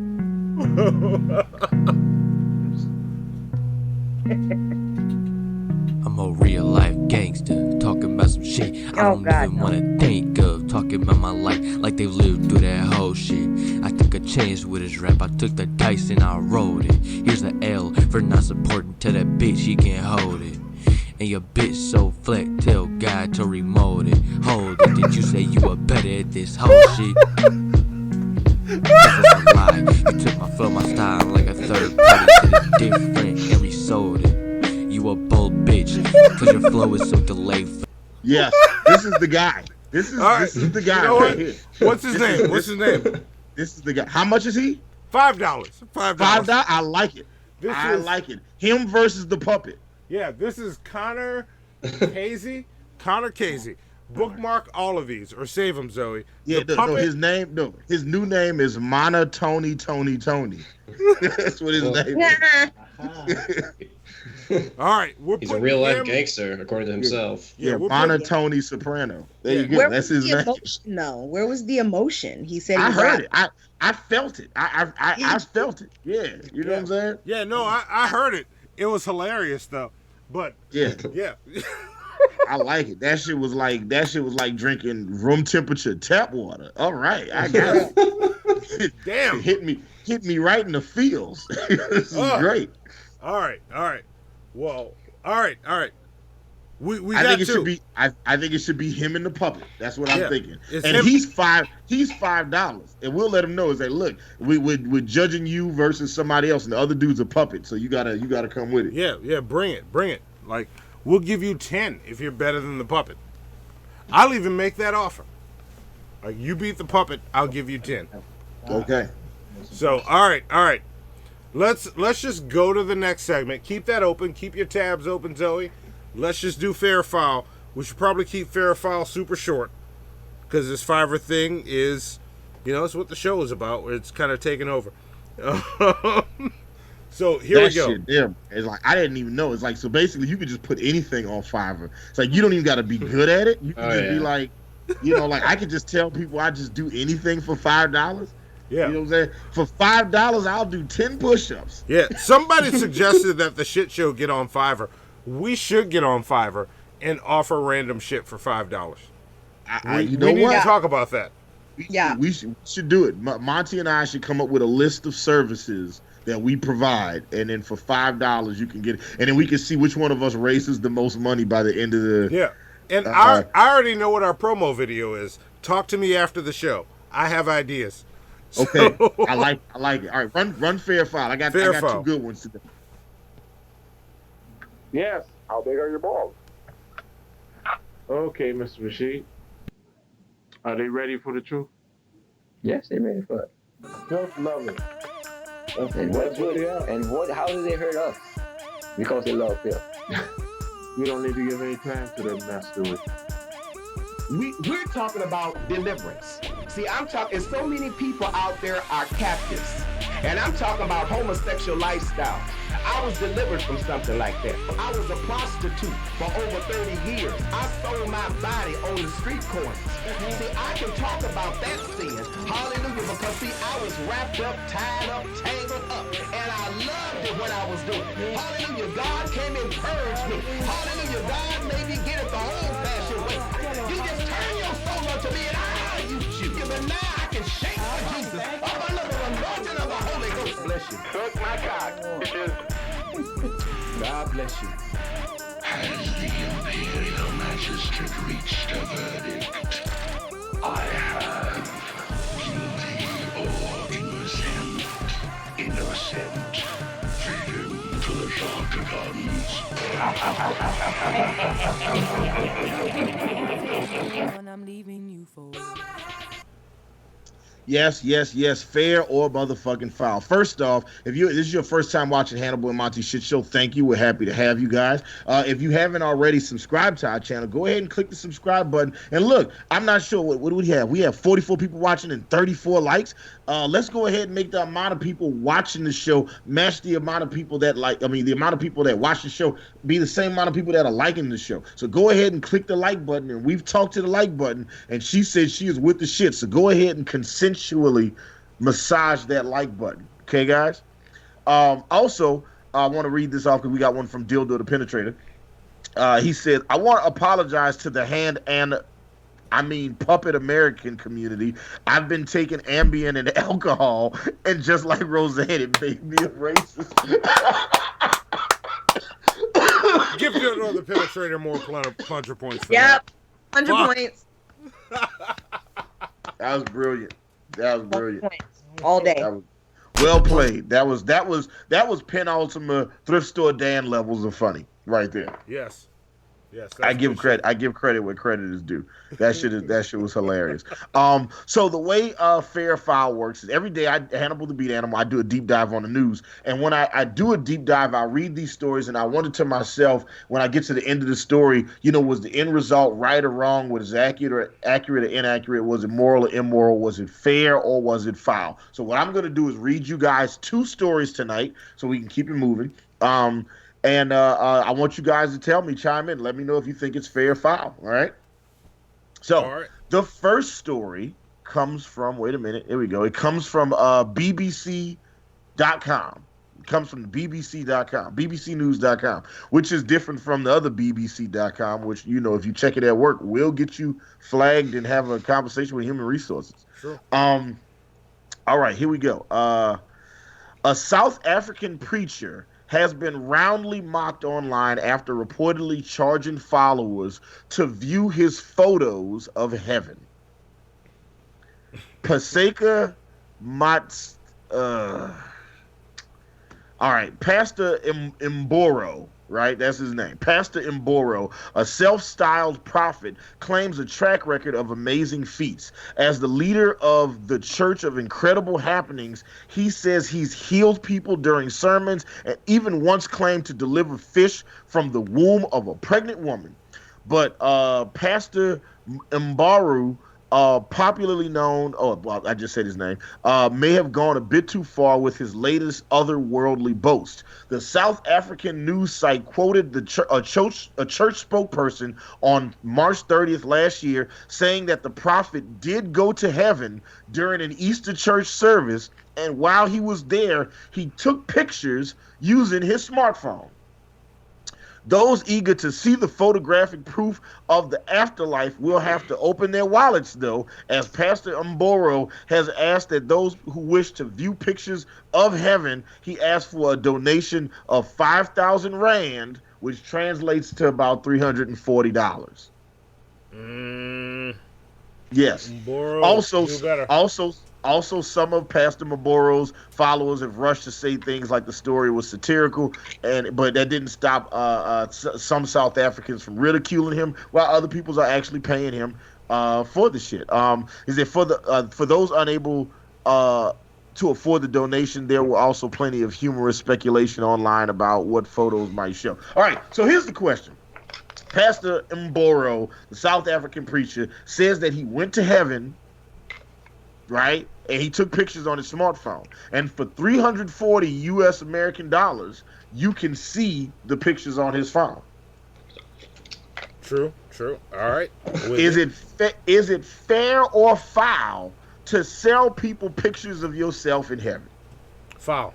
O: I'm a real life
S: gangster, talking about some shit I don't even wanna think of. Talking about my life like they've lived through that whole shit. I took a chance with his rap, I took the dice and I rolled it. Here's the L for not supporting, tell that bitch he can't hold it. And your bitch so flat, tell God to remote it. Hold it, did you say you were better at this whole shit? Cause it's a lie, you took my flow, my style like a third party, said it's different and resold it. You a bold bitch, cause your flow is so delayed.
D: Yes, this is the guy. This is the guy.
E: You know
D: right here.
E: What's his name? What's his name?
D: This is the guy. How much is he?
E: $5. $5.
D: I like it. I like it. Him versus the puppet.
E: Yeah, this is Connor Casey. Connor Casey. Bookmark all of these or save them, Zoe.
D: Yeah, his new name is Mana Tony. That's what his name is.
E: All right,
F: he's a real life gangster according to himself.
D: Yeah, Mana Tony Soprano. There you go. That's his name.
G: Emotion, though? Where was the emotion? He said
D: I heard it. I felt it. I felt it. Yeah, you know what I'm saying?
E: Yeah, no, I heard it. It was hilarious though. But yeah.
D: I like it. That shit was like drinking room temperature tap water. All right, I got it.
E: Damn,
D: hit me right in the feels. This is great.
E: All right. Well, all right. We
D: I
E: got
D: think it
E: two.
D: should be. I think it should be him and the puppet. That's what I'm thinking.
E: It's
D: and
E: him.
D: he's $5, and we'll let him know. Is that look, we're judging you versus somebody else, and the other dude's a puppet. So you gotta come with it.
E: Yeah. Bring it. Like we'll give you 10 if you're better than the puppet. I'll even make that offer. Like you beat the puppet, I'll give you 10.
D: Okay.
E: So all right. Let's just go to the next segment. Keep that open. Keep your tabs open, Zoe. Let's just do fair or foul. We should probably keep fair or foul super short because this Fiverr thing is, it's what the show is about. Where it's kind of taking over. So here we go.
D: Shit, it's like I didn't even know. It's like so basically you could just put anything on Fiverr. It's like you don't even got to be good at it. You can just be like, like I could just tell people I just do anything for $5.
E: Yeah.
D: You know what I'm saying? For $5, I'll do 10 push-ups.
E: Yeah. Somebody suggested that the shit show get on Fiverr. We should get on Fiverr and offer random shit for $5. We need to talk about that.
D: We should do it. Monty and I should come up with a list of services that we provide, and then for $5 you can get it, and then we can see which one of us raises the most money by the end of the.
E: Yeah, and I already know what our promo video is. Talk to me after the show. I have ideas.
D: Okay, I like it. All right, run fair foul. I got two good ones today.
C: Yes. How big are your balls?
R: Okay, Mr. Rashid. Are they ready for the truth?
T: Yes, they're ready for it.
R: Just love it.
T: And how do they hurt us? Because they love Phil.
R: We don't need to give any time to that mess, do we?
U: We're talking about deliverance. See, I'm talking, so many people out there are captives. And I'm talking about homosexual lifestyle. I was delivered from something like that. I was a prostitute for over 30 years. I sold my body on the street corners. See, I can talk about that sin. Hallelujah, because see, I was wrapped up, tied up, tangled up. And I loved it when I was doing it. Hallelujah, God came and purged me. Hallelujah, God made me get it the old-fashioned way. You just turn your soul unto me and I'll use you. But now I can shake for Jesus. I'm under the anointing of the Holy Ghost. Bless you.
C: Suck my cock, bitches.
U: God bless you.
A: Has the Imperial Magistrate reached a verdict? I have. Guilty or innocent. Feed him to the
V: I'm leaving you for.
D: Yes, fair or motherfucking foul. First off, if this is your first time watching Hannibal and Monty Shit Show, thank you. We're happy to have you guys. If you haven't already subscribed to our channel, go ahead and click the subscribe button. And look, I'm not sure what do we have. We have 44 people watching and 34 likes. Let's go ahead and make the amount of people watching the show match the amount of people that the amount of people that watch the show be the same amount of people that are liking the show. So go ahead and click the like button. And we've talked to the like button, and she said she is with the shit. So go ahead and consensually massage that like button. Okay, guys? Also, I want to read this off because we got one from Dildo the Penetrator. He said, I want to apologize to the puppet American community. I've been taking Ambien and alcohol, and just like Roseanne, it made me a racist.
E: Give the penetrator more plunger points for
G: Yep.
E: that.
G: 100 points.
D: That was brilliant. That was brilliant.
G: All day.
D: That was well played. That was penultimate thrift store Dan levels of funny right there.
E: Yes. Yes.
D: I give credit where credit is due. That shit was hilarious. So the way Fair or Foul works is every day Hannibal the Beat Animal, I do a deep dive on the news. And when I do a deep dive, I read these stories and I wonder to myself, when I get to the end of the story, was the end result right or wrong? Was it accurate or inaccurate? Was it moral or immoral? Was it fair or was it foul? So what I'm going to do is read you guys 2 stories tonight so we can keep it moving. And I want you guys to chime in. Let me know if you think it's fair or foul. All right. So the first story comes from, wait a minute. Here we go. It comes from BBC.com. It comes from BBC.com, BBCnews.com, which is different from the other BBC.com, which, if you check it at work, will get you flagged and have a conversation with human resources.
E: Sure.
D: All right, here we go. A South African preacher has been roundly mocked online after reportedly charging followers to view his photos of heaven. Paseka Mats, Pastor Mboro, right? That's his name. Pastor Mboro, a self-styled prophet, claims a track record of amazing feats. As the leader of the Church of Incredible Happenings, he says he's healed people during sermons and even once claimed to deliver fish from the womb of a pregnant woman. But Pastor Mboro, popularly known, I just said his name, may have gone a bit too far with his latest otherworldly boast. The South African news site quoted a church spokesperson on March 30th last year saying that the prophet did go to heaven during an Easter church service, and while he was there, he took pictures using his smartphone. Those eager to see the photographic proof of the afterlife will have to open their wallets, though, as Pastor Mboro has asked that those who wish to view pictures of heaven, he asked for a donation of 5,000 Rand, which translates to about $340. Yes.
E: Mboro,
D: Also, some of Pastor Mboro's followers have rushed to say things like the story was satirical, but that didn't stop some South Africans from ridiculing him, while other people are actually paying him for the shit. He said for those unable to afford the donation, there were also plenty of humorous speculation online about what photos might show. All right, so here's the question. Pastor Mboro, the South African preacher, says that he went to heaven, right? And he took pictures on his smartphone. And for $340 US American dollars, you can see the pictures on his phone.
E: True. All right.
D: Is it fair or foul to sell people pictures of yourself in heaven?
E: Foul.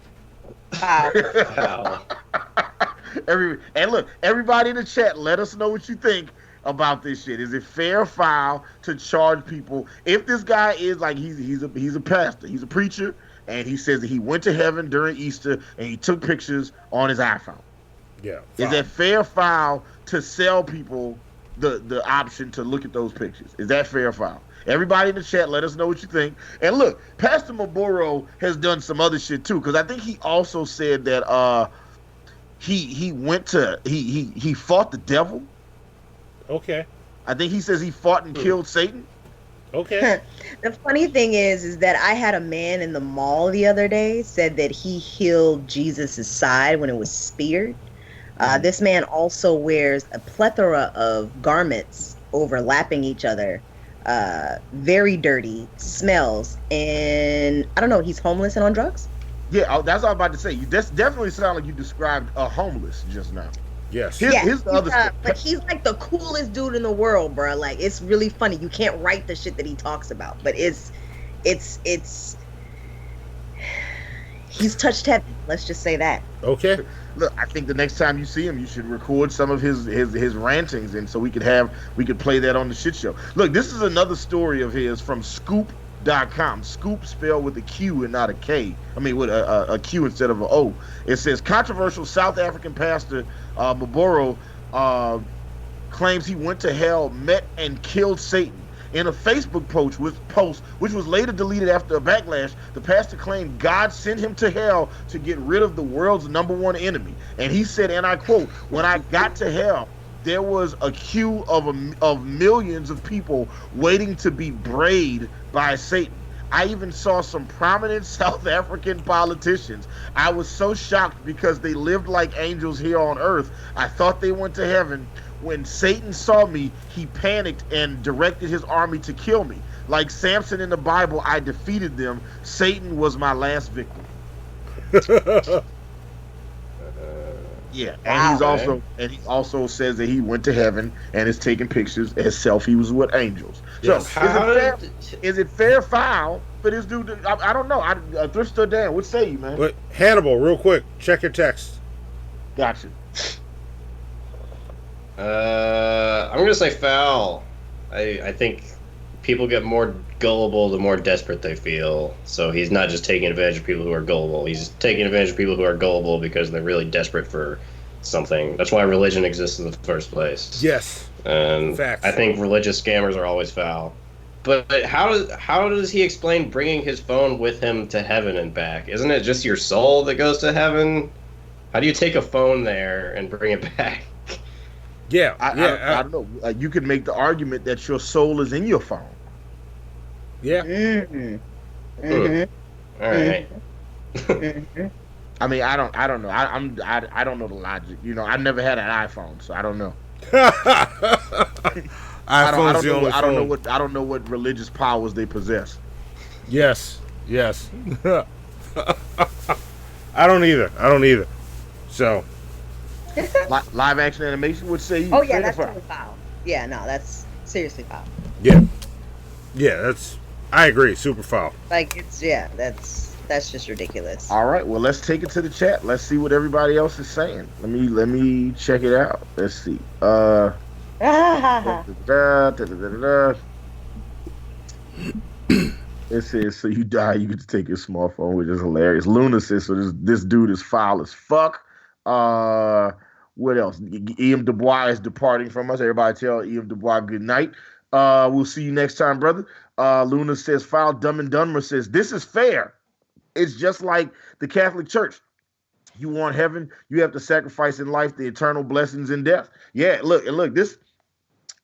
F: Foul.
D: And look, everybody in the chat, let us know what you think about this shit. Is it fair or foul to charge people? If this guy is like he's a pastor, he's a preacher, and he says that he went to heaven during Easter and he took pictures on his iPhone.
E: Yeah.
D: Foul. Is that fair or foul to sell people the option to look at those pictures? Is that fair or foul? Everybody in the chat, let us know what you think. And look, Pastor Mboro has done some other shit too, because I think he also said that he fought the devil.
E: Okay.
D: I think he says he fought and killed Satan.
E: Okay.
G: The funny thing is that I had a man in the mall the other day said that he healed Jesus's side when it was speared. This man also wears a plethora of garments overlapping each other. Very dirty, smells, and I don't know, he's homeless and on drugs?
D: Yeah, that's what I was about to say. You definitely sound like you described a homeless just now.
E: Yes.
D: Here's the other stuff.
G: But he's like the coolest dude in the world, bro. Like, it's really funny. You can't write the shit that he talks about, but it's he's touched heaven. Let's just say that.
E: Okay.
D: Look, I think the next time you see him, you should record some of his rantings, and so we could play that on the shit show. Look, this is another story of his from Scoop.com. Scoop spelled with a Q and not a K. I mean, with a Q instead of an O. It says controversial South African pastor Maboro claims he went to hell, met and killed Satan. In a Facebook post, which was later deleted after a backlash, the pastor claimed God sent him to hell to get rid of the world's #1 enemy. And he said, and I quote, "When I got to hell, there was a queue of millions of people waiting to be brayed by Satan. I even saw some prominent South African politicians. I was so shocked because they lived like angels here on earth. I thought they went to heaven. When Satan saw me, he panicked and directed his army to kill me. Like Samson in the Bible, I defeated them. Satan was my last victim." Yeah, and he also says that he went to heaven and is taking pictures as selfies with angels.
F: Yes.
D: So is it fair foul for this dude? I don't know. Thrift Store Dan, what say you, man?
E: But Hannibal, real quick, check your text.
D: Gotcha.
F: I'm gonna say foul. I think people get more gullible the more desperate they feel. So he's not just taking advantage of people who are gullible. He's taking advantage of people who are gullible because they're really desperate for something. That's why religion exists in the first place.
E: Yes.
F: And
E: facts.
F: I think religious scammers are always foul. But how does he explain bringing his phone with him to heaven and back? Isn't it just your soul that goes to heaven? How do you take a phone there and bring it back?
E: Yeah,
D: I don't know. You could make the argument that your soul is in your phone.
E: Yeah.
F: All right.
D: I mean, I don't know. I don't know the logic. You know, I've never had an iPhone, so I don't know. I don't know what religious powers they possess.
E: Yes. I don't either. So.
D: Live action animation would say.
G: Oh yeah, that's totally foul. Yeah, no, that's seriously foul.
E: Yeah, that's. I agree, super foul.
G: Like that's just ridiculous.
D: All right, well let's take it to the chat. Let's see what everybody else is saying. Let me check it out. Let's see. It says, so you die, you get to take your smartphone, which is hilarious. Luna says, so this dude is foul as fuck. What else? E.M. Dubois is departing from us. Everybody tell E.M. Dubois good night. We'll see you next time, brother. Luna says, foul. Dumb and Dumber says, this is fair. It's just like the Catholic Church. You want heaven, you have to sacrifice in life the eternal blessings in death. Yeah, look, this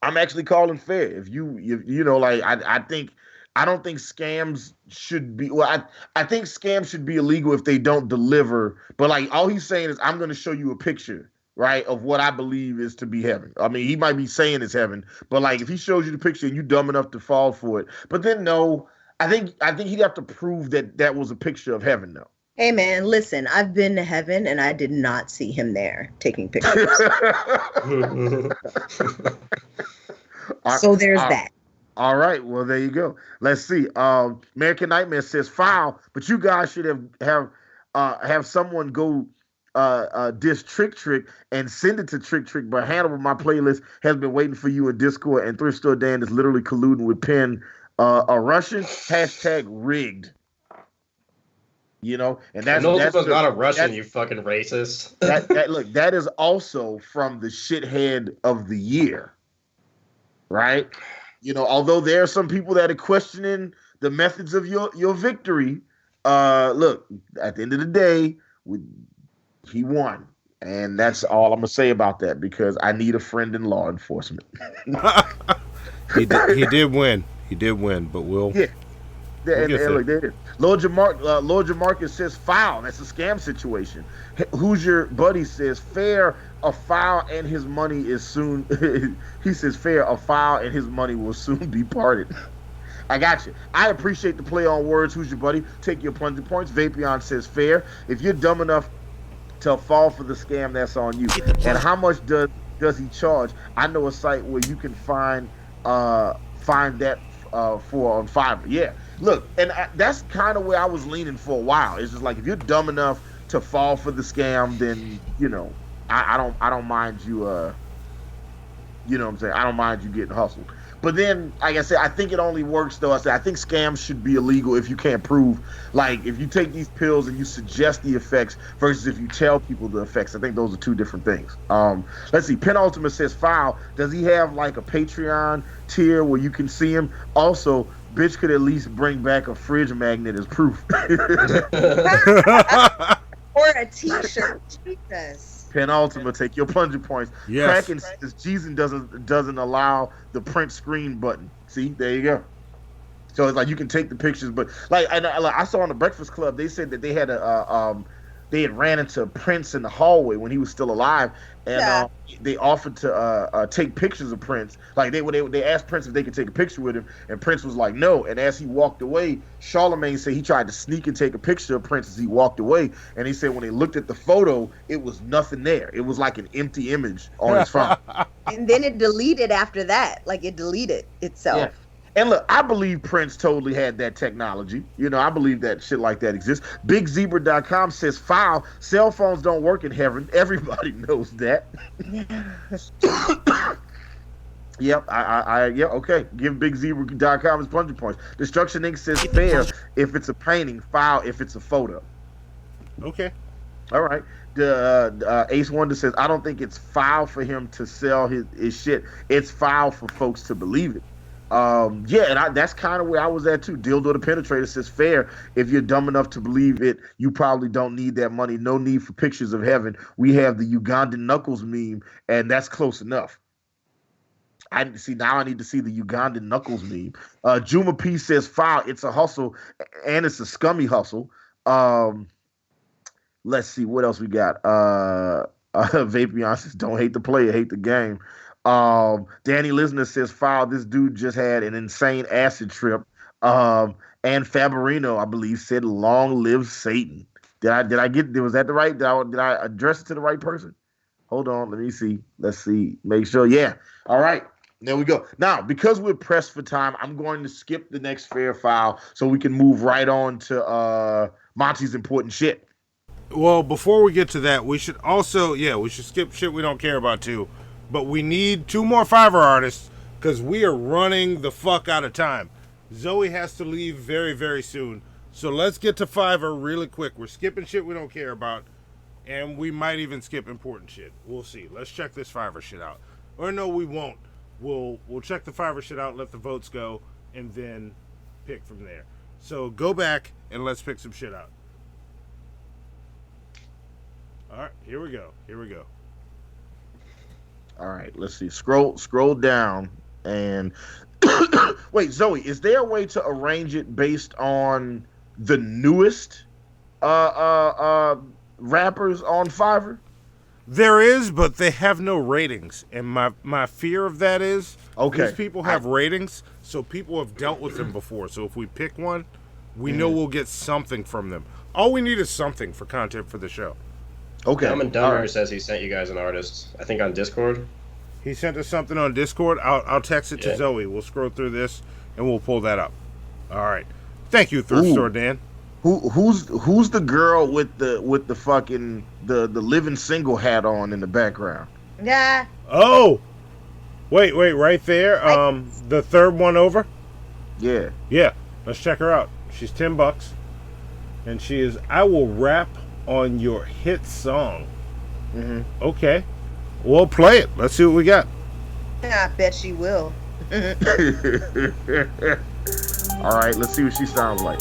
D: I'm actually calling fair. If you know, like I don't think scams should be. Well, I think scams should be illegal if they don't deliver. But like all he's saying is, I'm going to show you a picture, right, of what I believe is to be heaven. I mean, he might be saying it's heaven, but like if he shows you the picture and you dumb enough to fall for it, but then no, I think he'd have to prove that was a picture of heaven, though.
G: Hey man, listen, I've been to heaven and I did not see him there taking pictures. So there's that.
D: All right, well there you go. Let's see. American Nightmare says foul, but you guys should have someone go diss Trick and send it to Trick. But Hannibal, my playlist has been waiting for you in Discord, and Thrift Store Dan is literally colluding with Penn, a Russian #rigged. You know, and that's
F: not a Russian. You fucking racist.
D: that is also from the shithead of the year, right? You know, although there are some people that are questioning the methods of your victory, look, at the end of the day, he won. And that's all I'm going to say about that, because I need a friend in law enforcement.
E: He did win. He did win, but we'll...
D: Yeah. Look, there it is. Lord Jamarcus says foul. That's a scam situation. Who's your buddy says fair, a foul, and his money is soon. He says fair, a foul, and his money will soon be parted. I got you. I appreciate the play on words. Who's your buddy? Take your plunge points. Vapion says fair. If you're dumb enough to fall for the scam, that's on you. And how much does he charge? I know a site where you can find that for on Fiverr. Yeah. Look, and that's kind of where I was leaning for a while. It's just like, if you're dumb enough to fall for the scam, then I don't mind you. You know what I'm saying? I don't mind you getting hustled. But then, like I said, I think it only works though. I think scams should be illegal if you can't prove. Like, if you take these pills and you suggest the effects versus if you tell people the effects. I think those are two different things. Let's see. Penultimate says, "Foul. Does he have like a Patreon tier where you can see him? Also, bitch could at least bring back a fridge magnet as proof."
G: Or a T-shirt. Jesus.
D: Penultimate, take your plunger points.
E: Yes.
D: Kraken says Jeezy doesn't allow the print screen button. See, there you go. So it's like you can take the pictures, but I saw on the Breakfast Club, they said that they had they had ran into Prince in the hallway when he was still alive, and they offered to take pictures of Prince. Like they asked Prince if they could take a picture with him, and Prince was like no. And as he walked away, Charlemagne said he tried to sneak and take a picture of Prince as he walked away, and he said when they looked at the photo, it was nothing there. It was like an empty image on his phone.
G: And then it deleted after that. Like, it deleted itself.
D: Yeah. And look, I believe Prince totally had that technology. I believe that shit like that exists. BigZebra.com says, "Foul. Cell phones don't work in heaven. Everybody knows that." Yep, yeah, okay. Give BigZebra.com his plunger points. Destruction Inc. says, "Fair if it's a painting, foul if it's a photo."
E: Okay.
D: All right. The Ace Wonder says, "I don't think it's foul for him to sell his shit. It's foul for folks to believe it." Yeah, and that's kind of where I was at too. Dildo the Penetrator says, "Fair. If you're dumb enough to believe it, you probably don't need that money. No need for pictures of heaven. We have the Ugandan Knuckles meme, and that's close enough." I need to see the Ugandan Knuckles meme. Juma P says, "Foul. It's a hustle, and it's a scummy hustle." Let's see what else we got. Vapion says, "Don't hate the player, hate the game." Danny Lisner says, "Foul. This dude just had an insane acid trip." And Fabarino, I believe, said, "Long live Satan." Did I get? Was that the right? Did I address it to the right person? Hold on, let me see. Let's see. Make sure. Yeah. All right. There we go. Now, because we're pressed for time, I'm going to skip the next fair foul so we can move right on to Monty's important shit.
E: Well, before we get to that, we should also, we should skip shit we don't care about too. But we need 2 more Fiverr artists because we are running the fuck out of time. Zoe has to leave very, very soon. So let's get to Fiverr really quick. We're skipping shit we don't care about. And we might even skip important shit. We'll see. Let's check this Fiverr shit out. Or no, we won't. We'll check the Fiverr shit out, let the votes go, and then pick from there. So go back and let's pick some shit out. All right, here we go.
D: All right, let's see. Scroll down and wait, Zoe, is there a way to arrange it based on the newest rappers on Fiverr?
E: There is, but they have no ratings. And my fear of that is these people have ratings, so people have dealt with them before. So if we pick one, we know we'll get something from them. All we need is something for content for the show.
D: Okay.
F: Dumb and Dumber says he sent you guys an artist. I think on Discord.
E: He sent us something on Discord. I'll text it to Zoe. We'll scroll through this and we'll pull that up. All right. Thank you, Thrift Store Dan.
D: Who's the girl with the fucking the living single hat on in the background?
G: Yeah.
E: Oh. Wait, right there. The third one over.
D: Yeah.
E: Yeah. Let's check her out. She's $10, and she is. I will rap on your hit song.
D: Mm-hmm.
E: Okay. We'll play it. Let's see what we got.
G: I bet she will.
D: All right, let's see what she sounds like.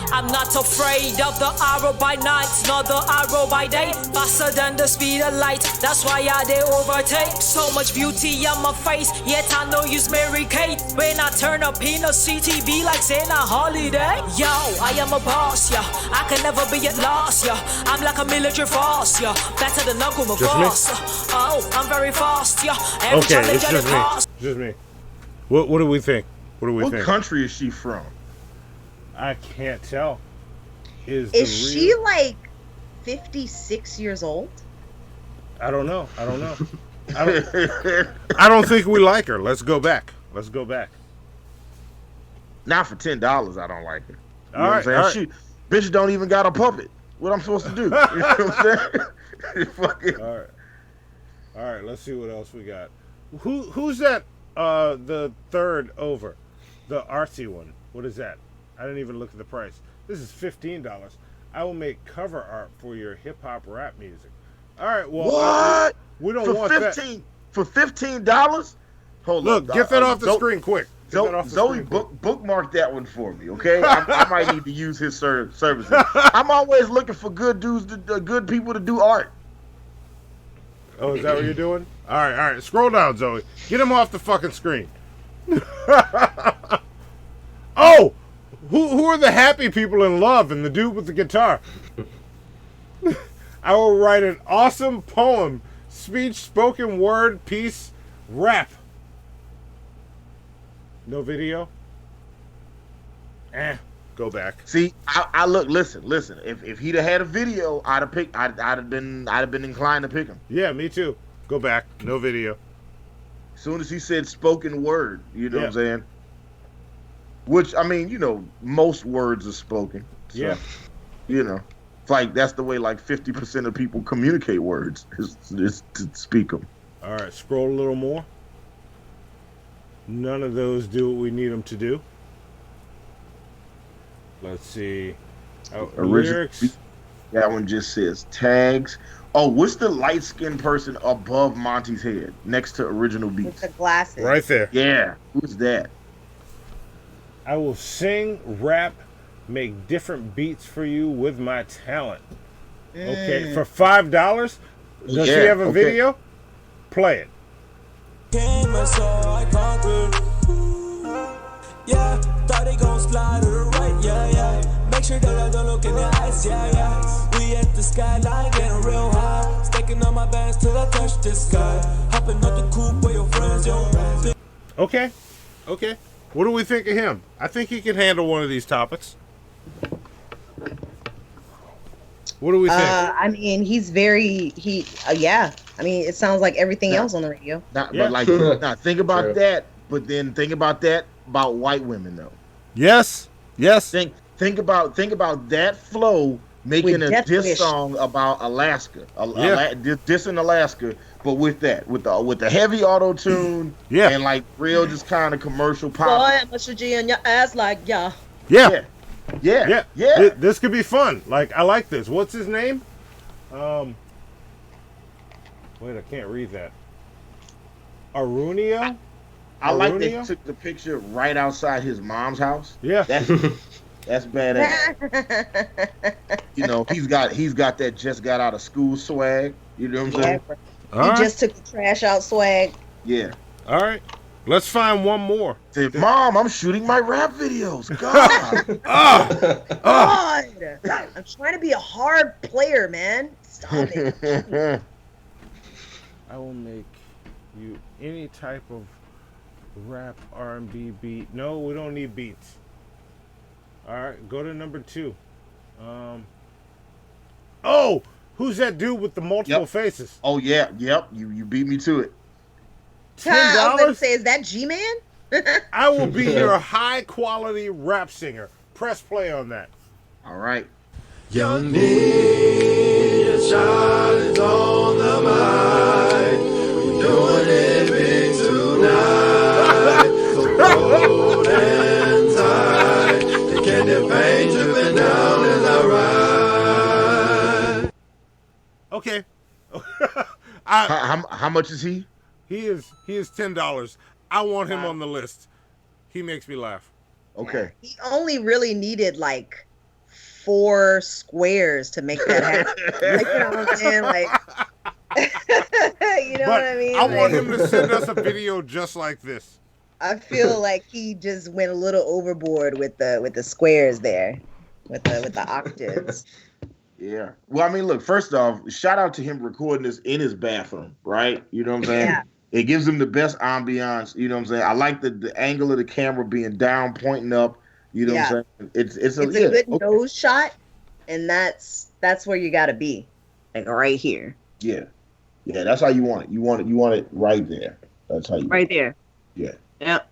W: I'm not afraid of the arrow by night, nor the arrow by day. Faster than the speed of light, that's why they overtake. So much beauty on my face, yet I know you's Mary Kate. When I turn up in a CTV like saying a holiday. Yo, I am a boss, yo. I can never be at loss, yo. I'm like a military force, yo. Better than Uncle Boss. Oh, I'm very fast, yo. Every
E: okay,
W: challenge
E: it's just me. Just me. What do we think?
D: What country is she from?
E: I can't tell.
G: Is she like 56 years old?
E: I don't know. I don't think we like her. Let's go back.
D: Not for $10. I don't like her. You know what I'm saying? Shoot, bitch don't even got a puppet. What I'm supposed to do? You know what I'm saying?
E: All right. Let's see what else we got. Who's that? The third over, the artsy one. What is that? I didn't even look at the price. This is $15. I will make cover art for your hip hop rap music. All right. Well,
D: what?
E: We don't
D: for
E: want
D: 15,
E: that.
D: For $15? Hold
E: Look,
D: on.
E: get that off the screen quick.
D: Zoe, bookmark that one for me, okay? I might need to use his services. I'm always looking for good dudes, good people to do art.
E: Oh, is that what you're doing? All right. Scroll down, Zoe. Get him off the fucking screen. Oh, who are the happy people in love and the dude with the guitar? I will write an awesome poem, speech, spoken word, piece, rap. No video? Go back.
D: See, I look. Listen. If he'd have had a video, I'd have been inclined to pick him.
E: Yeah, me too. Go back. No video.
D: As soon as he said spoken word, you know what I'm saying? Which, I mean, you know, most words are spoken. So,
E: yeah.
D: You know, it's like that's the way like 50% of people communicate words is to speak them.
E: All right, scroll a little more. None of those do what we need them to do. Let's see. Lyrics.
D: That one just says tags. Oh, what's the light-skinned person above Monty's head next to original beats?
G: With the glasses.
E: Right there.
D: Yeah. Who's that?
E: I will sing, rap, make different beats for you with my talent. Okay, for $5? Does she have a video? Play it.
X: Came and saw I conquered. Yeah, thought they gon' slide to the right, yeah. Make sure that I don't look in the eyes, yeah. We at the skyline, getting real high. Staking on my bands till I touch the sky. Hopping out the coupe where your friends, yo.
E: Okay. What do we think of him? I think he can handle one of these topics. What do we think?
G: I mean, he's very yeah. I mean, it sounds like everything else on the radio.
D: But like, think about that. But then think about that about white women though.
E: Yes.
D: Think about that flow making a diss song about Alaska. Dissing Alaska, but with the heavy auto tune. And like real just kind of commercial pop.
G: Boy, I'm a G on your ass like yeah.
D: Yeah.
E: This could be fun. Like, I like this. What's his name? Wait, I can't read that. Arunio?
D: I like they took the picture right outside his mom's house.
E: Yeah.
D: That's badass. You know, he's got that just got out of school swag. You know what I'm saying?
G: He just took the trash out swag.
D: Yeah.
E: All right. Let's find one more.
D: Say, Mom, I'm shooting my rap videos. God.
G: God. I'm trying to be a hard player, man. Stop it.
E: I will make you any type of rap, R&B beat. No, we don't need beats. All right, go to number 2. Oh, who's that dude with the multiple faces?
D: Oh yeah, yep. You beat me to it.
G: $10? I was gonna say, is that G-Man?
E: I will be your high quality rap singer. Press play on that.
D: All right.
X: Young me, a child is on the mind. We're doing it big tonight. So cold and tight. The candy paint dripping down as I ride.
E: Okay.
D: How much is he?
E: He is $10. I want him on the list. He makes me laugh.
D: Okay.
G: He only really needed like 4 squares to make that happen. Like, you know what I'm saying? Like, you know what I mean?
E: I want him to send us a video just like this.
G: I feel like he just went a little overboard with the squares there, with the octaves.
D: Yeah. Well, I mean, look, first off, shout out to him recording this in his bathroom, right? You know what I'm saying?
G: Yeah.
D: It gives him the best ambiance, you know what I'm saying? I like the angle of the camera being down, pointing up, you know what I'm saying? It's a
G: good nose shot, and that's where you gotta be. Like right here.
D: Yeah. Yeah, that's how you want it. You want it right there. That's how you
G: right there.
D: Yeah.
G: Yep.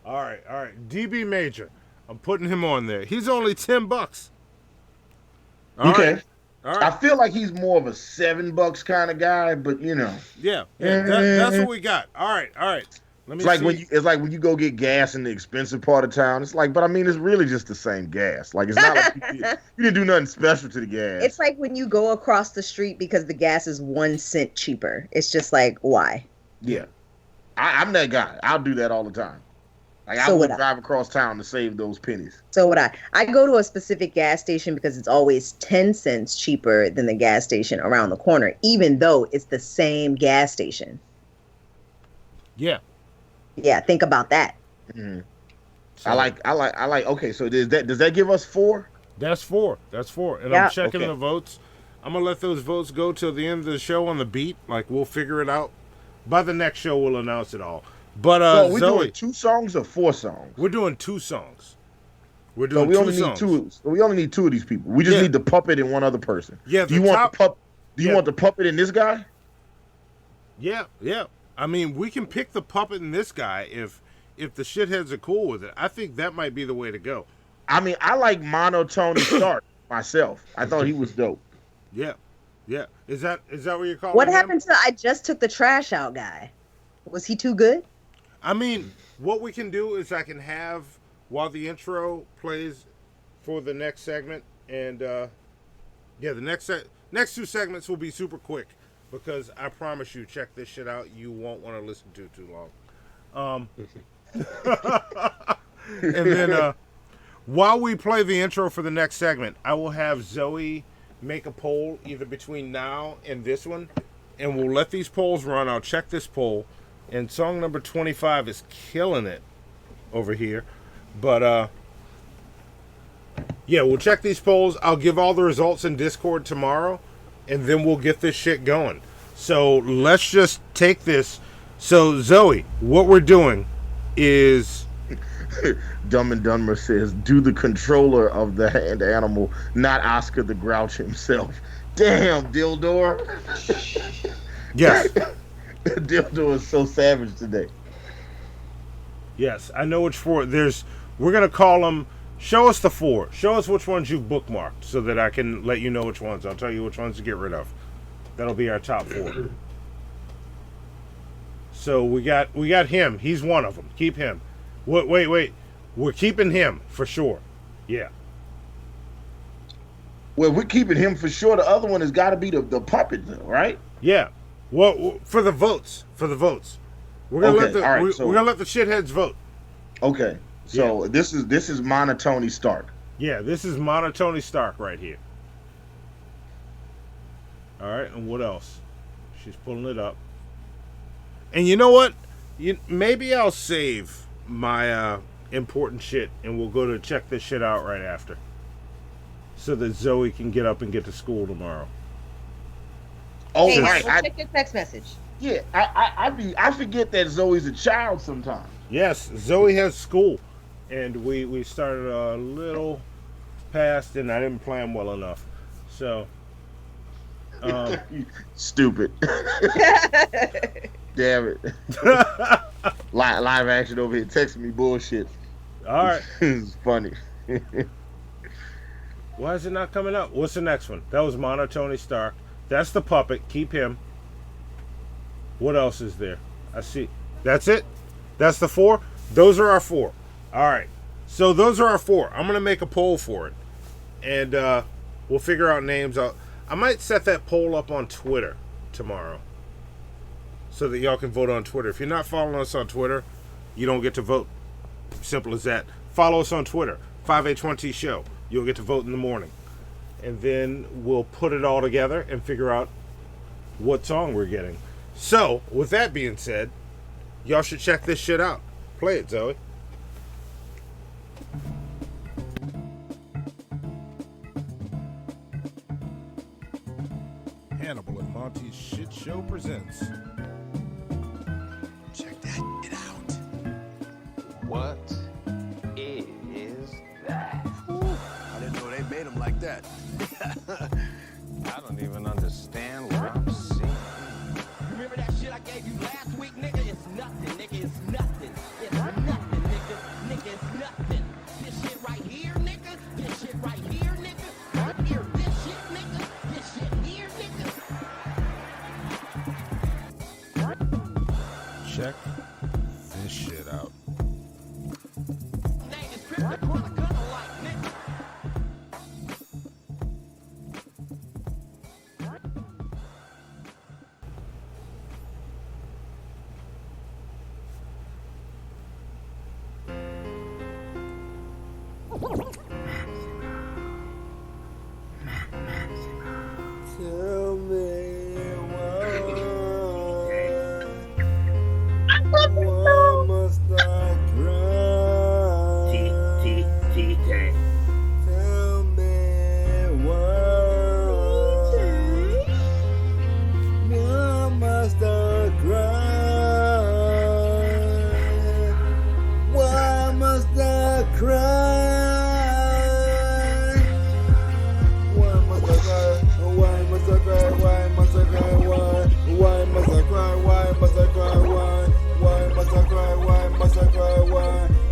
E: All All right. DB Major. I'm putting him on there. He's only $10.
D: Okay.
E: All right.
D: I feel like he's more of a $7 kind of guy, but you know.
E: Yeah. That's what we got. All right. Let me see.
D: It's like when you go get gas in the expensive part of town. It's like, but I mean, it's really just the same gas. Like, it's not like you didn't do nothing special to the gas.
G: It's like when you go across the street because the gas is 1 cent cheaper. It's just like, why?
D: Yeah. I'm that guy. I'll do that all the time. Like, I would drive across town to save those pennies.
G: So would I. I go to a specific gas station because it's always 10 cents cheaper than the gas station around the corner, even though it's the same gas station.
E: Yeah.
G: Yeah, think about that.
D: Mm-hmm. So, I like. Okay, so does that give us 4?
E: That's 4. And
G: yeah.
E: I'm checking the votes. I'm gonna let those votes go till the end of the show on the beat. Like, we'll figure it out. By the next show, we'll announce it all. But
D: so we're
E: Zoe,
D: doing 2 songs or 4 songs?
E: We're doing 2 songs. We're
D: So
E: doing
D: we
E: 2
D: only
E: songs.
D: need 2. So we only need 2 of these people. We just need the puppet and one other person.
E: Yeah.
D: Do you want the puppet and this guy?
E: Yeah. I mean, we can pick the puppet and this guy if the shitheads are cool with it. I think that might be the way to go.
D: I mean, I like Tony Stark myself. I thought he was dope.
E: Yeah. Is that what you're calling?
G: What happened to I just took the trash out guy? Was he too good?
E: I mean, what we can do is I can have while the intro plays for the next segment, and the next 2 segments will be super quick because I promise you, check this shit out. You won't want to listen to too long. And then while we play the intro for the next segment, I will have Zoe make a poll either between now and this one, and we'll let these polls run. I'll check this poll, and song number 25 is killing it over here. But we'll check these polls. I'll give all the results in Discord tomorrow, and then we'll get this shit going. So let's just take this. So Zoe, what we're doing is
D: Dumb and Dumber says, do the controller of the hand animal, not Oscar the Grouch himself. Damn, Dildor.
E: Yes.
D: Dildor is so savage today.
E: Yes, I know which 4. We're going to call them, show us the 4. Show us which ones you've bookmarked so that I can let you know which ones. I'll tell you which ones to get rid of. That'll be our top 4. So we got him. He's one of them. Keep him. Wait. We're keeping him for sure. Yeah.
D: Well, we're keeping him for sure. The other one has got to be the puppet, though, right?
E: Yeah. Well, for the votes. We're gonna let the shitheads vote.
D: Okay. So this is Tony Stark.
E: Yeah, this is Tony Stark right here. All right, and what else? She's pulling it up. And you know what? Maybe I'll save my important shit, and we'll go to check this shit out right after, so that Zoe can get up and get to school tomorrow.
D: Oh,
G: hey,
D: right.
G: Check your text message.
D: Yeah, I forget that Zoe's a child sometimes.
E: Yes, Zoe has school, and we started a little past, and I didn't plan well enough, so.
D: Stupid. Damn it. Live action over here texting me bullshit.
E: All right.
D: It's funny.
E: Why is it not coming up? What's the next one? That was Tony Stark. That's the puppet. Keep him. What else is there? I see. That's it? That's the 4? Those are our 4. All right. So those are our 4. I'm going to make a poll for it. And we'll figure out names. I might set that poll up on Twitter tomorrow, so that y'all can vote on Twitter. If you're not following us on Twitter, you don't get to vote. Simple as that. Follow us on Twitter, 5H1T Show. You'll get to vote in the morning. And then we'll put it all together and figure out what song we're getting. So, with that being said, y'all should check this shit out. Play it, Zoe. Hannibal and Monty's Shit Show presents.
I: Check that shit out. What is that? I didn't know they made them like that.
B: I don't even understand what I'm seeing.
I: Remember that shit I gave you last week, nigga? It's nothing, nigga. It's nothing. It's nothing, nigga.
E: Check this shit out.
X: Tell me why must I cry?
P: TJ.
X: Tell me why must I cry? Why must I cry? Why must I cry? Why must I cry? Why must I cry? Why must I cry? Why must I cry? Why must I cry? Why must I cry?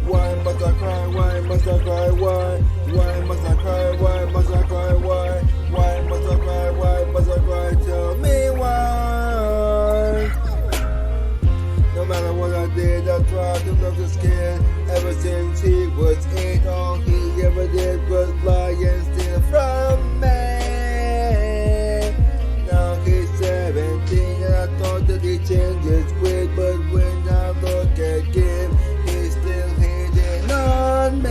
X: Why must I cry? Why must I cry? Why must I cry? Why must I cry? Why must I cry? Why must I cry? Tell me why. No matter what I did, I tried to love this kid. Ever since he was 8, all he ever did was lie and steal from me. Now he's 17 and I thought that he changed his ways, but when I look at him, he's still hating on me.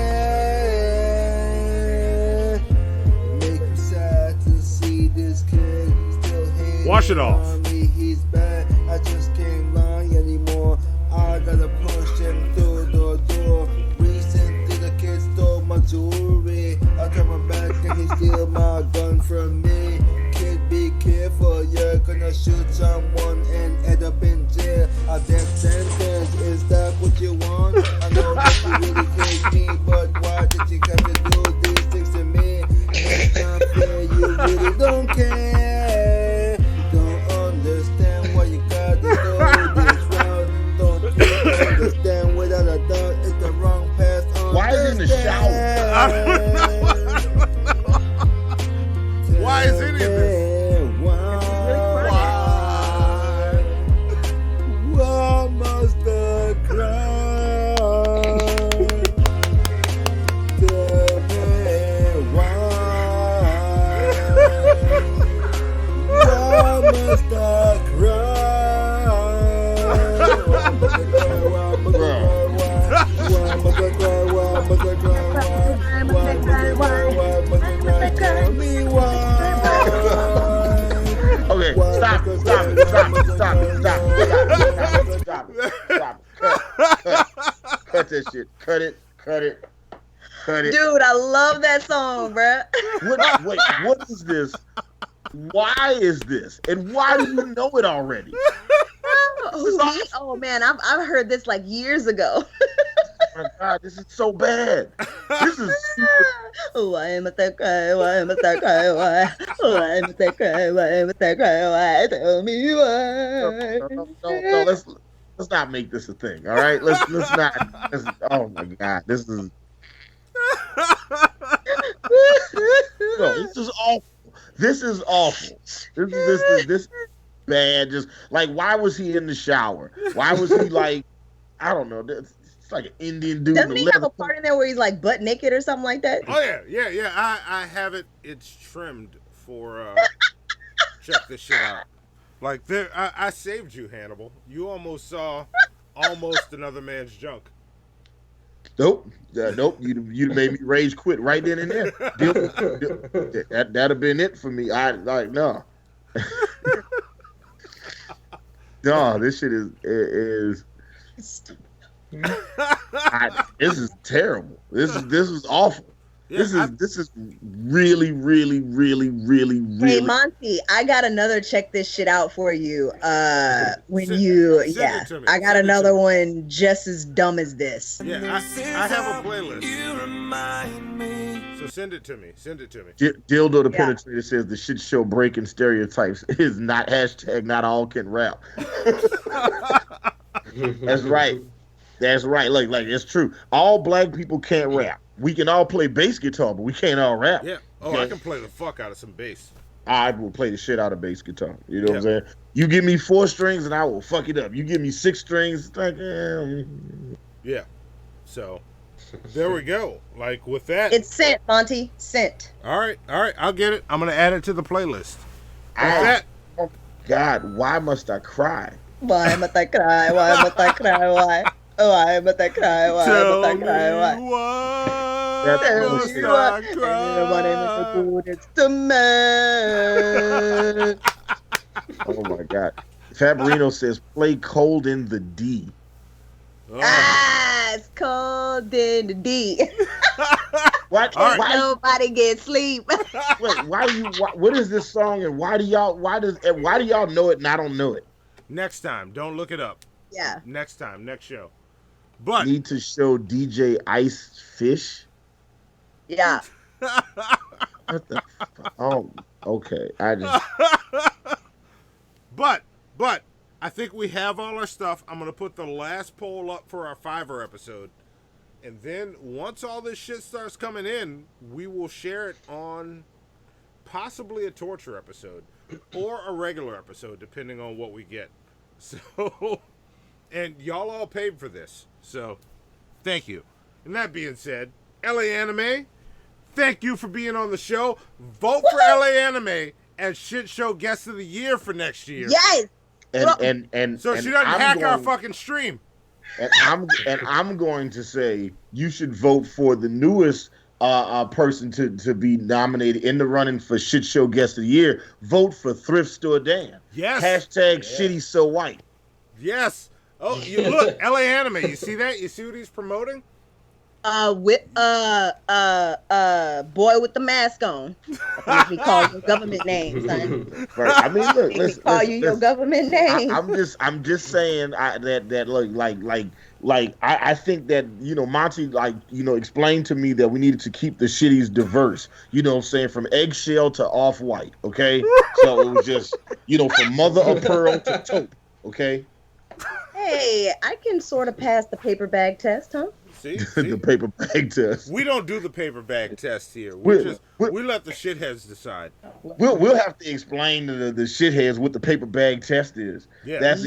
X: Make me sad to see this kid still hating
E: Wash it off.
X: on me. He's bad, I just can't lie anymore. I gotta push him through the door. Recently the kid stole my jewelry. I turn my back and he steal my gun from me. Kid, be careful, you're gonna shoot someone and end up in jail. A death sentence, is that what you want? I know that you really hate me, but why did you have to do these things to me? It's not fair, you really don't care. Don't understand why you gotta go this route. Don't you understand without a doubt it's the wrong path.
D: Why is he in the shower?
E: Why is any of this?
X: Why must I cry? Tell me why. Why must I cry? Why must I cry? Why must I cry? Why must I cry? Why must I cry? Why must I cry? Tell me why.
D: Okay, stop. Cut this shit. Cut it.
G: Dude, I love that song, bruh.
D: Wait, what is this? Why is this? And why do you know it already?
G: Oh man, I've heard this like years ago.
D: Oh my God, this is so bad. This is
G: Why must I cry? Why must I cry? Why must I cry? Why must I cry? Why? Tell me why.
D: No, let's not make this a thing. All right, let's not. Oh my God, this is. No, this is awful. This is awful. This is bad. Just like, why was he in the shower? Why was he like, I don't know. It's like an Indian dude.
G: Doesn't he have a part in there where he's like butt naked or something like that?
E: Oh yeah. I have it. It's trimmed for. Check this shit out. Like there, I saved you, Hannibal. You almost saw another man's junk.
D: Nope. You'd made me rage quit right then and there. That'd have been it for me. I like no. No, this shit is. This is terrible. This is awful. Yeah, this is really.
G: Hey Monty, I got another check this shit out for you. I got another one just as dumb as this.
E: Yeah, I have a playlist. So send it to me.
D: Dildo the Penetrator says the shit show breaking stereotypes is not hashtag not all can rap. That's right. Like it's true. All black people can't rap. We can all play bass guitar, but we can't all rap.
E: Yeah. Oh, okay. I can play the fuck out of some bass.
D: I will play the shit out of bass guitar. You know what I'm saying? You give me 4 strings and I will fuck it up. You give me 6 strings, it's like,
E: yeah. So there we go. Like with that,
G: it's sent, Monty. Sent.
E: All right. I'll get it. I'm gonna add it to the playlist. With that.
D: Oh God, why must I cry?
G: Why must I cry? Why must I cry? Why? Why must I cry? Why must I cry? Why?
E: Tell me why must I cry?
G: It's the man.
D: Oh my God. Fabrino says play Cold in the D.
G: Ah, it's cold in the D.
D: What?
G: Why nobody get sleep?
D: Wait, what is this song and why do y'all know it and I don't know it?
E: Next time, don't look it up.
G: Yeah.
E: Next time, next show. But
D: need to show DJ Ice Fish.
G: Yeah.
D: What the fuck? Oh, okay. I just.
E: But I think we have all our stuff. I'm gonna put the last poll up for our Fiverr episode, and then once all this shit starts coming in, we will share it on possibly a torture episode or a regular episode, depending on what we get. So, and y'all all paid for this, so thank you. And that being said, L.A.ANIME, thank you for being on the show. Vote for L.A.ANIME as Shit Show Guest of the Year for next year.
G: Yes.
D: And
E: so she doesn't hack our fucking stream.
D: And I'm going to say you should vote for the newest person to be nominated in the running for Shit Show Guest of the Year. Vote for Thrift Store Dan.
E: Yes.
D: Hashtag Shitty So White.
E: Yes. Oh, you look, L.A.ANIME. You see that? You see what he's promoting?
G: With boy with the mask on. That's what we call your government name, son.
D: Right. I mean, look, listen,
G: call you your government name.
D: I'm just saying that look, I think that, you know, Monty, explained to me that we needed to keep the shitties diverse, you know what I'm saying, from eggshell to off-white, okay? So it was just, from mother of pearl to taupe, okay?
G: Hey, I can sort of pass the paper bag test, huh?
E: See?
D: The paper bag test.
E: We don't do the paper bag test here. We let the shitheads decide.
D: We'll have to explain to the shitheads what the paper bag test is.
E: Yeah.
D: That's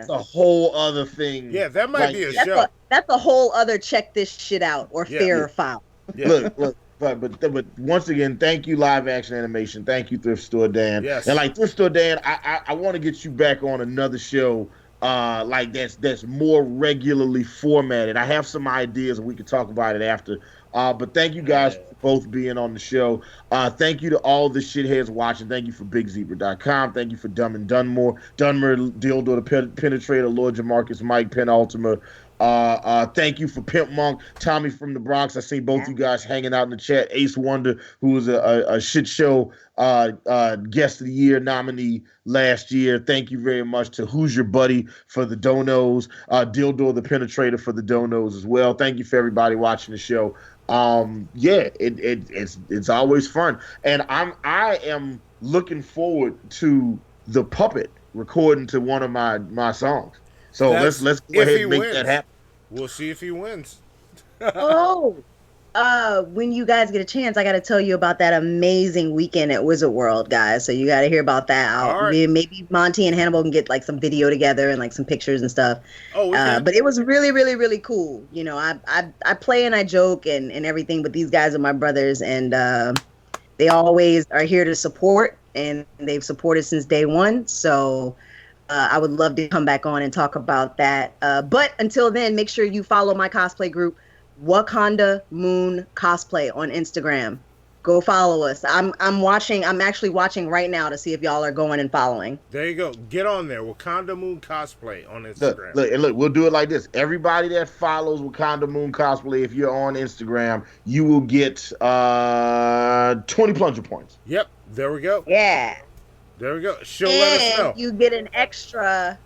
D: a whole other thing.
E: Yeah, that might be a show.
G: That's a whole other check this shit out or fair file.
E: Yeah.
D: Look. But once again, thank you, Live Action Animation. Thank you, Thrift Store Dan.
E: Yes.
D: And Thrift Store Dan, I want to get you back on another show. That's more regularly formatted. I have some ideas and we can talk about it after. But thank you guys for both being on the show. Thank you to all the shitheads watching. Thank you for BigZebra.com. Thank you for Dumb and Dunmore, Dildo the Penetrator, Lord Jamarcus, Mike Penultima. Thank you for Pimp Monk, Tommy from the Bronx. I seen both you guys hanging out in the chat. Ace Wonder, who was a shit show guest of the year nominee last year. Thank you very much to Who's Your Buddy for the donos, Dildo the Penetrator for the donos as well. Thank you for everybody watching the show. It's always fun, and I am looking forward to the puppet recording to one of my songs. So let's go ahead and make that happen.
E: We'll see if he wins.
G: When you guys get a chance, I got to tell you about that amazing weekend at Wizard World, guys. So you got to hear about that. Maybe Monty and Hannibal can get some video together and some pictures and stuff. But it was really, really, really cool. You know, I play and I joke and everything, but these guys are my brothers, and they always are here to support, and they've supported since day one. So I would love to come back on and talk about that. But until then, make sure you follow my cosplay group, Wakanda Moon Cosplay, on Instagram. Go follow us. I'm actually watching right now to see if y'all are going and following.
E: There you go. Get on there. Wakanda Moon Cosplay on Instagram.
D: Look, we'll do it like this. Everybody that follows Wakanda Moon Cosplay, if you're on Instagram, you will get 20 plunger points.
E: Yep. There we go.
G: Yeah.
E: There we go. She'll let us know.
G: You get an extra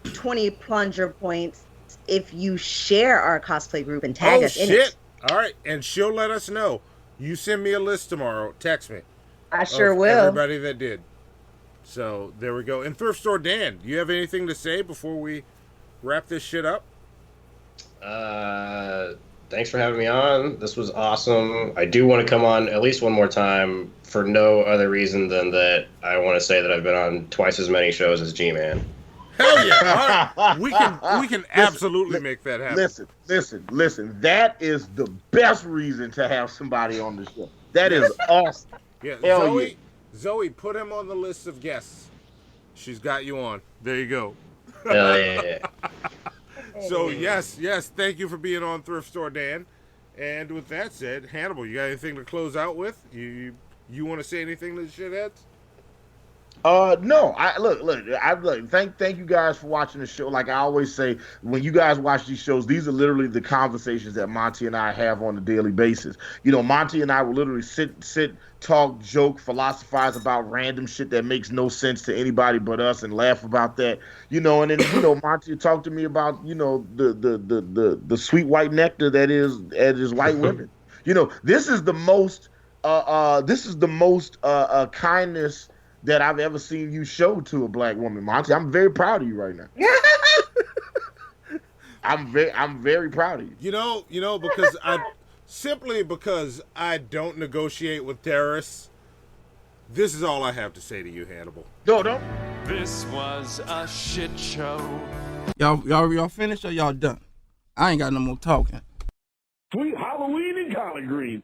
G: 20 plunger points if you share our cosplay group and tag us in it.
E: All right. And she'll let us know. You send me a list tomorrow. Text me.
G: I sure will.
E: Everybody that did. So there we go. And Thrift Store Dan, do you have anything to say before we wrap this shit up?
F: Thanks for having me on. This was awesome. I do want to come on at least one more time for no other reason than that I want to say that I've been on twice as many shows as G-Man.
E: Hell yeah! All right. We can absolutely make that happen.
D: Listen. That is the best reason to have somebody on the show. That is awesome.
E: Yeah,
D: Hell
E: Zoe, put him on the list of guests. She's got you on. There you go.
F: Hell yeah.
E: So yes, thank you for being on Thrift Store, Dan. And with that said, Hannibal, you got anything to close out with? You want to say anything to the shitheads?
D: No. Thank you guys for watching the show. Like I always say, when you guys watch these shows, these are literally the conversations that Monty and I have on a daily basis. You know, Monty and I will literally sit, talk, joke, philosophize about random shit that makes no sense to anybody but us, and laugh about that. You know, and then Monty talk to me about the sweet white nectar that is white women. You know, this is the most kindness that I've ever seen you show to a black woman, Monty. I'm very proud of you right now. I'm very proud of you.
E: You know, because I don't negotiate with terrorists. This is all I have to say to you, Hannibal.
D: No, don't.
H: This was a shit show.
J: Y'all finished or y'all done? I ain't got no more talking.
C: Sweet Halloween in collard green.